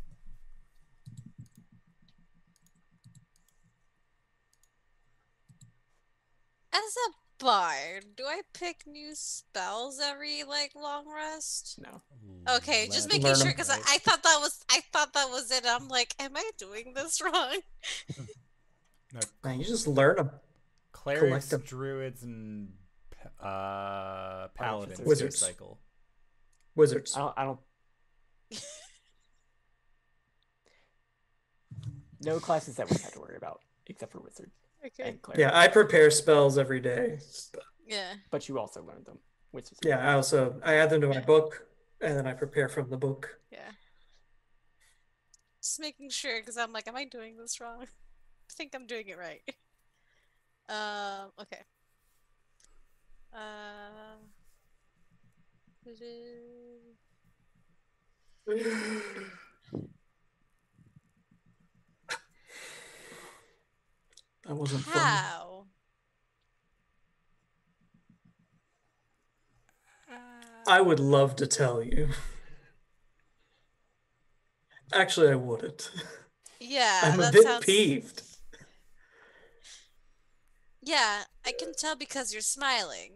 As a bard, do I pick new spells every long rest? No. Okay, just Let- making Learn sure 'em. because I thought that was it. I'm like, am I doing this wrong? No, Man, you just learn them. clerics, Collect 'em. druids, and paladins Wizards. cycle. Wizards. I don't. No classes that we had to worry about, except for wizard Okay. and cleric. Yeah, I prepare spells every day. Yeah. But you also learned them, which is Yeah, I add them to my Yeah. book, and then I prepare from the book. Yeah. Just making sure because I'm like, am I doing this wrong? I think I'm doing it right. Okay. That wasn't fun. How? I would love to tell you. Actually, I wouldn't. Yeah, I'm a that bit sounds. peeved. Yeah, I can tell because you're smiling.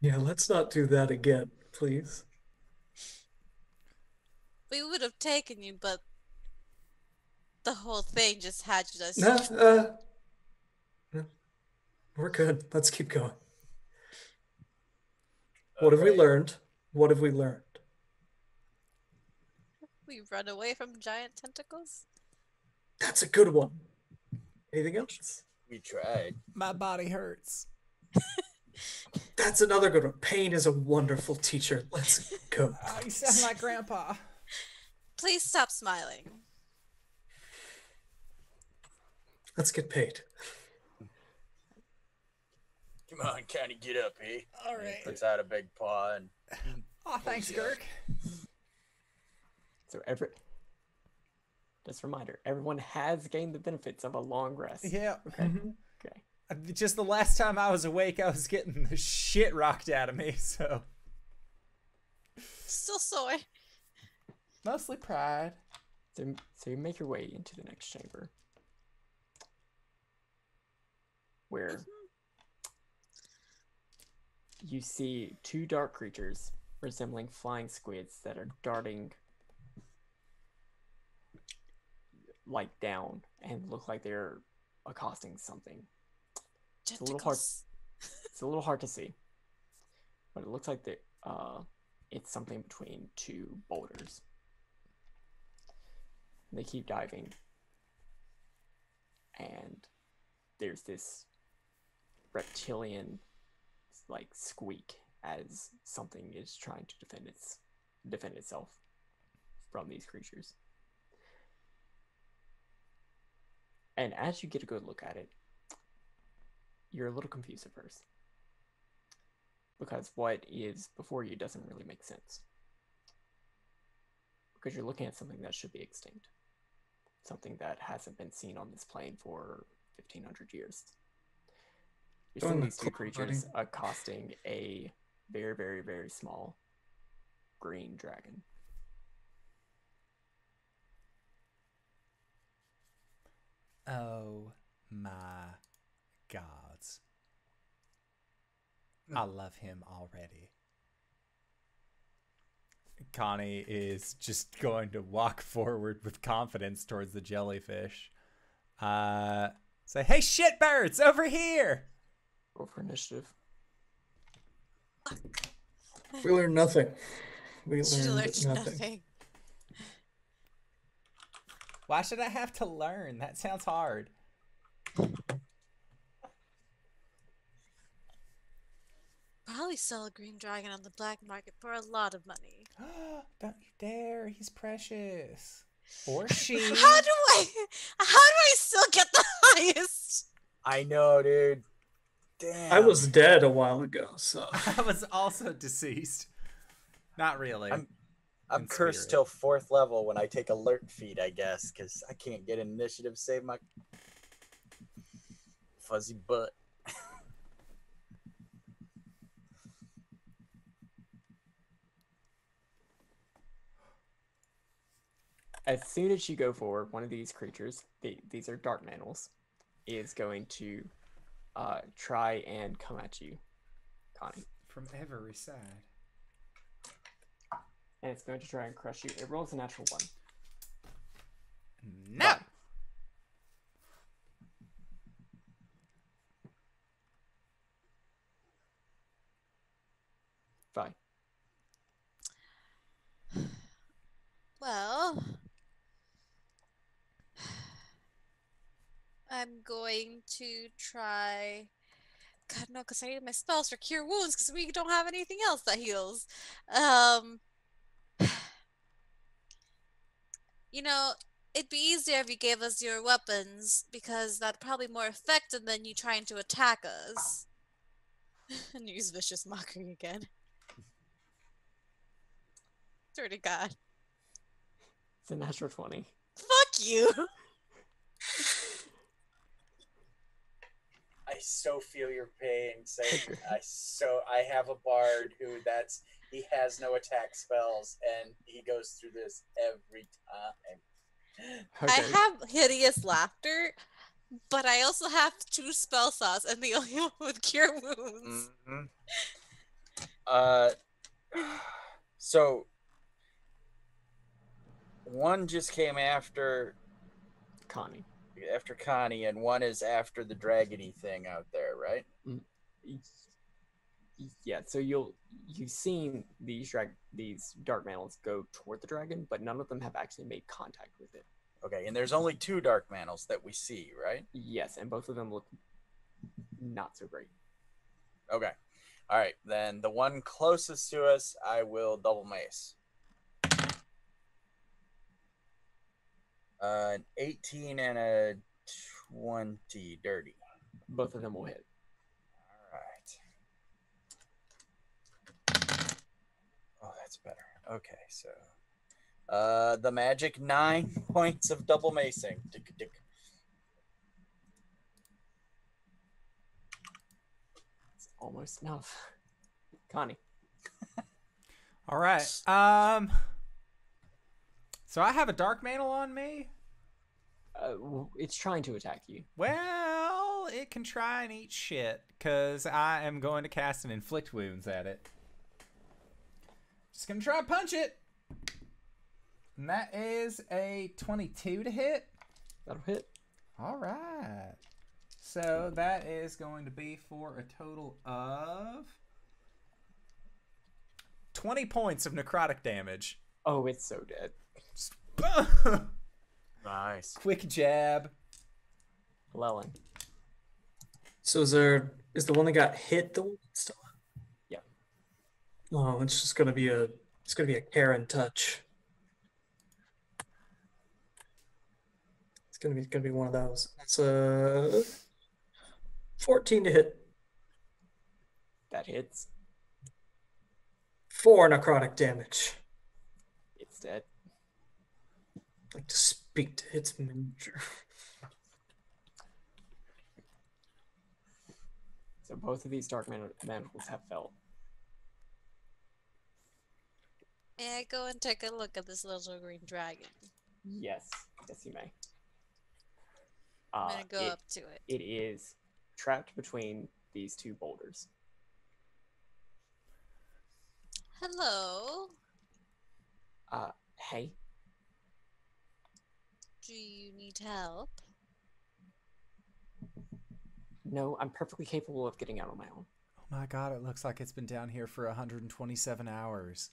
Yeah, let's not do that again, please. We would have taken you, but the whole thing just had you just. No, we're good. Let's keep going. What have we Alright. learned? What have we learned? We run away from giant tentacles. That's a good one. Anything else? We tried. My body hurts. That's another good one. Pain is a wonderful teacher. Let's go. You sound like Grandpa. Please stop smiling. Let's get paid. Come on, Connie, get up, eh? All And he right. puts out a big paw and Oh, thanks, Gurk. so just a reminder, everyone has gained the benefits of a long rest. Yeah. Okay. Mhm. Okay. Just the last time I was awake, I was getting the shit rocked out of me, so. Still soy. Mostly pride. So you make your way into the next chamber, where you see two dark creatures resembling flying squids that are darting down and look like they're accosting something. a little hard. Tentacles. It's a little hard to see, but it looks like it's something between two boulders. They keep diving, and there's this reptilian squeak as something is trying to defend itself. from these creatures. And as you get a good look at it, you're a little confused at first. Because what is before you doesn't really make sense. Because you're looking at something that should be extinct. Something that hasn't been seen on this plane for 1,500 years. You're seeing these two creatures accosting a very, very, very small green dragon. Oh my gods. I love him already. Connie is just going to walk forward with confidence towards the jellyfish. Say, hey, shitbirds, over here! Roll for initiative. We learned nothing. We She learned learned nothing. nothing. Why should I have to learn? That sounds hard. Probably sell a green dragon on the black market for a lot of money. Don't you dare, he's precious. Or she. How do I still get the highest? I know, dude. Damn. I was dead a while ago, so I was also deceased. Not really. I'm In cursed spirit. till 4th level when I take alert feat, I guess, because I can't get initiative to save my fuzzy butt. As soon as you go forward, one of these creatures, these are dark mammals, is going to try and come at you, Connie. From every side. And it's going to try and crush you. It rolls a natural 1. No! Fine. Well, I'm going to try. God no, because I need my spells for cure wounds because we don't have anything else that heals. You know, it'd be easier if you gave us your weapons because that's probably more effective than you trying to attack us. And use vicious mockery again. Swear to God. It's a natural 20. Fuck you. I so feel your pain, Satan. I have a bard who he has no attack spells and he goes through this every time. Okay. I have hideous laughter, but I also have 2 spell slots and the only one with cure wounds. So one just came after Connie. Connie, and one is after the dragony thing out there, right? Yeah, so you've seen these dark mammals go toward the dragon, but none of them have actually made contact with it. Okay, and there's only 2 dark mammals that we see, right? Yes, and both of them look not so great. Okay. All right, then the one closest to us, I will double mace. An 18 and a 20 dirty. Both of them will hit. All right. Oh, that's better. Okay, so the magic 9 points of double macing. Dick, dick. It's almost enough. Connie. All right. So I have a dark mantle on me. It's trying to attack you. Well, it can try and eat shit, because I am going to cast an inflict wounds at it. Just gonna try and punch it. And that is a 22 to hit. That'll hit. All right. So that is going to be for a total of 20 points of necrotic damage. Oh, it's so dead. Nice. Quick jab. Alellen. is the one that got hit the one that's still up? Yeah. Oh, it's gonna be a Karen touch. It's gonna be one of those. It's a 14 to hit. That hits. 4 necrotic damage. It's dead. I'd like to speak to its manager. So both of these dark manacles have fell. May I go and take a look at this little green dragon? Yes, yes, you may. I'm gonna go up to it. It is trapped between these two boulders. Hello. Hey, Do you need help? no, I'm perfectly capable of getting out on my own. Oh my god, it looks like it's been down here for 127 hours.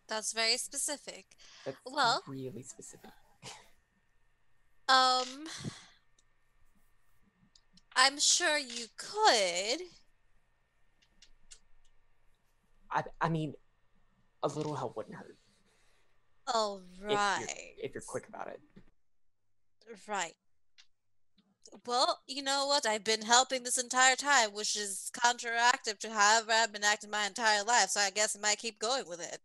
That's very specific. That's Well, really specific. I'm sure you could. I mean, a little help wouldn't hurt. All right. If you're quick about it. Right. Well, you know what? I've been helping this entire time, which is counteractive to however I've been acting my entire life, so I guess I might keep going with it.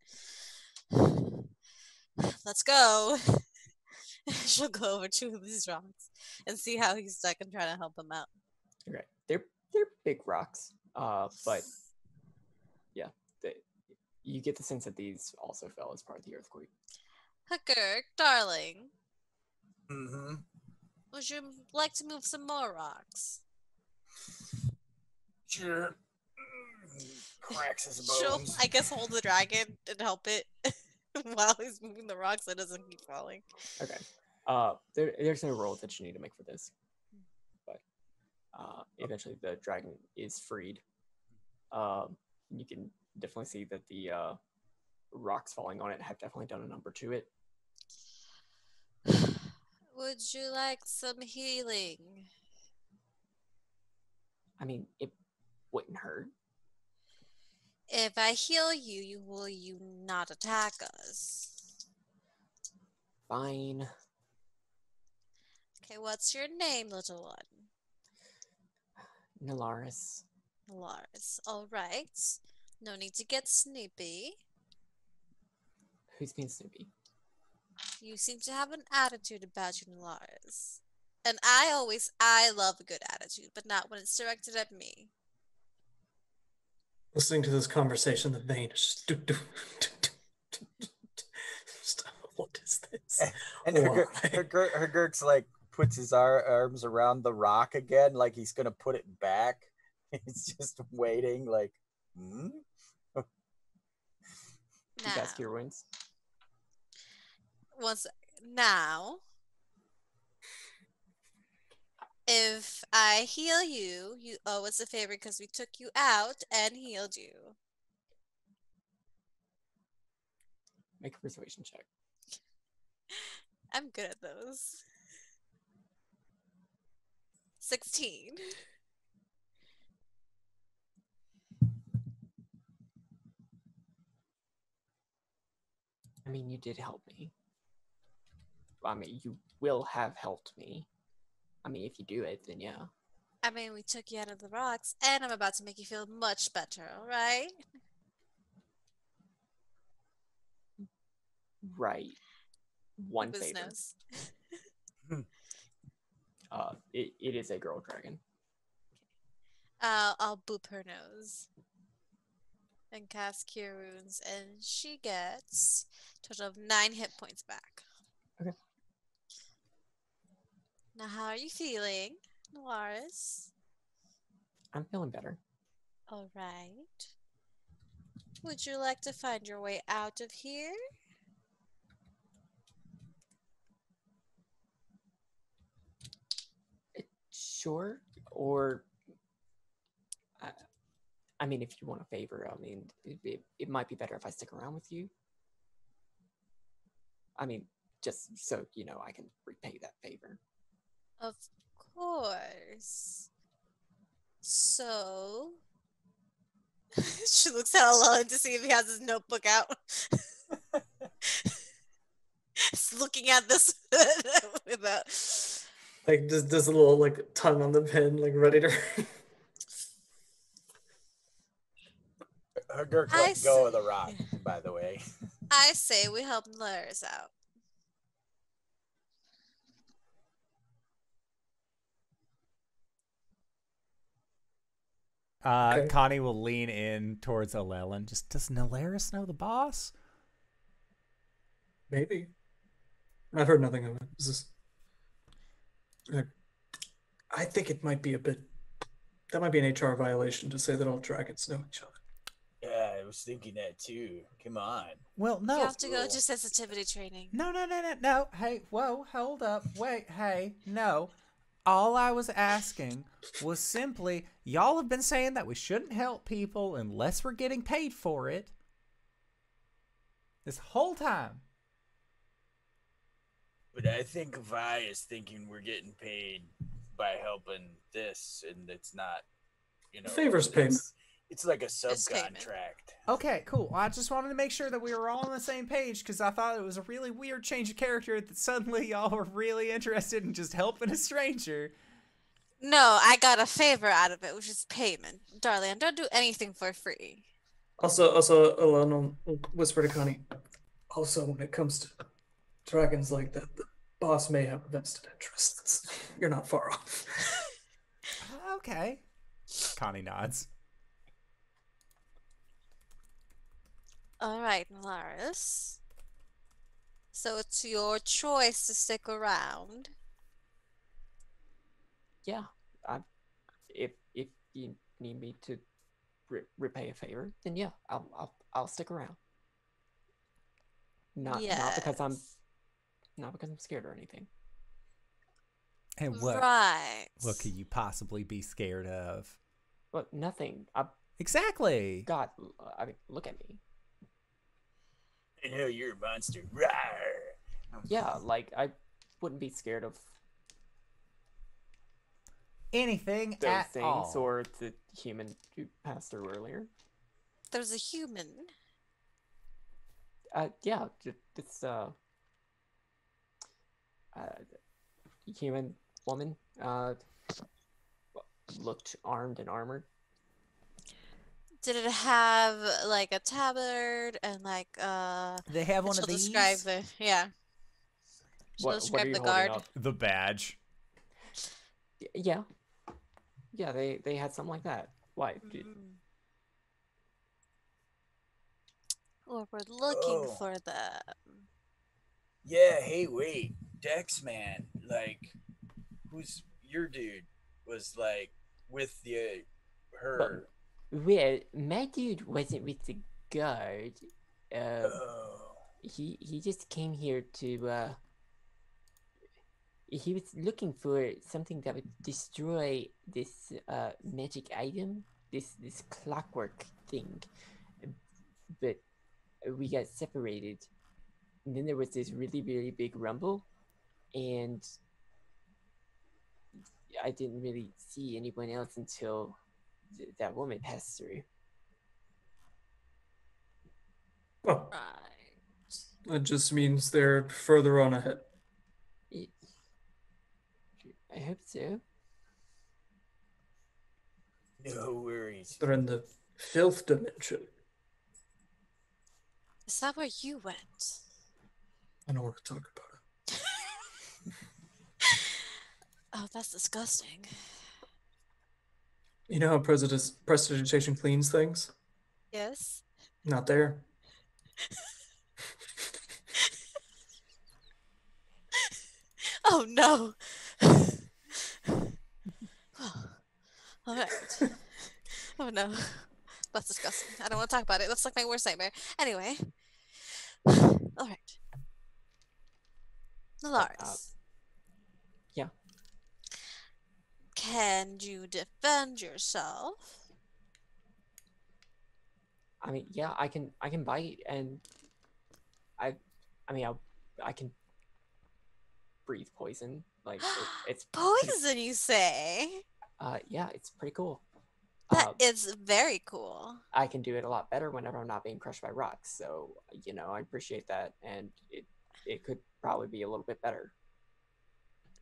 Let's go. She'll go over to these rocks and see how he's stuck and try to help him out. Okay, they're big rocks. But yeah, you get the sense that these also fell as part of the earthquake. Hu'Gurk, darling, Mm-hmm. would you like to move some more rocks? Sure. Cracks his She'll, bones. I guess, hold the dragon and help it while he's moving the rocks so it doesn't keep falling. Okay. There's no roll that you need to make for this, but eventually the dragon is freed. You can definitely see that the rocks falling on it have definitely done a number to it. Would you like some healing? I mean, it wouldn't hurt. If I heal you, will you not attack us? Fine. Okay, what's your name, little one? Nalaris. Lars. All right. No need to get snoopy. Who's being Snoopy? You seem to have an attitude about you, Lars. And I love a good attitude, but not when it's directed at me. Listening to this conversation, the vein is just Stop. What is this? And Why? Hu'Gurk's like puts his arms around the rock again, like he's gonna put it back. He's just waiting, like, hmm? You guys cure wounds. Now, if I heal you, you owe us a favor because we took you out and healed you. Make a persuasion check. I'm good at those. 16. I mean, you did help me. I mean, you will have helped me. I mean, if you do it, then yeah. I mean, we took you out of the rocks, and I'm about to make you feel much better, alright? Right. One His favor. nose. It is a girl dragon. I'll boop her nose and cast Cure Wounds, and she gets a total of 9 hit points back. Okay. Now, how are you feeling, Nalaris? I'm feeling better. All right. Would you like to find your way out of here? Sure. Or, I mean, if you want a favor, I mean, it might be better if I stick around with you. I mean, just so you know, I can repay that favor. Of course. So, she looks at Alellen to see if he has his notebook out. looking at this with a. Like just a little like tongue on the pin, like ready to. Hu'Gurk I let go of the see. rock, by the way. I say we help Laris out. Okay. Connie will lean in towards Alellen. Just, does Nalaris know the boss? Maybe. I've heard nothing of it. Is this? I think it might be a bit. That might be an HR violation to say that all dragons know each other. Yeah, I was thinking that too. Come on. Well, no. You have to go to sensitivity training. No. Hey, whoa, hold up. Wait, hey, no. All I was asking was simply, y'all have been saying that we shouldn't help people unless we're getting paid for it. This whole time. But I think Vi is thinking we're getting paid by helping this, and it's not, Favors payment. It's like a It's payment. subcontract. Okay, cool. I just wanted to make sure that we were all on the same page because I thought it was a really weird change of character that suddenly y'all were really interested in just helping a stranger. No, I got a favor out of it, which is payment. Darling, don't do anything for free. Also, Alon will whisper to Connie. Also, when it comes to dragons like that, the boss may have a vested interest. You're not far off. Okay. Connie nods. All right, Laris. So it's your choice to stick around. Yeah, if you need me to repay a favor, then yeah, I'll stick around. Not because I'm scared or anything. And what Right. could you possibly be scared of? But nothing. Exactly. God, I mean, look at me. I know you're a monster. Rawr. Yeah, like I wouldn't be scared of Anything those at things all. or the human who passed through earlier. There's a human. Yeah, this human woman looked armed and armored. Did it have like a tabard and like They have one she'll of these. describe the She'll What are describe you the holding guard. up? The badge. Yeah, they had something like that. Why? Or we're looking Oh. for them. Yeah, hey, wait. Dex, man. Like, who's your dude? Was like with her. Well, my dude wasn't with the guard. Oh. He just came here to he was looking for something that would destroy this magic item, this clockwork thing. But we got separated. And then there was this really, really big rumble, and I didn't really see anyone else until that woman passed through. Well, Right. that just means they're further on ahead. I hope so. No worries. They're in the filth dimension. Is that where you went? I don't want to talk about it. Oh, that's disgusting. You know how prestidigitation cleans things? Yes. Not there. Oh no. All right. Oh no. That's disgusting. I don't want to talk about it. That's like my worst nightmare. Anyway. All right. Laris. Yeah. Can you defend yourself? I mean, yeah, I can bite, and I can breathe poison. Like it's Poison, you say? yeah, it's pretty cool. That is very cool. I can do it a lot better whenever I'm not being crushed by rocks. So I appreciate that, and it could probably be a little bit better.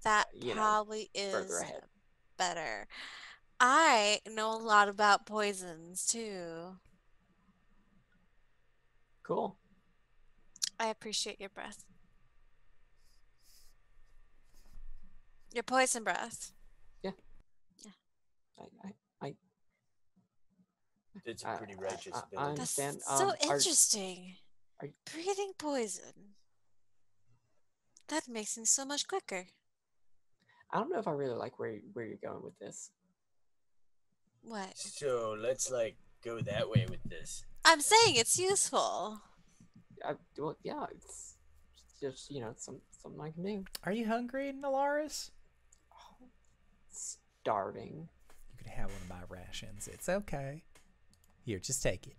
That you know, probably further is ahead. better. I know a lot about poisons too. Cool. I appreciate your breath. Your poison breath. I It's a pretty righteous I ability. That's understand. so interesting. are- Breathing poison. That makes things so much quicker. I don't know if I really like where you're going with this. What? So let's like go that way with this. I'm saying it's useful. Well, yeah, it's just something I can do. Are you hungry, Nalaris? Starving. You can have one of my rations. It's okay. Here, just take it.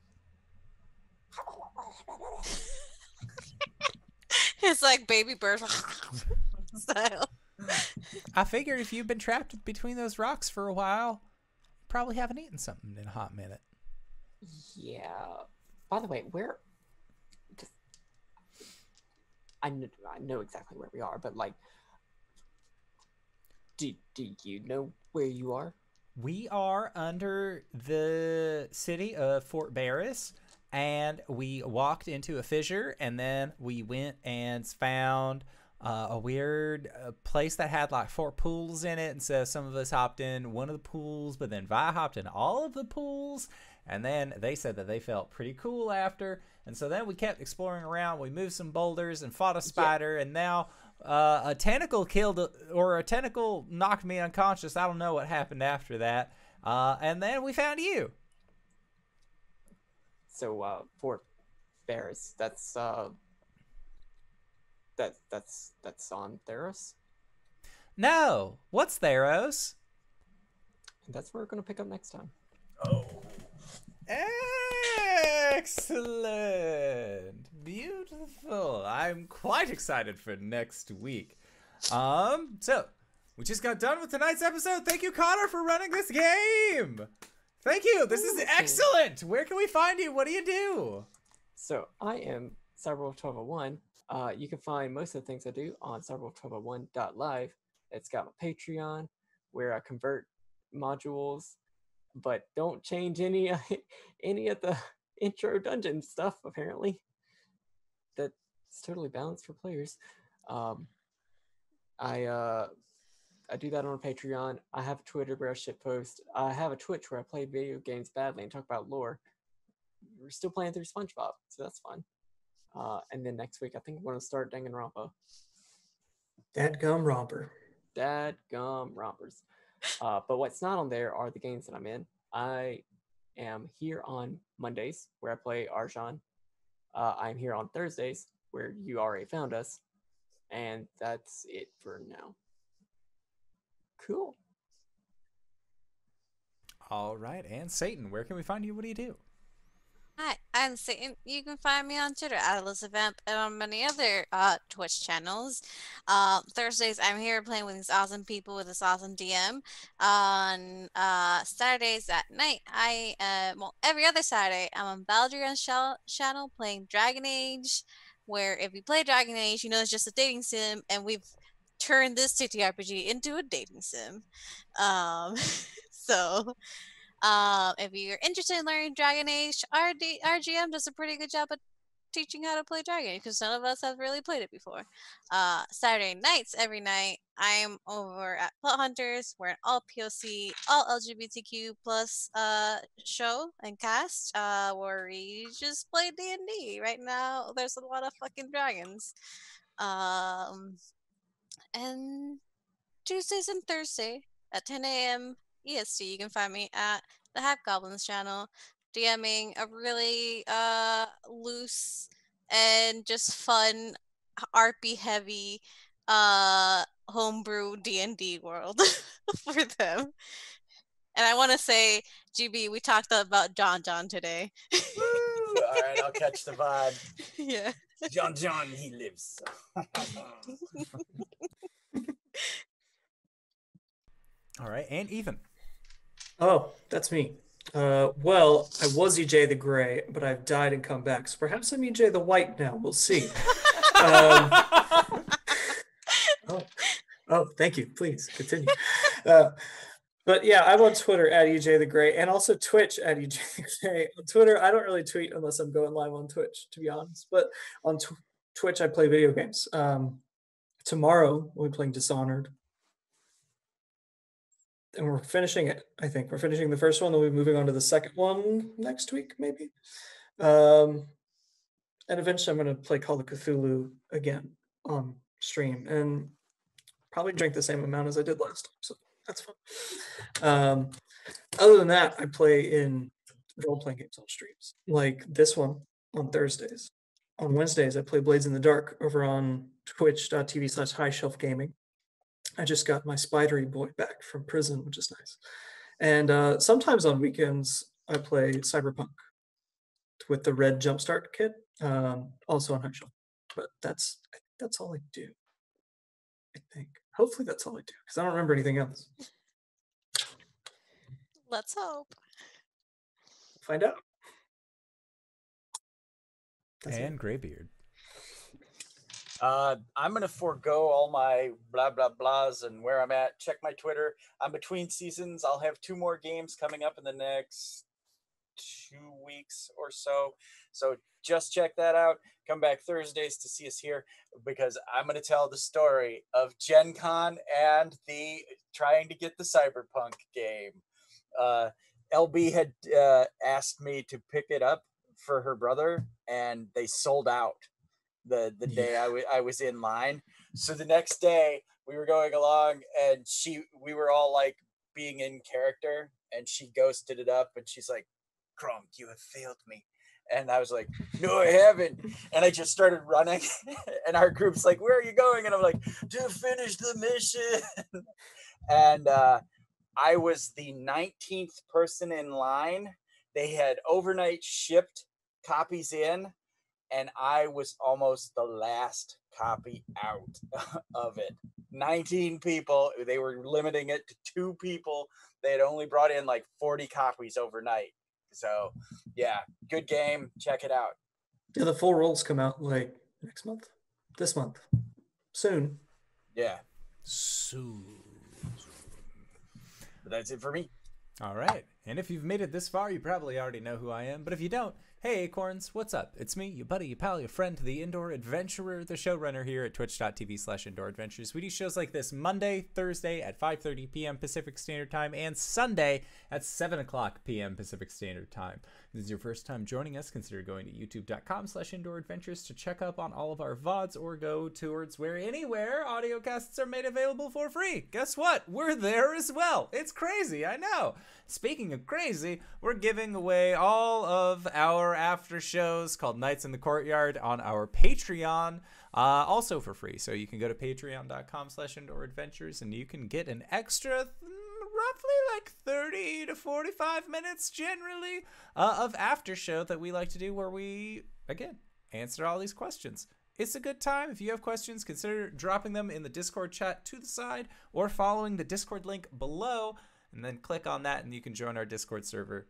It's like baby bird style. I figured if you've been trapped between those rocks for a while, you probably haven't eaten something in a hot minute. Yeah. By the way, where? I know exactly where we are, but like, do you know where you are? We are under the city of Fort Barris, and we walked into a fissure, and then we went and found a weird place that had like 4 pools in it, and so some of us hopped in one of the pools, but then Vi hopped in all of the pools, and then they said that they felt pretty cool after, and so then we kept exploring around. We moved some boulders and fought a spider, and now a tentacle a tentacle knocked me unconscious. I don't know what happened after that, and then we found you. So Fort Barris, that's on Theros. No, what's Theros? That's where we're gonna pick up next time. Oh. Excellent. Beautiful. I'm quite excited for next week. So we just got done with tonight's episode. Thank you, Connor, for running this game. Thank you. This is excellent. Where can we find you? What do you do? So I am Cyberwolf1201. You can find most of the things I do on cyberwolf1201.live. It's got my Patreon where I convert modules, but don't change any of the intro dungeon stuff. Apparently, that's totally balanced for players. I do that on Patreon. I have a Twitter where I shitpost. I have a Twitch where I play video games badly and talk about lore. We're still playing through SpongeBob, so that's fun. And then next week, I think we're going to start Danganronpa. Dadgum romper. Dadgum rompers. But what's not on there are the games that I'm in. I am here on Mondays, where I play Arjan. I'm here on Thursdays, where you already found us. And that's it for now. Cool. All right. And Satan, where can we find you? What do you do? Hi, I'm Satan. You can find me on Twitter at ElizabethVamp and on many other Twitch channels. Thursdays, I'm here playing with these awesome people with this awesome DM. On Saturdays at night, every other Saturday, I'm on Baldrian's channel playing Dragon Age, where if you play Dragon Age, you know it's just a dating sim, and we've turned this TTRPG into a dating sim. So... if you're interested in learning Dragon Age, our GM does a pretty good job of teaching how to play Dragon Age because none of us have really played it before. Saturday nights, every night, I'm over at Plot Hunters. We're an all POC, all LGBTQ plus show and cast where we just play D&D. Right now, there's a lot of fucking dragons. And Tuesdays and Thursday at 10 a.m. EST, you can find me at the Half Goblins channel, DMing a really loose and just fun, RP heavy homebrew D&D world for them. And I want to say, GB, we talked about John today. Woo! All right, I'll catch the vibe. Yeah. John, he lives. All right. And Ethan. Oh, that's me. Well, I was EJ the Gray, but I've died and come back. So perhaps I'm EJ the White now. We'll see. Oh, thank you. Please continue. But yeah, I'm on Twitter at Ejthegrey and also Twitch at Ejthegrey. On Twitter, I don't really tweet unless I'm going live on Twitch, to be honest. But on Twitch, I play video games. Tomorrow, we'll be playing Dishonored. And we're finishing it, I think. We're finishing the first one, then we'll be moving on to the second one next week, maybe. And eventually I'm going to play Call of Cthulhu again on stream and probably drink the same amount as I did last time. So that's fun. Other than that, I play in role-playing games on streams, like this one on Thursdays. On Wednesdays, I play Blades in the Dark over on twitch.tv/highshelfgaming. I just got my spidery boy back from prison, which is nice. And sometimes on weekends, I play Cyberpunk with the red Jumpstart kit, also on High Shelf. But that's all I do, I think. Hopefully that's all I do, because I don't remember anything else. Let's hope. Find out. And Greybeard. I'm going to forego all my blah, blah, blahs and where I'm at. Check my Twitter. I'm between seasons. I'll have 2 more games coming up in the next 2 weeks or so. So just check that out. Come back Thursdays to see us here, because I'm going to tell the story of Gen Con and the trying to get the Cyberpunk game. LB had asked me to pick it up for her brother, and they sold out the day I was in line. So the next day we were going along, and we were all like being in character, and she ghosted it up, and she's like, "Kronk, you have failed me." And I was like, "No, I haven't." And I just started running, and our group's like, "Where are you going?" And I'm like, "To finish the mission." And I was the 19th person in line. They had overnight shipped copies in, and I was almost the last copy out of it. 19 people. They were limiting it to 2 people. They had only brought in like 40 copies overnight. So yeah, good game. Check it out. Yeah, the full rolls come out like next month, this month, soon. Yeah. Soon. But that's it for me. All right. And if you've made it this far, you probably already know who I am. But if you don't, hey, Acorns, what's up? It's me, your buddy, your pal, your friend, the Indoor Adventurer, the showrunner here at twitch.tv/Indoor Adventures. We do shows like this Monday, Thursday at 5:30 p.m. Pacific Standard Time, and Sunday at 7 o'clock p.m. Pacific Standard Time. If this is your first time joining us, consider going to youtube.com/Indoor Adventures to check up on all of our VODs, or go towards anywhere audio casts are made available for free. Guess what? We're there as well. It's crazy, I know. Speaking of crazy, we're giving away all of our after shows called Nights in the Courtyard on our Patreon, also for free. So you can go to patreon.com/Indoor Adventures, and you can get an extra roughly like 30 to 45 minutes generally of after show that we like to do, where we, again, answer all these questions. It's a good time. If you have questions, consider dropping them in the Discord chat to the side, or following the Discord link below, and then click on that and you can join our Discord server.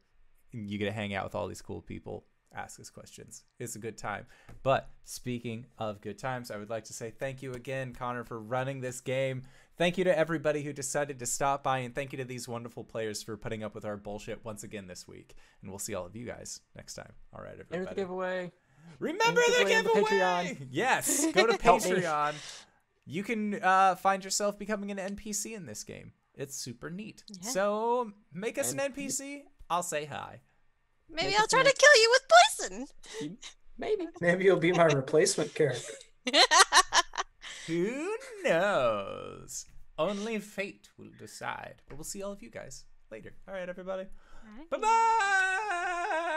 You get to hang out with all these cool people, ask us questions. It's a good time. But speaking of good times, I would like to say thank you again, Connor, for running this game. Thank you to everybody who decided to stop by, and thank you to these wonderful players for putting up with our bullshit once again this week. And we'll see all of you guys next time. All right, everybody. Remember the giveaway. Remember the giveaway! Yes, go to Patreon. You can find yourself becoming an NPC in this game. It's super neat. Yeah. So make us an NPC. I'll say hi. Maybe I'll try to kill you with poison. Maybe you'll be my replacement character. Who knows? Only fate will decide. But we'll see all of you guys later. All right, everybody. Bye-bye.